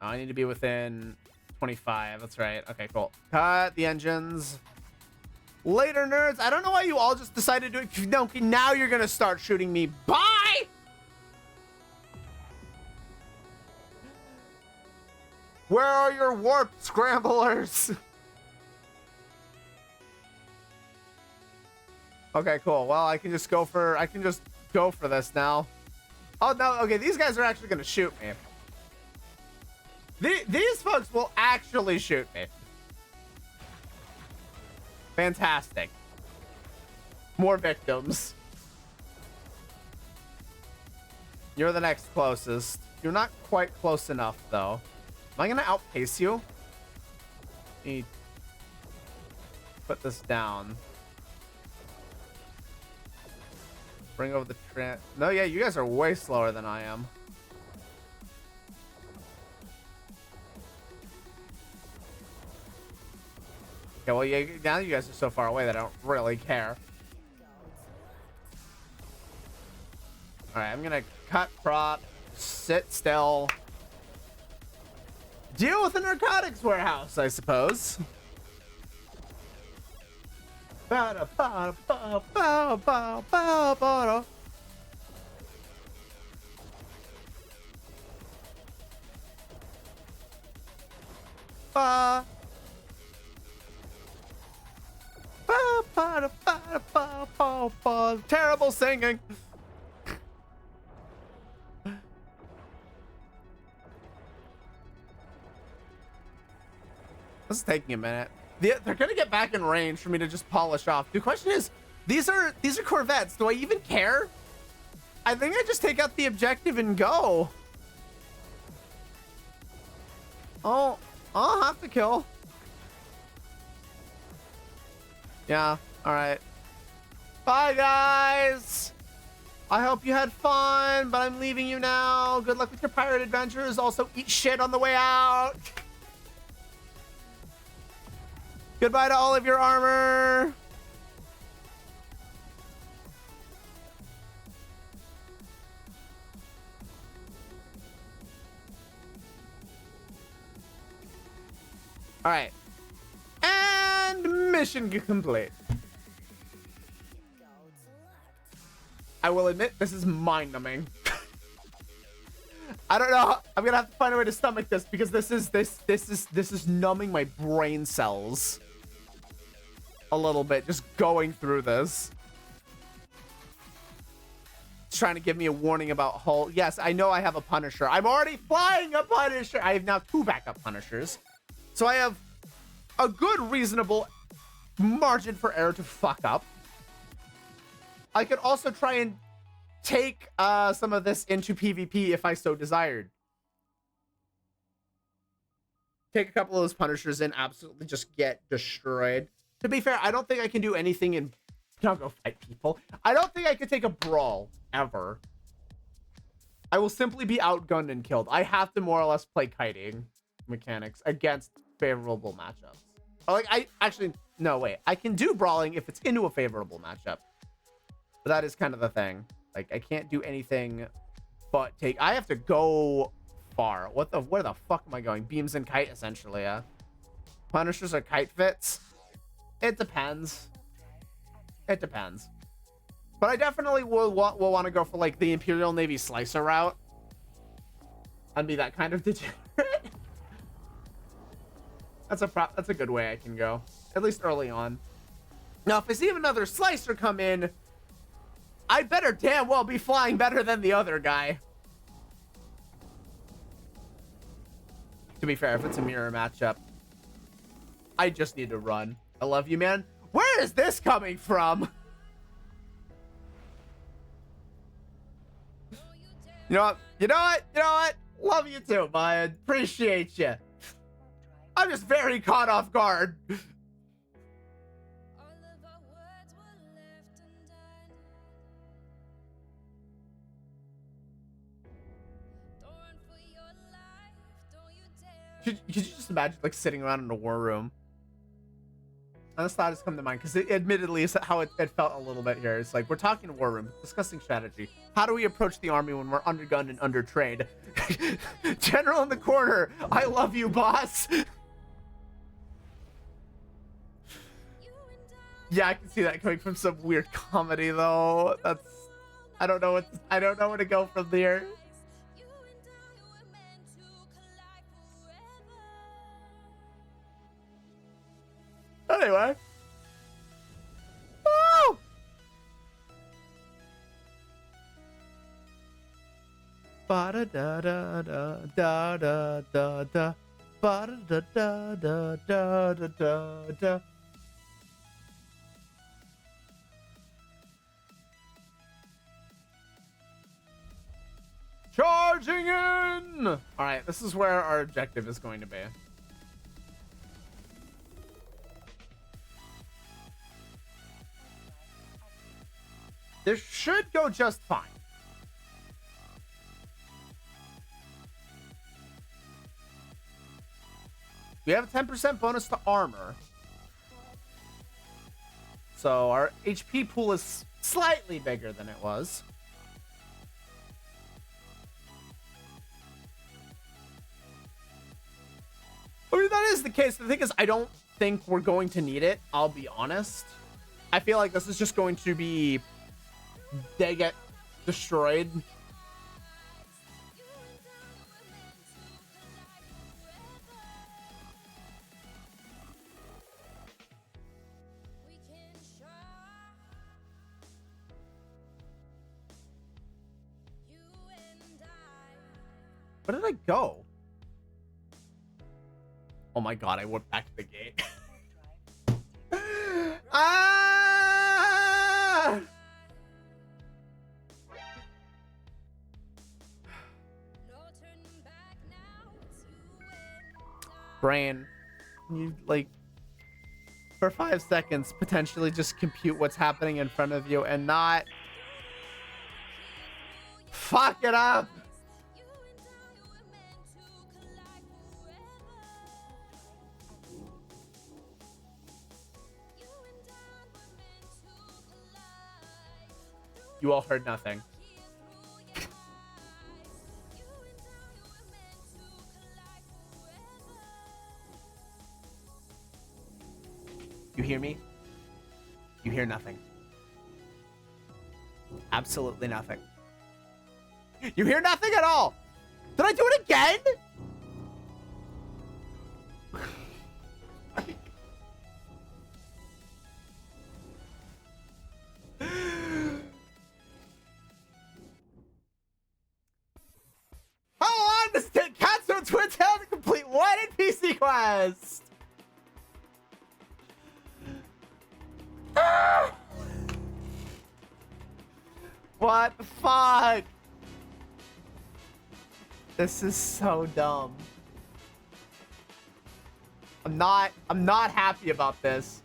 Speaker 1: Oh, I need to be within 25. That's right. Okay, cool. Cut the engines. Later, nerds. I don't know why you all just decided to do it. No, now you're going to start shooting me. Bye! Where are your warp scramblers? Okay, cool. Well, I can just go for this now. Oh, no. Okay, these guys are actually going to shoot me. These folks will actually shoot me. Fantastic. More victims. You're the next closest. You're not quite close enough, though. Am I going to outpace you? Let me put this down. Bring over the train. No, yeah, you guys are way slower than I am. Okay, well, now you guys are so far away that I don't really care. All right, I'm gonna cut prop, sit still, deal with the narcotics warehouse, I suppose. Terrible singing. This is taking a minute. They're gonna get back in range for me to just polish off. The question is, these are Corvettes. Do I even care? I think I just take out the objective and go. Oh, I'll have to kill. Yeah, all right. Bye, guys. I hope you had fun, but I'm leaving you now. Good luck with your pirate adventures. Also, eat shit on the way out. Goodbye to all of your armor. All right. And mission complete. I will admit, this is mind-numbing. I don't know. I'm gonna have to find a way to stomach this because this is numbing my brain cells a little bit. Just going through this. It's trying to give me a warning about hull. Yes, I know I have a Punisher. I'm already flying a Punisher. I have now 2 backup Punishers. So I have a good, reasonable margin for error to fuck up. I could also try and take some of this into PvP if I so desired. Take a couple of those Punishers and absolutely just get destroyed. To be fair, I don't think I can do anything in... I'll go fight people. I don't think I could take a brawl, ever. I will simply be outgunned and killed. I have to more or less play kiting mechanics against favorable matchups. Or like, no, wait. I can do brawling if it's into a favorable matchup. But that is kind of the thing. Like, I can't do anything but take... I have to go far. Where the fuck am I going? Beams and kite, essentially, yeah. Punishers are kite fits? It depends. It depends. But I definitely will want to go for, like, the Imperial Navy Slicer route. And be that kind of degenerate. That's a good way I can go. At least early on. Now, if I see another Slicer come in... I better damn well be flying better than the other guy. To be fair, if it's a mirror matchup, I just need to run. I love you, man. Where is this coming from? You know what? You know what? You know what? Love you too, bud. Appreciate you. I'm just very caught off guard. Could you just imagine, like, sitting around in a war room? And this thought has come to mind, because it admittedly is how it felt a little bit here. It's like, we're talking war room, discussing strategy. How do we approach the army when we're undergunned and undertrained? General in the corner, I love you, boss. Yeah, I can see that coming from some weird comedy, though. That's... I don't know where to go from there. Anyway. Oh! Ba da da da da da da da da. Ba da da da da da da da. Charging in! All right, this is where our objective is going to be. This should go just fine. We have a 10% bonus to armor. So our HP pool is slightly bigger than it was. I mean, that is the case. The thing is, I don't think we're going to need it. I'll be honest. I feel like this is just going to be... They get destroyed. Where did I go? Oh my god, I went back to the gate. Ah! Brain, you like for 5 seconds potentially just compute what's happening in front of you and not fuck it up. You all heard nothing. You hear me? You hear nothing. Absolutely nothing. You hear nothing at all. Did I do it again? How long does it take Katsu Twin Tail to complete one NPC quest? What the fuck? This is so dumb. I'm not happy about this.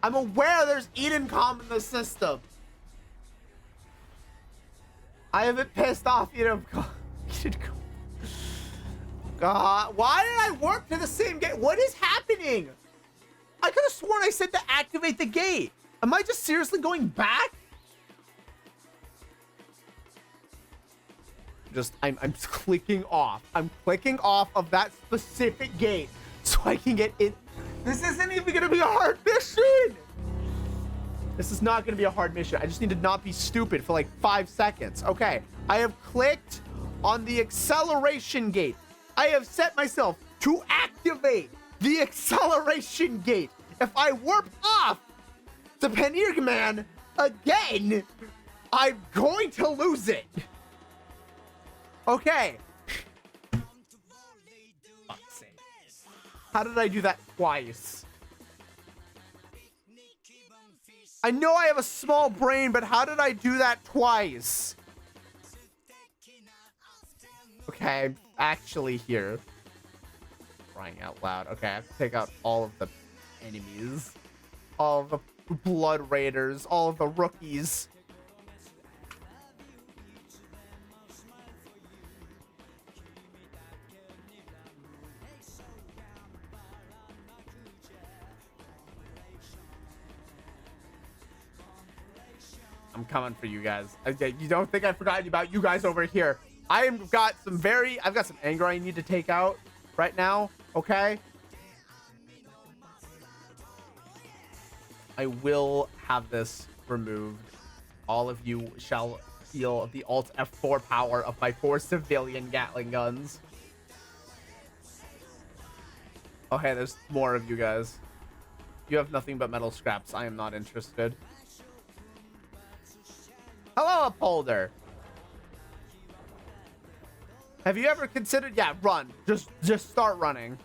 Speaker 1: I'm aware there's Edencom in the system. I haven't pissed off Edencom. God, why did I work to the same gate? What is happening? I could have sworn I said to activate the gate. Am I just seriously going back? I'm clicking off. I'm clicking off of that specific gate so I can get in. This isn't even gonna be a hard mission. This is not gonna be a hard mission. I just need to not be stupid for like 5 seconds. Okay, I have clicked on the acceleration gate. I have set myself to activate the acceleration gate. If I warp off the Panir Man again, I'm going to lose it. Okay. Fuck's sake. How did I do that twice? I know I have a small brain, but how did I do that twice? Okay, I'm actually here. Crying out loud. Okay, I have to take out all of the enemies. All of the blood raiders. All of the rookies. I'm coming for you guys. You don't think I've forgotten about you guys over here. I've got some anger I need to take out right now, okay? I will have this removed. All of you shall feel the Alt F4 power of my 4 civilian Gatling guns. Oh, hey, there's more of you guys. You have nothing but metal scraps. I am not interested. Hello, Upholder. Have you ever considered? Yeah, run. Just start running.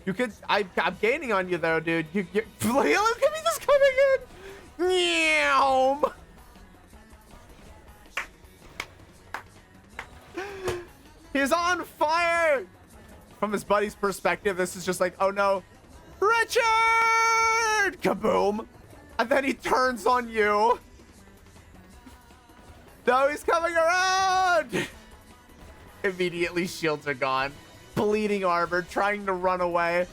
Speaker 1: You could. I'm gaining on you though, dude. Look at me just coming in. Meow. He's on fire. From his buddy's perspective, this is just like, oh no, Richard! Kaboom. And then he turns on you. No, he's coming around. Immediately, shields are gone. Bleeding armor, trying to run away.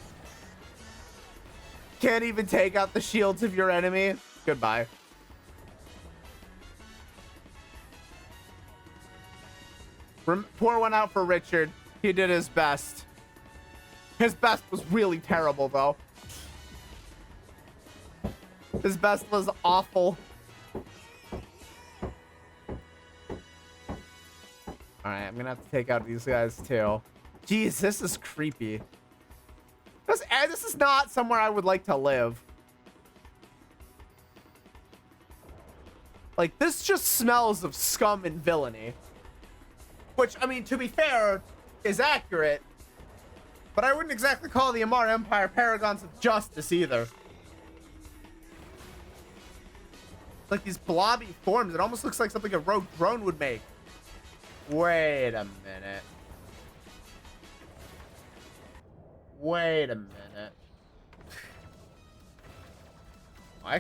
Speaker 1: can't even take out the shields of your enemy. Goodbye. Pour one out for Richard. He did his best. His best was really terrible, though. His best was awful. Alright, I'm gonna have to take out these guys, too. Jeez, this is creepy. This is not somewhere I would like to live. Like, this just smells of scum and villainy. Which, I mean, to be fair, is accurate. But I wouldn't exactly call the Amarr Empire paragons of justice either. Like these blobby forms, it almost looks like something a rogue drone would make. Wait a minute. Wait a minute. I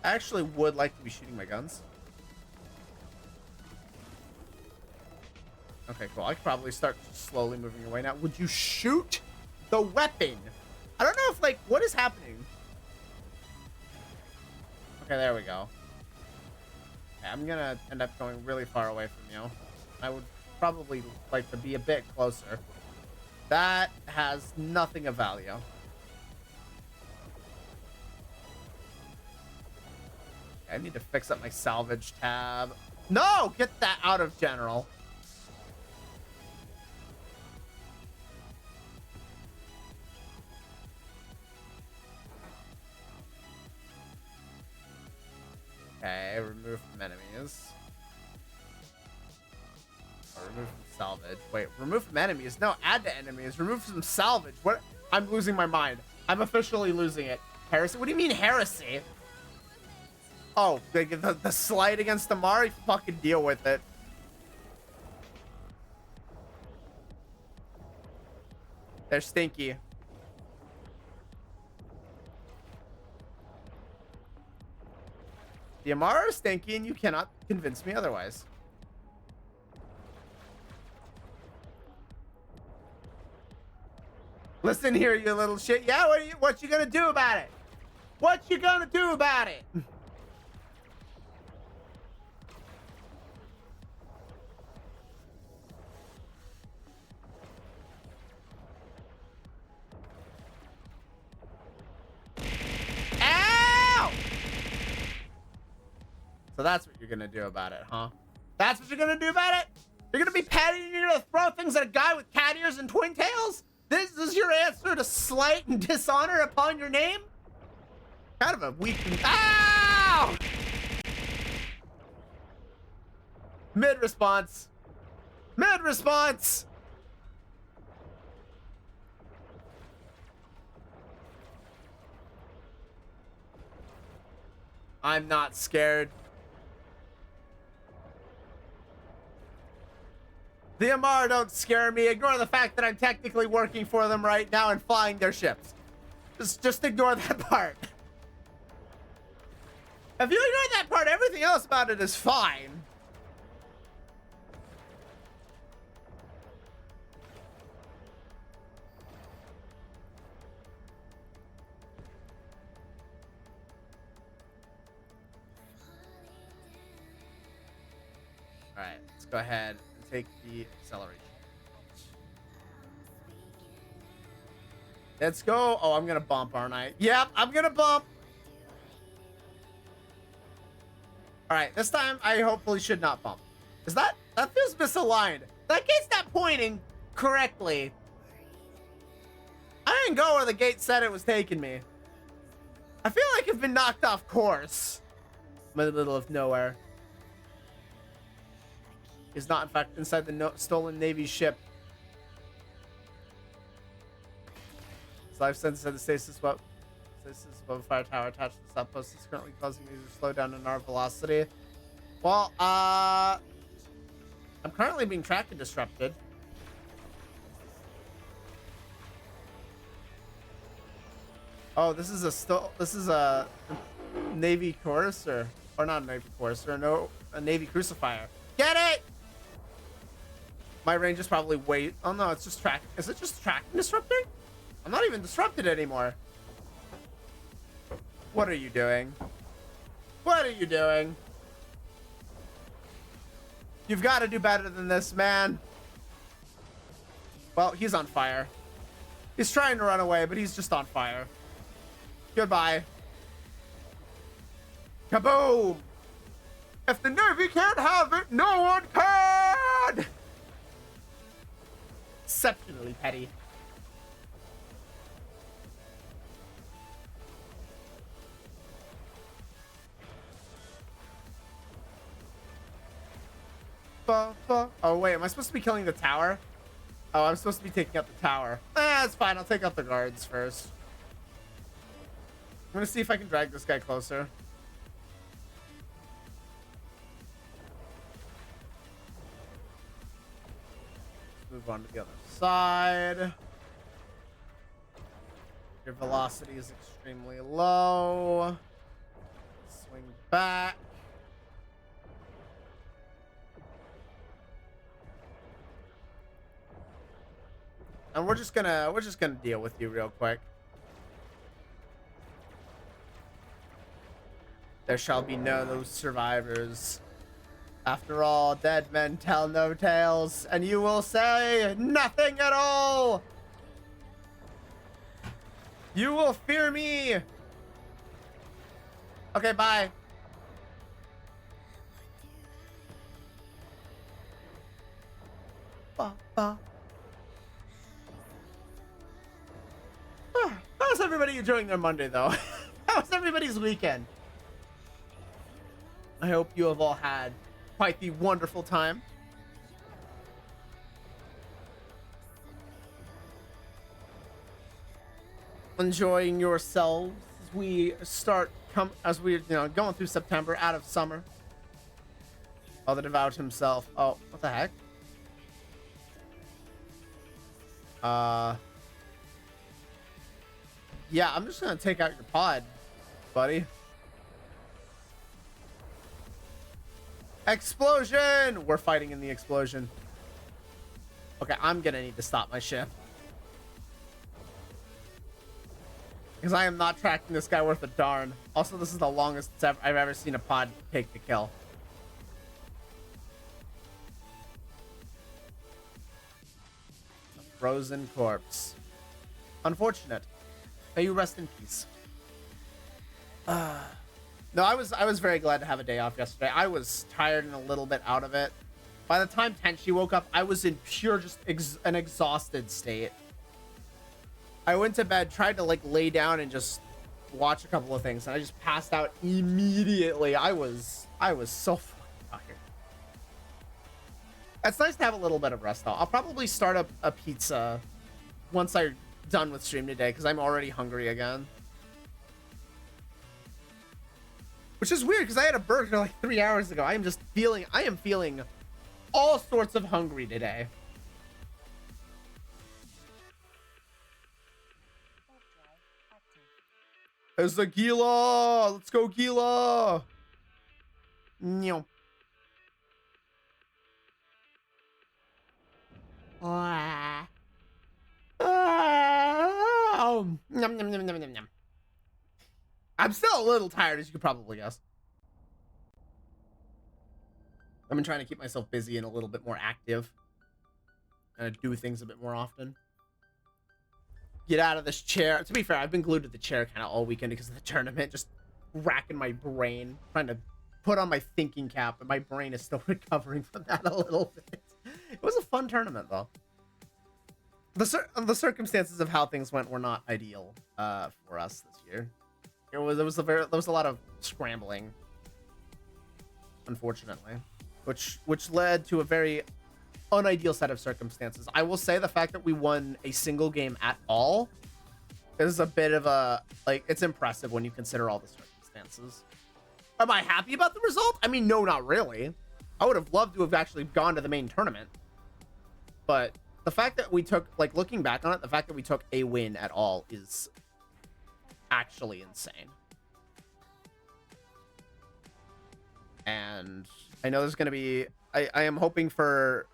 Speaker 1: actually would like to be shooting my guns. Okay, cool. I could probably start slowly moving away now. Would you shoot the weapon? I don't know if, like, what is happening? Okay, there we go. Okay, I'm gonna end up going really far away from you. I would probably like to be a bit closer. That has nothing of value. Okay, I need to fix up my salvage tab. No! Get that out of general. Okay, remove from enemies. Or remove from salvage. Wait, remove from enemies? No, add to enemies. Remove from salvage. What? I'm losing my mind. I'm officially losing it. Heresy? What do you mean heresy? Oh, the slight against Amarr? Fucking deal with it. They're stinky. The Amarr are stinky, and you cannot convince me otherwise. Listen here, you little shit. Yeah, what you gonna do about it? What you gonna do about it? So that's what you're gonna do about it, huh? That's what you're gonna do about it? You're gonna be patting, you're gonna throw things at a guy with cat ears and twin tails? This is your answer to slight and dishonor upon your name? Kind of a weak... Ow! Mid-response. Mid-response! I'm not scared. The Amarr don't scare me. Ignore the fact that I'm technically working for them right now and flying their ships. Just ignore that part. If you ignore that part, everything else about it is fine. All right, let's go ahead and take the acceleration. Let's go. Oh, I'm gonna bump, aren't I? Yep, I'm gonna bump. All right, this time I hopefully should not bump. Is that feels misaligned? That gate's not pointing correctly. I didn't go where the gate said it was taking me. I feel like I've been knocked off course. I'm in the middle of nowhere. Is not in fact inside the stolen Navy ship. His life sentence at the stasis above a fire tower attached to the outpost is currently causing me to slow down in our velocity. Well, I'm currently being tracked and disrupted. Oh, this is a Navy Courser, or not a Navy Courser, no, a Navy Crucifier. Get it? My range is probably way... Oh no, it's just track. Is it just track and disrupting? I'm not even disrupted anymore. What are you doing? What are you doing? You've got to do better than this, man. Well, he's on fire. He's trying to run away, but he's just on fire. Goodbye. Kaboom! If the Navy can't have it, no one can! Exceptionally petty. Oh, wait, am I supposed to be killing the tower? Oh, I'm supposed to be taking out the tower. It's fine. I'll take out the guards first. I'm gonna see if I can drag this guy closer. Move on to the other side. Your velocity is extremely low. Swing back. And we're just gonna deal with you real quick. There shall be no survivors. After all, dead men tell no tales, and you will say nothing at all. You will fear me. Okay, bye. How's everybody enjoying their Monday, though? How's everybody's weekend? I hope you have all had quite the wonderful time. Enjoying yourselves as we start as we're going through September, out of summer. Oh, the devout himself. Oh, what the heck? Yeah, I'm just gonna take out your pod, buddy. Explosion! We're fighting in the explosion. Okay, I'm gonna need to stop my ship. Because I am not tracking this guy worth a darn. Also, this is the longest I've ever seen a pod take to kill. A frozen corpse. Unfortunate. May you rest in peace. No, I was very glad to have a day off yesterday. I was tired and a little bit out of it. By the time Tenchi woke up, I was in pure just an exhausted state. I went to bed, tried to like lay down and just watch a couple of things, and I just passed out immediately. I was so fucking tired. It's nice to have a little bit of rest though. I'll probably start up a pizza once I'm done with stream today, because I'm already hungry again. Which is weird, because I had a burger like 3 hours ago. I am feeling all sorts of hungry today. There's the Gila! Let's go, Gila! No. Nom, nom, nom, nom, nom, nom. I'm still a little tired, as you could probably guess. I've been trying to keep myself busy and a little bit more active. And do things a bit more often. Get out of this chair. To be fair, I've been glued to the chair kind of all weekend because of the tournament. Just racking my brain. Trying to put on my thinking cap, but my brain is still recovering from that a little bit. It was a fun tournament, though. The circumstances of how things went were not ideal for us this year. There was a lot of scrambling, unfortunately, which led to a very unideal set of circumstances. I will say the fact that we won a single game at all is a bit of a, like, it's impressive when you consider all the circumstances. Am I happy about the result? I mean, no, not really. I would have loved to have actually gone to the main tournament, but the fact that we took, like, looking back on it, the fact that we took a win at all is actually insane. And I know there's going to be, I am hoping for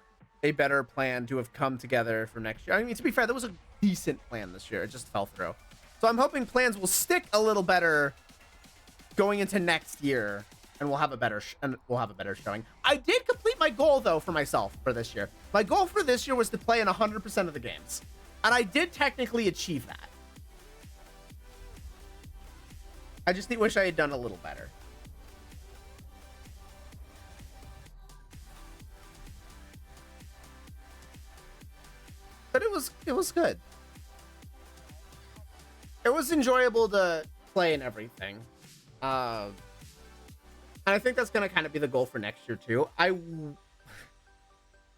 Speaker 1: a better plan to have come together for next year. I mean, to be fair, there was a decent plan this year. It just fell through. So I'm hoping plans will stick a little better going into next year, and we'll have a better showing. I did complete my goal though for myself for this year. My goal for this year was to play in 100% of the games, and I did technically achieve that. I just wish I had done a little better. But it was good. It was enjoyable to play and everything. And I think that's gonna kind of be the goal for next year too.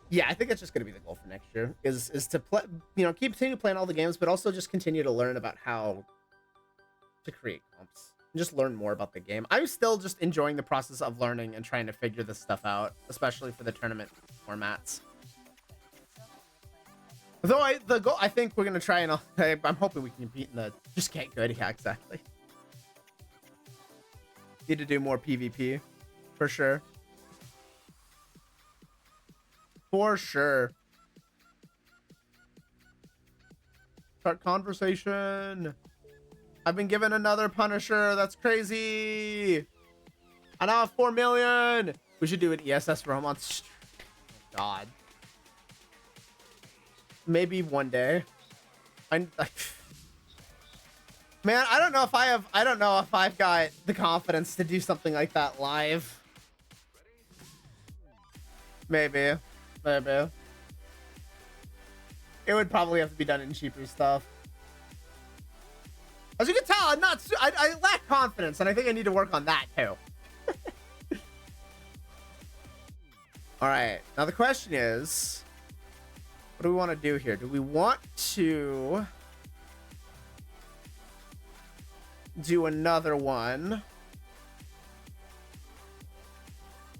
Speaker 1: Yeah, I think that's just gonna be the goal for next year is to play, continue playing all the games, but also just continue to learn about how to create comps. Just learn more about the game. I'm still just enjoying the process of learning and trying to figure this stuff out, especially for the tournament formats. Though I think we're gonna try and I'm hoping we can compete in the just get good. Yeah, exactly. Need to do more PvP for sure. For sure. Start conversation. I've been given another Punisher. That's crazy. I now have 4 million. We should do an ESS roam on stream. Oh, God. Maybe one day. Man, I don't know if I've got the confidence to do something like that live. Maybe. It would probably have to be done in cheaper stuff. As you can tell, I lack confidence, and I think I need to work on that too. All right, now the question is, what do we want to do here? Do we want to do another one? Let's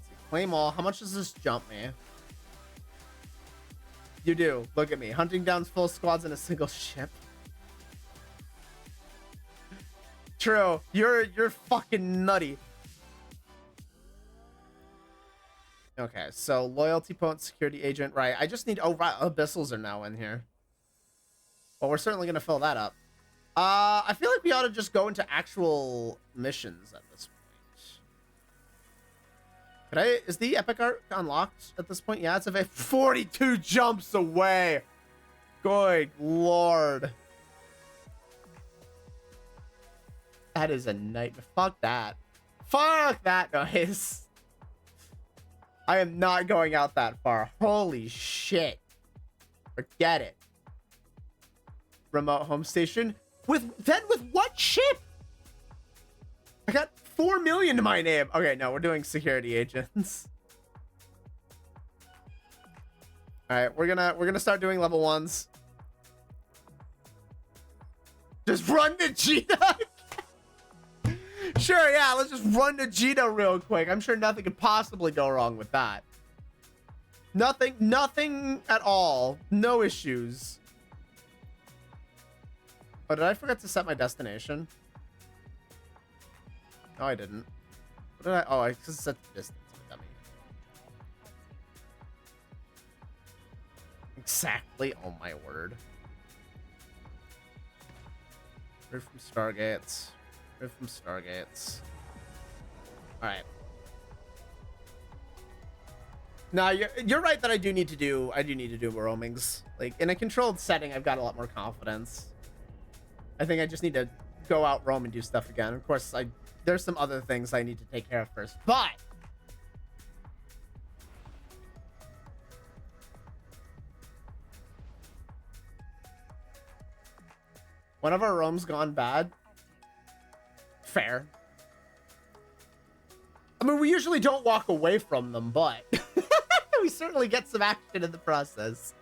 Speaker 1: see, claim all. How much does this jump me? You do. Look at me. Hunting down full squads in a single ship. True. You're fucking nutty. Okay, so loyalty potent security agent. Right. I just need... Oh, right. Abyssals are now in here. Well, we're certainly going to fill that up. I feel like we ought to just go into actual missions at this point. Is the epic art unlocked at this point? Yeah, it's 42 jumps away. Good lord. That is a nightmare. Fuck that. Fuck that noise. I am not going out that far. Holy shit. Forget it. Remote home station. With what ship? I got 4 million to my name. Okay, no, we're doing security agents. All right, we're gonna start doing level 1s. Just run to Gita. Sure, yeah, let's just run to Gita real quick. I'm sure nothing could possibly go wrong with that. Nothing at all. No issues. Oh, did I forget to set my destination? No, I didn't. What did I? Oh, I just set the distance. Dummy. Exactly. Oh my word. Move from Stargates. Move from Stargates. All right. Now you're right that I do need to do roamings. Like in a controlled setting, I've got a lot more confidence. I think I just need to go out, roam, and do stuff again. Of course, there's some other things I need to take care of first, but one of our roams gone bad. Fair. I mean, we usually don't walk away from them, but we certainly get some action in the process.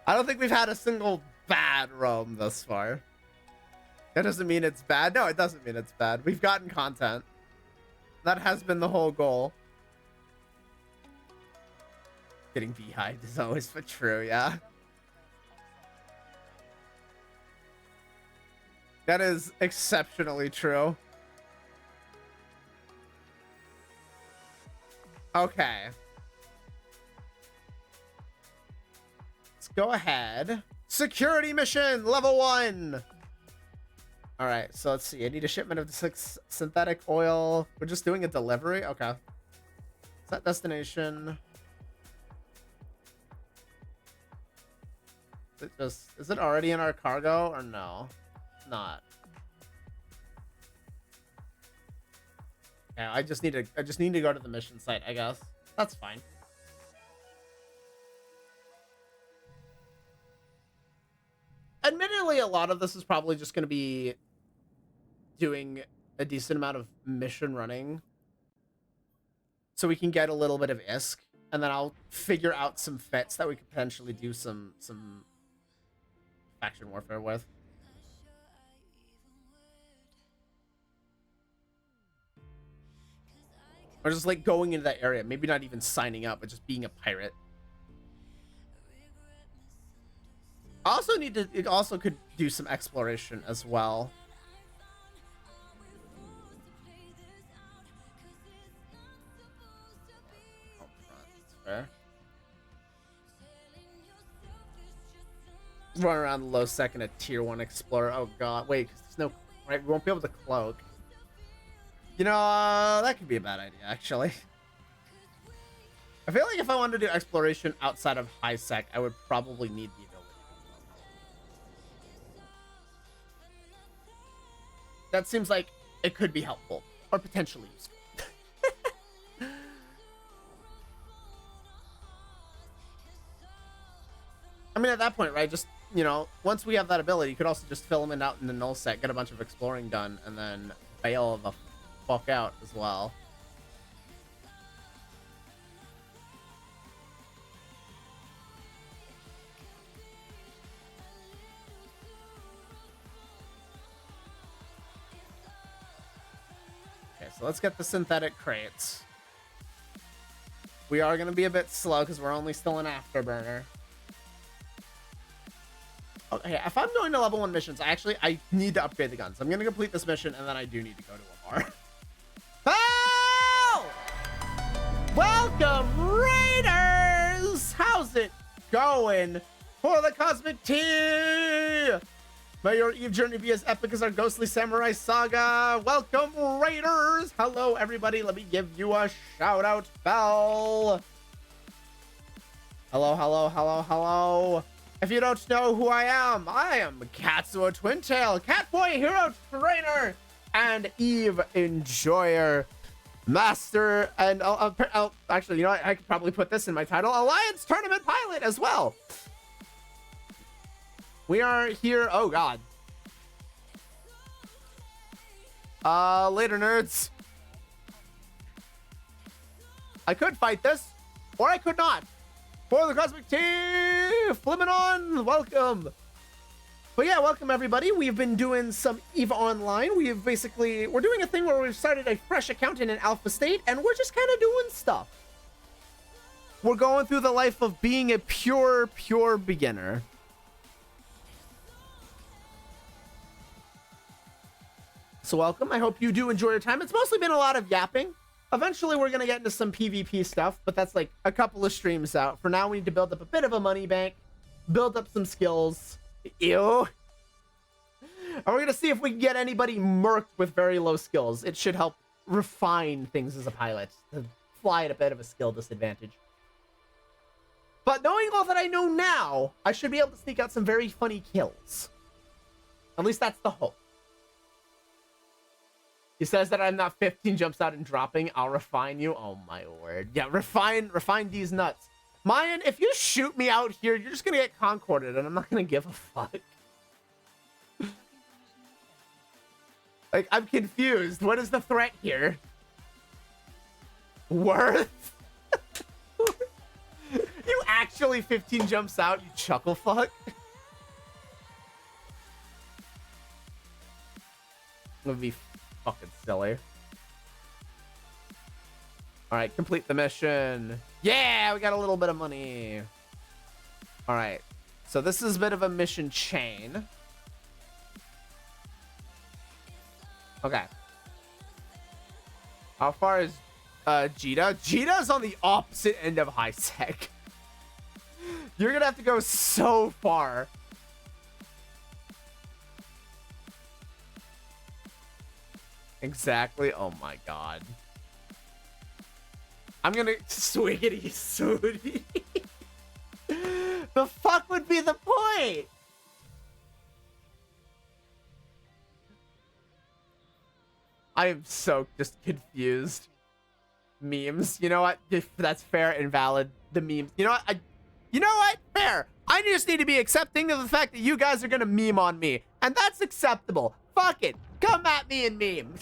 Speaker 1: I don't think we've had a single bad roam thus far. That doesn't mean it's bad. No, it doesn't mean it's bad. We've gotten content. That has been the whole goal. Getting beehived is always but true, yeah. That is exceptionally true. Okay. Let's go ahead. Security mission, level 1. All right, so let's see. I need a shipment of the synthetic oil. We're just doing a delivery. Okay. Set destination. Is it already in our cargo or no? Not. Yeah, I just need to go to the mission site, I guess. That's fine. Admittedly, a lot of this is probably just going to be doing a decent amount of mission running so we can get a little bit of ISK, and then I'll figure out some fits that we could potentially do some faction warfare with. Or just like going into that area, maybe not even signing up, but just being a pirate. I also need to, it also could do some exploration as well. Fair. Run around the low second a tier 1 explorer. Oh god, wait, because there's no, right, we won't be able to cloak. You know, that could be a bad idea, actually. I feel like if I wanted to do exploration outside of high sec, I would probably need the ability. That seems like it could be helpful, or potentially useful. I mean, at that point, right, just, you know, once we have that ability, you could also just fill them in out in the null set, get a bunch of exploring done, and then bail the fuck out as well. Okay, so let's get the synthetic crates. We are going to be a bit slow because we're only still in Afterburner. Okay, if I'm going to level 1 missions, I need to upgrade the guns. I'm going to complete this mission, and then I do need to go to a bar. Oh! Welcome, Raiders! How's it going for the Cosmic Tea? May your Eve journey be as epic as our Ghostly Samurai Saga. Welcome, Raiders! Hello, everybody. Let me give you a shout-out bell. Hello, hello, hello, hello. If you don't know who I am Katsuo Twintail, Catboy Hero Trainer, and Eve Enjoyer, Master, and actually, you know what? I could probably put this in my title, Alliance Tournament Pilot as well. We are here. Oh god. Later, nerds. I could fight this, or I could not. For the Cosmic Tea, Flimenon, welcome. But yeah, welcome everybody. We've been doing some EVE Online. We're doing a thing where we've started a fresh account in an alpha state, and we're just kind of doing stuff. We're going through the life of being a pure beginner. So welcome. I hope you do enjoy your time. It's mostly been a lot of yapping. Eventually, we're going to get into some PvP stuff, but that's like a couple of streams out. For now, we need to build up a bit of a money bank, build up some skills. Ew. And we're going to see if we can get anybody murked with very low skills. It should help refine things as a pilot, to fly at a bit of a skill disadvantage. But knowing all that I know now, I should be able to sneak out some very funny kills. At least that's the hope. He says that I'm not 15 jumps out and dropping. I'll refine you. Oh my word. Yeah, refine these nuts. Mayan, if you shoot me out here, you're just gonna get concorded, and I'm not gonna give a fuck. Like, I'm confused. What is the threat here? Worth? You actually 15 jumps out, you chuckle fuck? That would be fucking silly. All right, complete the mission. Yeah, we got a little bit of money. All right, so this is a bit of a mission chain. Okay. How far is Jita? Jita's on the opposite end of high sec. You're gonna have to go so far. Exactly. Oh my god. I'm gonna swiggity sooty. The fuck would be the point? I am so just confused. Memes. You know what? If that's fair and valid. The memes. You know what? You know what? Fair. I just need to be accepting of the fact that you guys are gonna meme on me. And that's acceptable. Fuck it. Come at me and meme.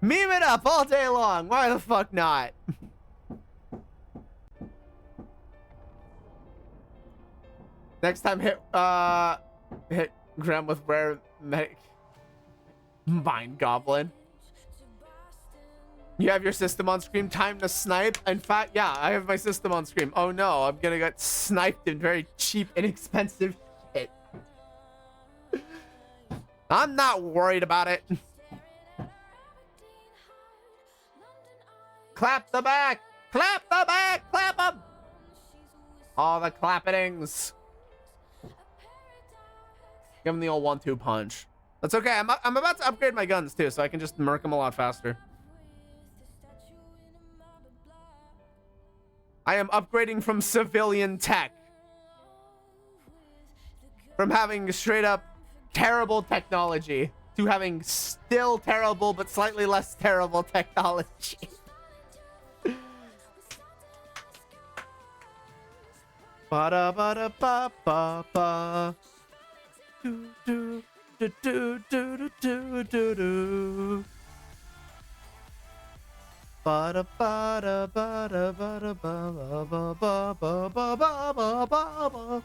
Speaker 1: Meme it up all day long. Why the fuck not? Next time hit Graham with rare medic mind goblin. You have your system on screen. Time to snipe. In fact, yeah, I have my system on screen. Oh no, I'm gonna get sniped in very cheap, inexpensive shit. I'm not worried about it. Clap the back! Clap the back! Clap them! All the clappings. Give him the old 1-2 punch. That's okay. I'm about to upgrade my guns too, so I can just murk them a lot faster. I am upgrading from civilian tech. From having straight up terrible technology to having still terrible but slightly less terrible technology. Ba-da-ba-da-ba-ba-ba. Do do do do do do do do. Ba-da-ba-da-ba-da-ba-da-ba-ba-ba-ba-ba-ba-ba.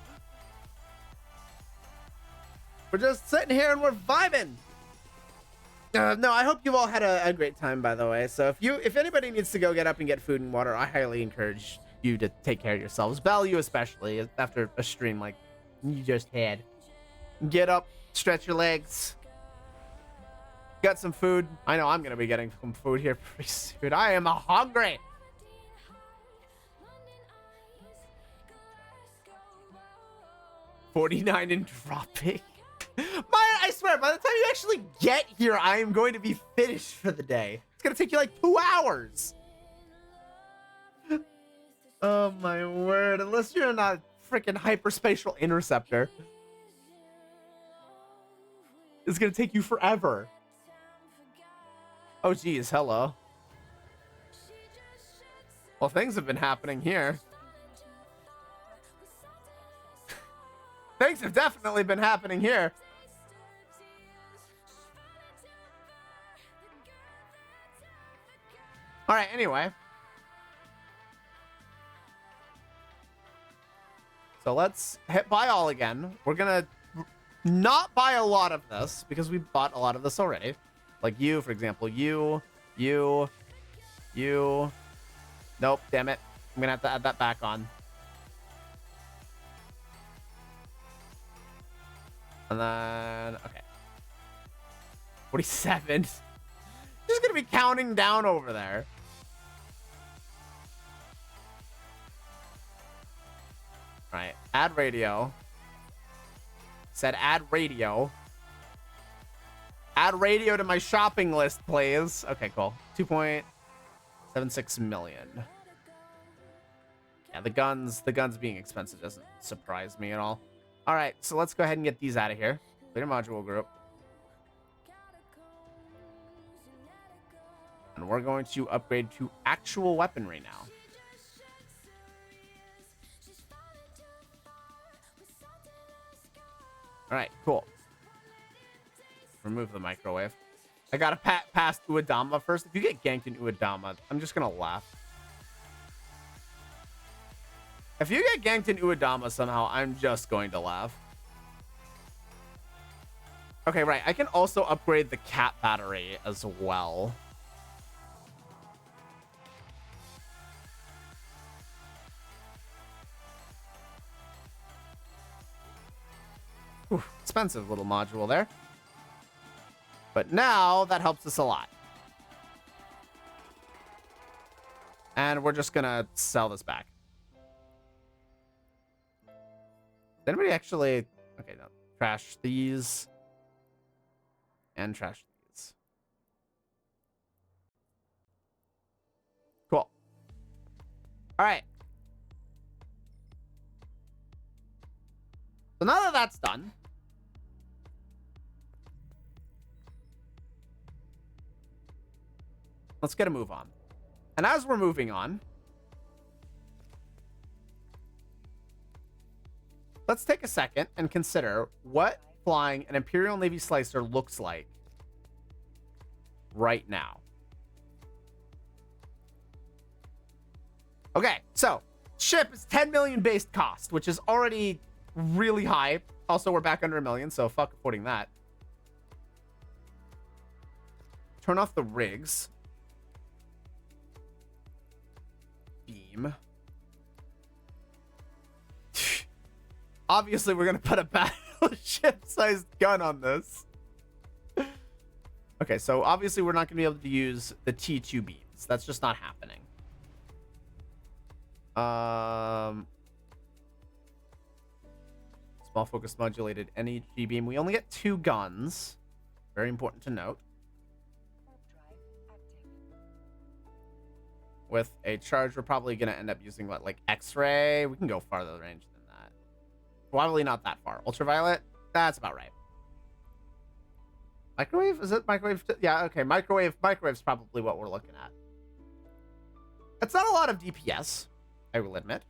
Speaker 1: We're just sitting here and we're vibing. No, I hope you all had a great time, by the way. So if anybody needs to go get up and get food and water, I highly encourage you to take care of yourselves. Value especially after a stream like you just had. Get up, stretch your legs. Got some food. I know I'm gonna be getting some food here pretty soon. I am hungry. $49 and dropping. I swear, by the time you actually get here, I am going to be finished for the day. It's gonna take you like 2 hours. Oh my word! Unless you're not a freaking hyperspatial interceptor, it's gonna take you forever. Oh geez, hello. Well, things have been happening here. Things have definitely been happening here. All right, anyway. So let's hit buy all again. We're gonna not buy a lot of this because we bought a lot of this already. Like you, for example, you. Nope, damn it. I'm gonna have to add that back on. And then, okay. 47. Just gonna be counting down over there. Right, add radio. Said add radio. Add radio to my shopping list, please. Okay, cool. 2.76 million. Yeah, the guns being expensive doesn't surprise me at all. All right, so let's go ahead and get these out of here. Leader module group. And we're going to upgrade to actual weaponry now. All right, cool. Remove the microwave. I gotta pass Uedama first. If you get ganked in Uedama, I'm just gonna laugh. If you get ganked in Uedama somehow, I'm just going to laugh. Okay, right. I can also upgrade the cat battery as well. Ooh, expensive little module there. But now that helps us a lot. And we're just gonna sell this back. Did anybody actually... Okay, no. Trash these. And trash these. Cool. All right. So now that that's done, let's get a move on. And as we're moving on, let's take a second and consider what flying an Imperial Navy Slicer looks like right now. Okay, so ship is 10 million base cost, which is already really high. Also, we're back under a million, so fuck affording that. Turn off the rigs. Beam. Obviously, we're gonna put a battleship-sized gun on this. Okay, so obviously we're not gonna be able to use the T2 beams. That's just not happening. Small focus modulated NEG beam. We only get 2 guns. Very important to note.
Speaker 2: Warp drive active.
Speaker 1: With a charge, we're probably gonna end up using what, like X-ray? We can go farther range than that. Probably not that far. Ultraviolet? That's about right. Microwave? Is it microwave? Yeah, okay. Microwave's probably what we're looking at. It's not a lot of DPS, I will admit.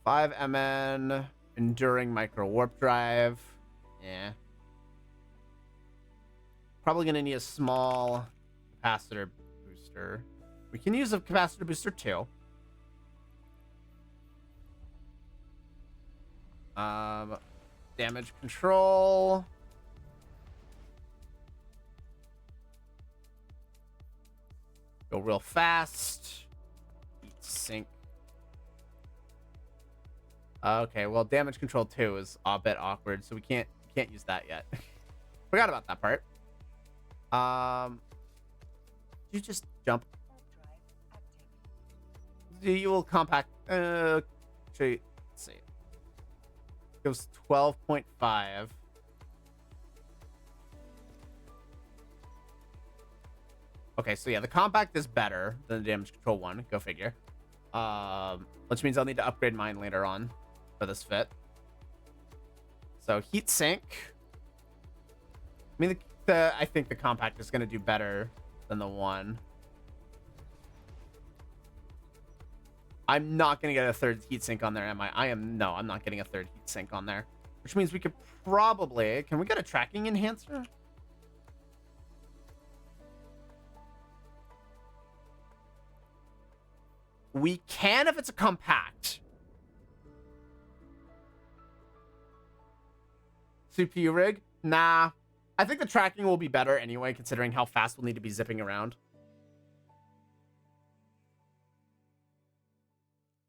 Speaker 1: 5 MN, enduring micro warp drive. Yeah. Probably gonna need a small capacitor booster. We can use a capacitor booster too. Damage control. Go real fast. Heat sink. Okay, well, damage control 2 is a bit awkward, so we can't use that yet. Forgot about that part. You just jump.
Speaker 2: Warp drive active.
Speaker 1: You will compact. Actually, let's see. It was 12.5. Okay, so yeah, the compact is better than the damage control 1. Go figure. Which means I'll need to upgrade mine later on for this fit. So heat sink. I mean, I think the compact is going to do better than the 1. I'm not going to get a third heat sink on there, am I? No, I'm not getting a third heat sink on there. Which means we could probably... Can we get a tracking enhancer? We can if it's a compact. CPU rig? Nah. I think the tracking will be better anyway, considering how fast we'll need to be zipping around.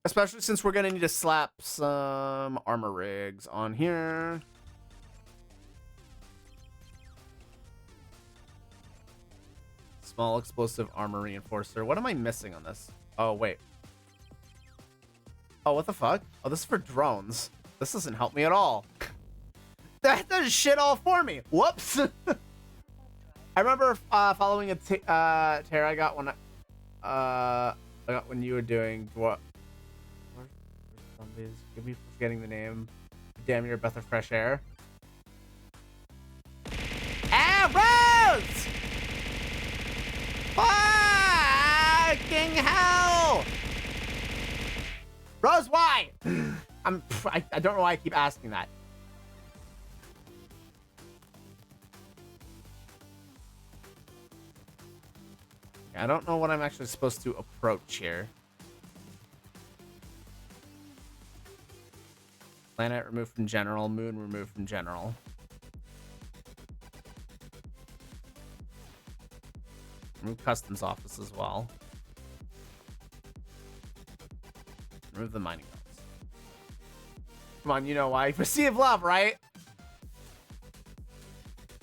Speaker 1: Especially since we're going to need to slap some armor rigs on here. Small explosive armor reinforcer. What am I missing on this? Oh, wait. Oh, what the fuck? Oh, this is for drones. This doesn't help me at all. That does shit all for me. Whoops. I remember following a Terra I got when you were doing what? Zombies. Could be forgetting the name. Damn, you're a breath of fresh air. Arrows! Fucking hell! Rose, why? I don't know why I keep asking that. I don't know what I'm actually supposed to approach here. Planet removed from general, moon removed from general. Remove customs office as well. Remove the mining belts. Come on, you know why. Receive love, right?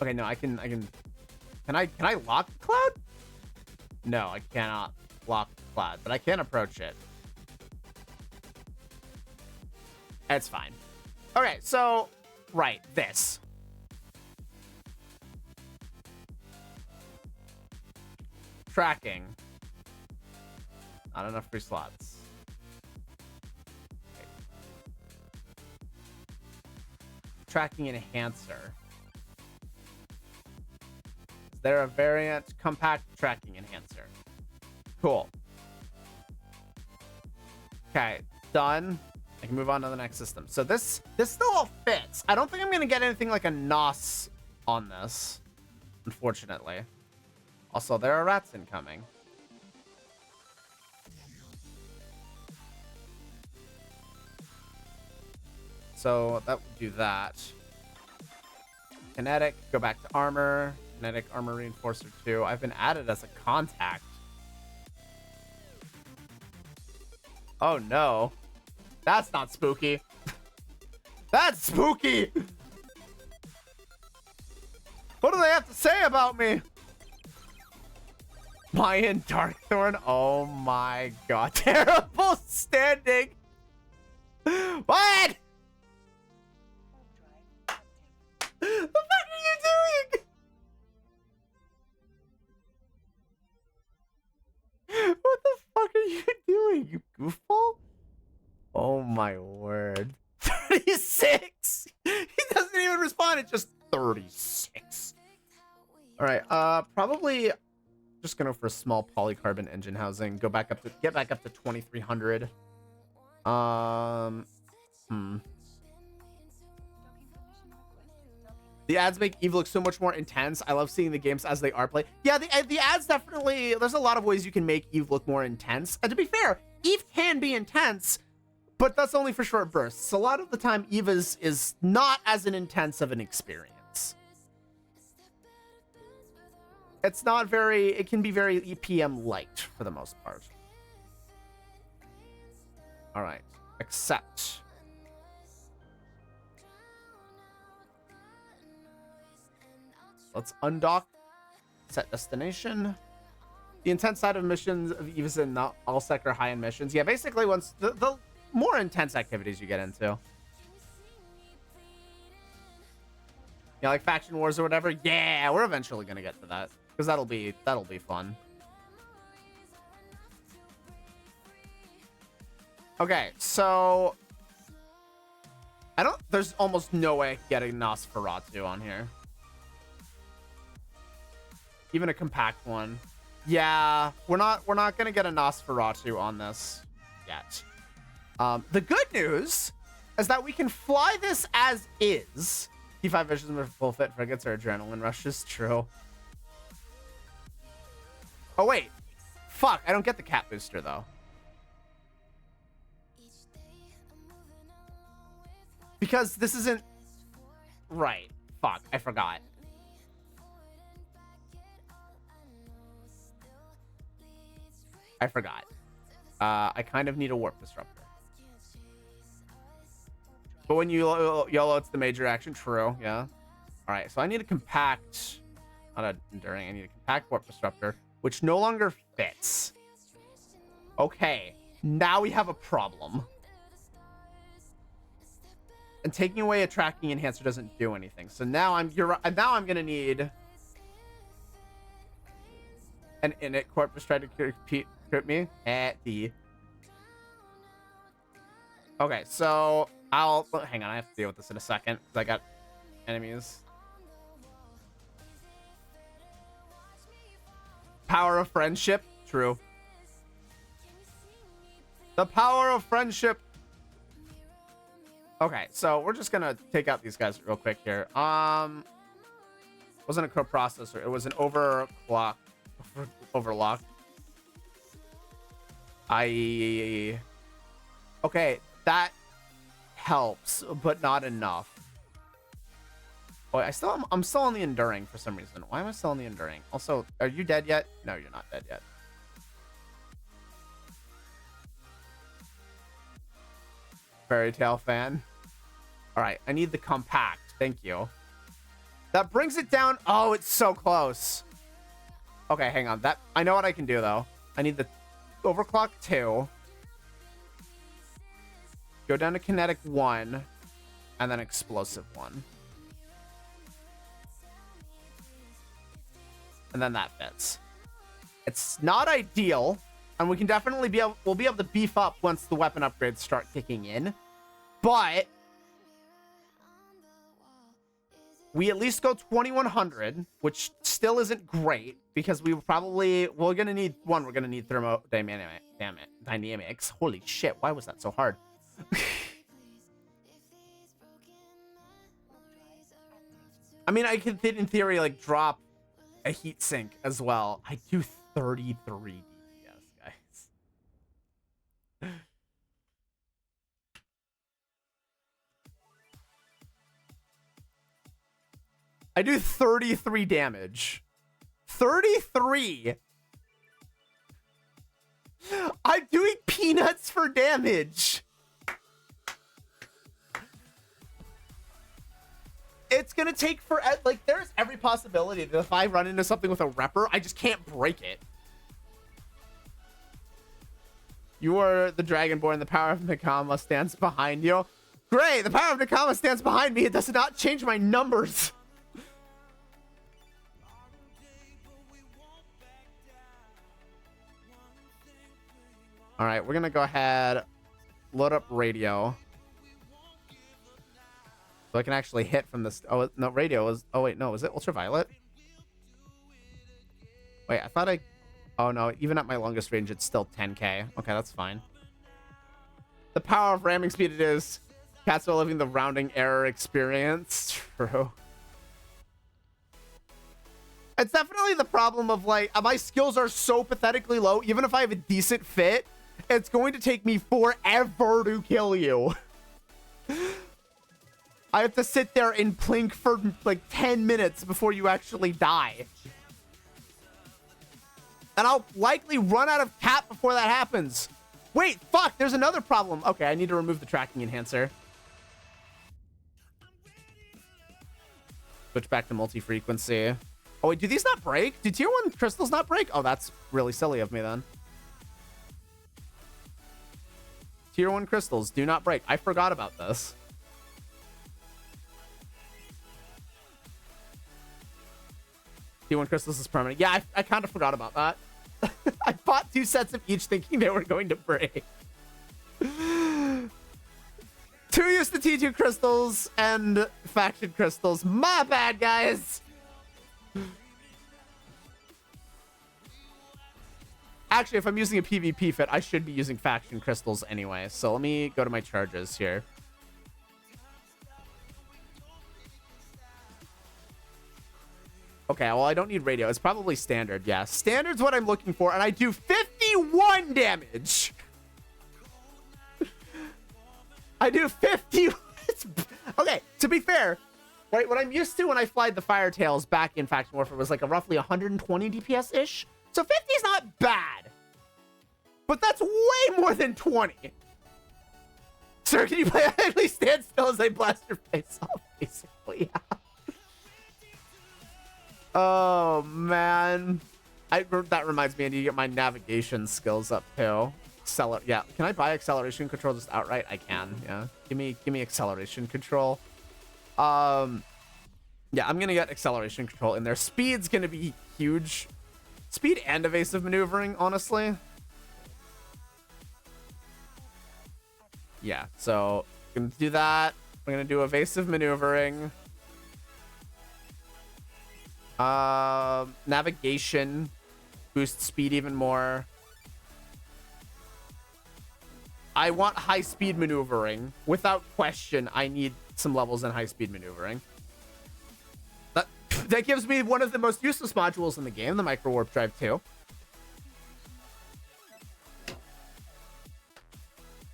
Speaker 1: Okay, no, Can I lock the cloud? No, I cannot lock the cloud, but I can approach it. It's fine. Okay, so, right, this. tracking. Not enough free slots. Okay. Tracking enhancer. Is there a variant compact tracking enhancer? Cool. Okay, done. I can move on to the next system. So this still all fits. I don't think I'm gonna get anything like a NOS on this, unfortunately. Also, there are rats incoming. So that would do that. Kinetic, go back to armor. Kinetic armor reinforcer 2. I've been added as a contact. Oh no. That's not spooky. That's spooky. What do they have to say about me? Mayan Darkthorn. Oh my god. Terrible standing. What? The fuck are you doing? What the fuck are you doing, you goofball? Oh my word. 36? He doesn't even respond. It's just 36. All right, probably just gonna go for a small polycarbon engine housing. Get back up to 2300. The ads make Eve look so much more intense. I love seeing the games as they are played. Yeah, the ads definitely, there's a lot of ways you can make Eve look more intense. And to be fair, Eve can be intense, but that's only for short bursts. A lot of the time, Eve is not as an intense of an experience. It's not very, it can be very EPM light for the most part. All right, accept. Let's undock, set destination. The intense side of missions of Eve is in not all sector high-end missions. Yeah, basically once the more intense activities you get into. Yeah, like faction wars or whatever. Yeah, we're eventually gonna get to that because that'll be fun. Okay, so there's almost no way I can get a Nosferatu on here. Even a compact one. Yeah, we're not gonna get a Nosferatu on this yet. The good news is that we can fly this as is. T5 visions with full fit frigates or adrenaline rushes. True. Oh wait, fuck! I don't get the cat booster though. Because this isn't right. Fuck, I forgot. I kind of need a warp disruptor. But when you YOLO, it's the major action. True, yeah. All right, so I need a compact, not an enduring. I need a compact warp disruptor, which no longer fits. Okay, now we have a problem. And taking away a tracking enhancer doesn't do anything. So now now I'm gonna need an init corpus try to crit me at the. Okay, so hang on. I have to deal with this in a second because I got enemies. Power of friendship. True. The power of friendship. Okay, so we're just gonna take out these guys real quick here. Wasn't a coprocessor. It was an overlock. Okay, that helps, but not enough. Oh, I'm still on the enduring for some reason. Why am I still on the enduring? Also, are you dead yet? No, you're not dead yet. Fairy Tail fan. All right, I need the compact. Thank you. That brings it down. Oh, it's so close. Okay, hang on. I know what I can do though. I need the overclock 2. Go down to kinetic 1, and then explosive 1. And then that fits. It's not ideal, and we can definitely we'll be able to beef up once the weapon upgrades start kicking in. But we at least go 2100, which still isn't great because we're gonna need thermodynamics. Holy shit, why was that so hard? I mean, I could, in theory, like, drop a heat sink as well. I do 33 DPS, guys. I do 33 damage. 33! I'm doing peanuts for damage! It's gonna take like, there's every possibility that if I run into something with a repper, I just can't break it. You are the Dragonborn. The power of Nakama stands behind you. Great! The power of Nakama stands behind me. It does not change my numbers. All right, we're gonna go ahead, load up radio. So I can actually hit from this. Oh, no, radio is. Oh, wait, no. Is it ultraviolet? Wait, I thought I. Oh, no. Even at my longest range, it's still 10k. Okay, that's fine. The power of ramming speed it is. Cats are living the rounding error experience. True. It's definitely the problem of, like, my skills are so pathetically low. Even if I have a decent fit, it's going to take me forever to kill you. I have to sit there and plink for like 10 minutes before you actually die. And I'll likely run out of cap before that happens. Wait, fuck, there's another problem. Okay, I need to remove the tracking enhancer. Switch back to multi-frequency. Oh, wait, do these not break? Do tier 1 crystals not break? Oh, that's really silly of me then. Tier 1 crystals do not break. I forgot about this. Tier 1 crystals is permanent. Yeah, I kind of forgot about that. I bought 2 sets of each thinking they were going to break. 2 used the T2 crystals and faction crystals. My bad, guys. Actually, if I'm using a PvP fit, I should be using faction crystals anyway. So let me go to my charges here. Okay, well, I don't need radio. It's probably standard. Yeah, standard's what I'm looking for, and I do 51 damage. I do 50. Okay, to be fair, right, what I'm used to when I flied the Firetails back in Faction Warfare was like a roughly 120 DPS-ish. So 50 is not bad. But that's way more than 20. Sir, can you at least stand still as I blast your face off, basically? Oh, man. That reminds me, I need to get my navigation skills up, too. Yeah, can I buy acceleration control just outright? I can, yeah. Give me acceleration control. Yeah, I'm gonna get acceleration control in there. Speed's gonna be huge. Speed and evasive maneuvering, honestly. Yeah, so I'm gonna do that. We're gonna do evasive maneuvering. Navigation boosts speed even more. I want high speed maneuvering. Without question, I need some levels in high speed maneuvering. That gives me one of the most useless modules in the game, the micro warp drive 2.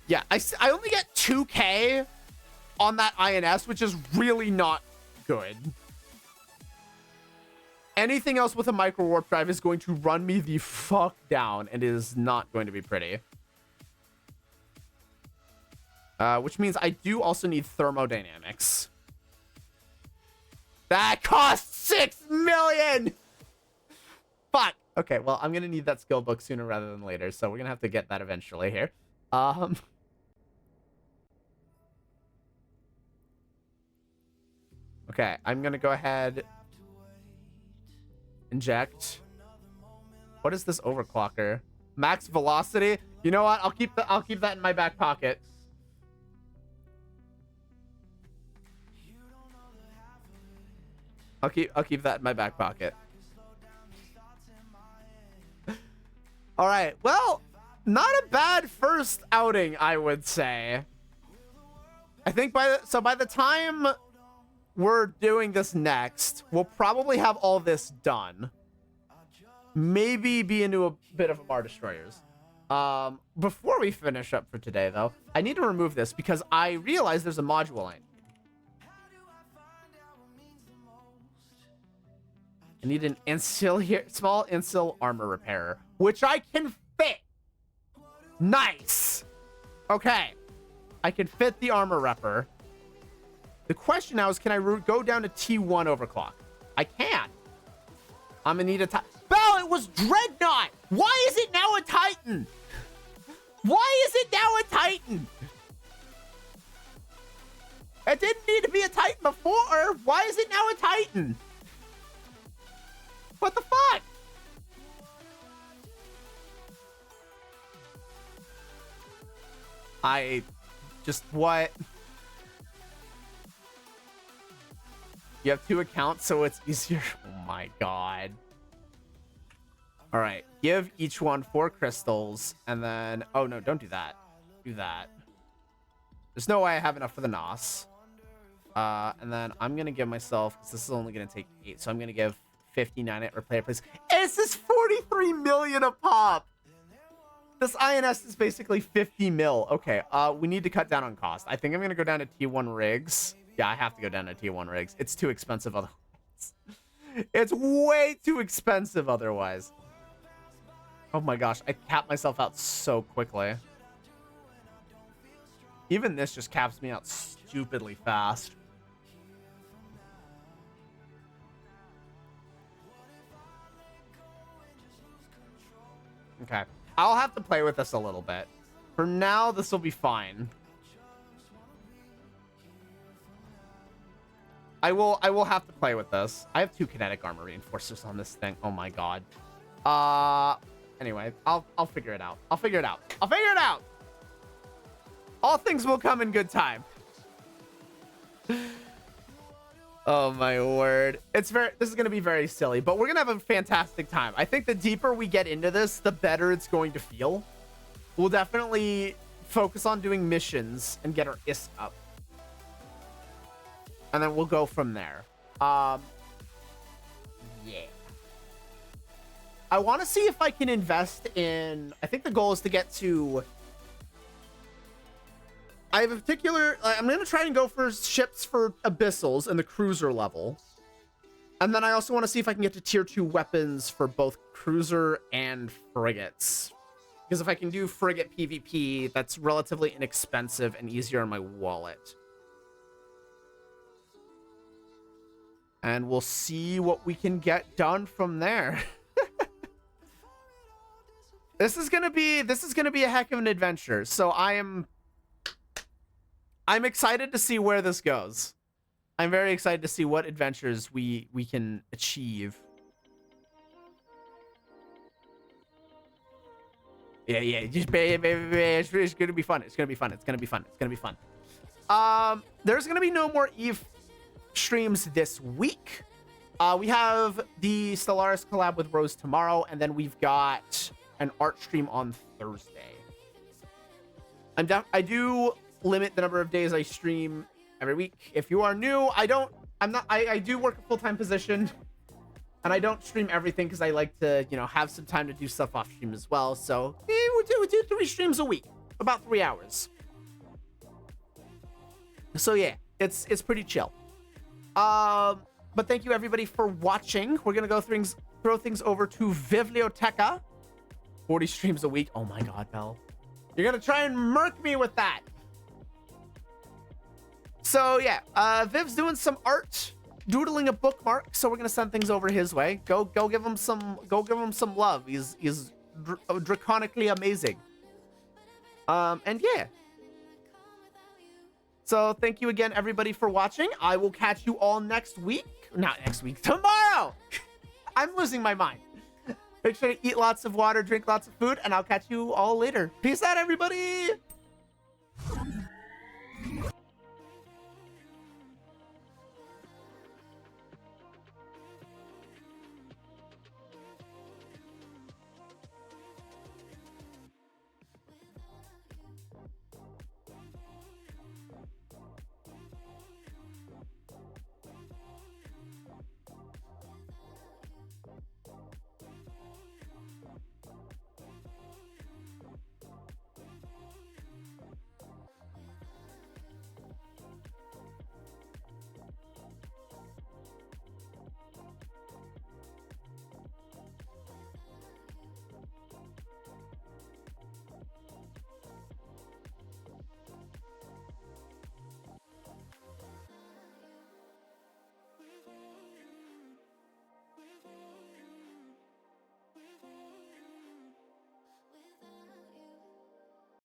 Speaker 1: Yeah, I only get 2k on that INS, which is really not good. Anything else with a micro warp drive is going to run me the fuck down and is not going to be pretty. Which means I do also need thermodynamics. That costs 6 million! Fuck. Okay, well, I'm gonna need that skill book sooner rather than later, so we're gonna have to get that eventually here. Okay, I'm gonna go ahead. Inject. What is this overclocker? Max velocity. You know what? I'll keep that in my back pocket. I'll keep that in my back pocket. All right. Well, not a bad first outing, I would say. I think by the time we're doing this next, we'll probably have all this done. Maybe be into a bit of a Bar Destroyers. Before we finish up for today, though, I need to remove this because I realize there's a module line. I need an small insil armor repairer, which I can fit. Nice. Okay. I can fit the armor repper. The question now is, can I go down to T1 overclock? I can. I'm gonna need a Titan. Bell, it was Dreadnought. Why is it now a Titan? Why is it now a Titan? It didn't need to be a Titan before. Why is it now a Titan? What the fuck? What? You have 2 accounts, so it's easier. Oh my god. All right, give each one 4 crystals, and then... Oh, no, don't do that. Do that. There's no way I have enough for the NOS. And then I'm going to give myself... Because this is only going to take 8, so I'm going to give 59 at repair, please. This is 43 million a pop! This INS is basically 50 mil. Okay, we need to cut down on cost. I think I'm going to go down to T1 rigs. Yeah, I have to go down to T1 rigs. It's too expensive otherwise. It's way too expensive otherwise. Oh my gosh, I capped myself out so quickly. Even this just caps me out stupidly fast. Okay. I'll have to play with this a little bit. For now, this will be fine. I will have to play with this. I have 2 kinetic armor reinforcers on this thing. Oh my god. Anyway, I'll figure it out. I'll figure it out. I'll figure it out. All things will come in good time. Oh my word. This is going to be very silly, but we're going to have a fantastic time. I think the deeper we get into this, the better it's going to feel. We'll definitely focus on doing missions and get our IS up. And then we'll go from there. Yeah. I want to see if I can invest in... I think the goal is to get to... I have a particular... I'm going to try and go for ships for Abyssals and the cruiser level. And then I also want to see if I can get to tier 2 weapons for both cruiser and frigates. Because if I can do frigate PvP, that's relatively inexpensive and easier on my wallet. And we'll see what we can get done from there. This is gonna be a heck of an adventure. So I'm excited to see where this goes. I'm very excited to see what adventures we can achieve. Yeah, just it's gonna be fun. It's gonna be fun. It's gonna be fun. It's gonna be fun. There's gonna be no more Eve streams this week. We have the Stellaris collab with Rose tomorrow, and then we've got an art stream on Thursday. I do limit the number of days I stream every week. If you are new, I do work a full-time position, and I don't stream everything because I like to, have some time to do stuff off stream as well. So we do 3 streams a week, about 3 hours. So yeah, it's pretty chill. But thank you everybody for watching. We're gonna throw things over to Vivlioteca. 40 streams a week. Oh my god, Bell. You're gonna try and murk me with that. So yeah, Viv's doing some art, doodling a bookmark, so we're gonna send things over his way. Go give him some love. He's draconically amazing. And yeah. So thank you again, everybody, for watching. I will catch you all next week. Not next week, tomorrow. I'm losing my mind. Make sure to eat lots of water, drink lots of food, and I'll catch you all later. Peace out, everybody.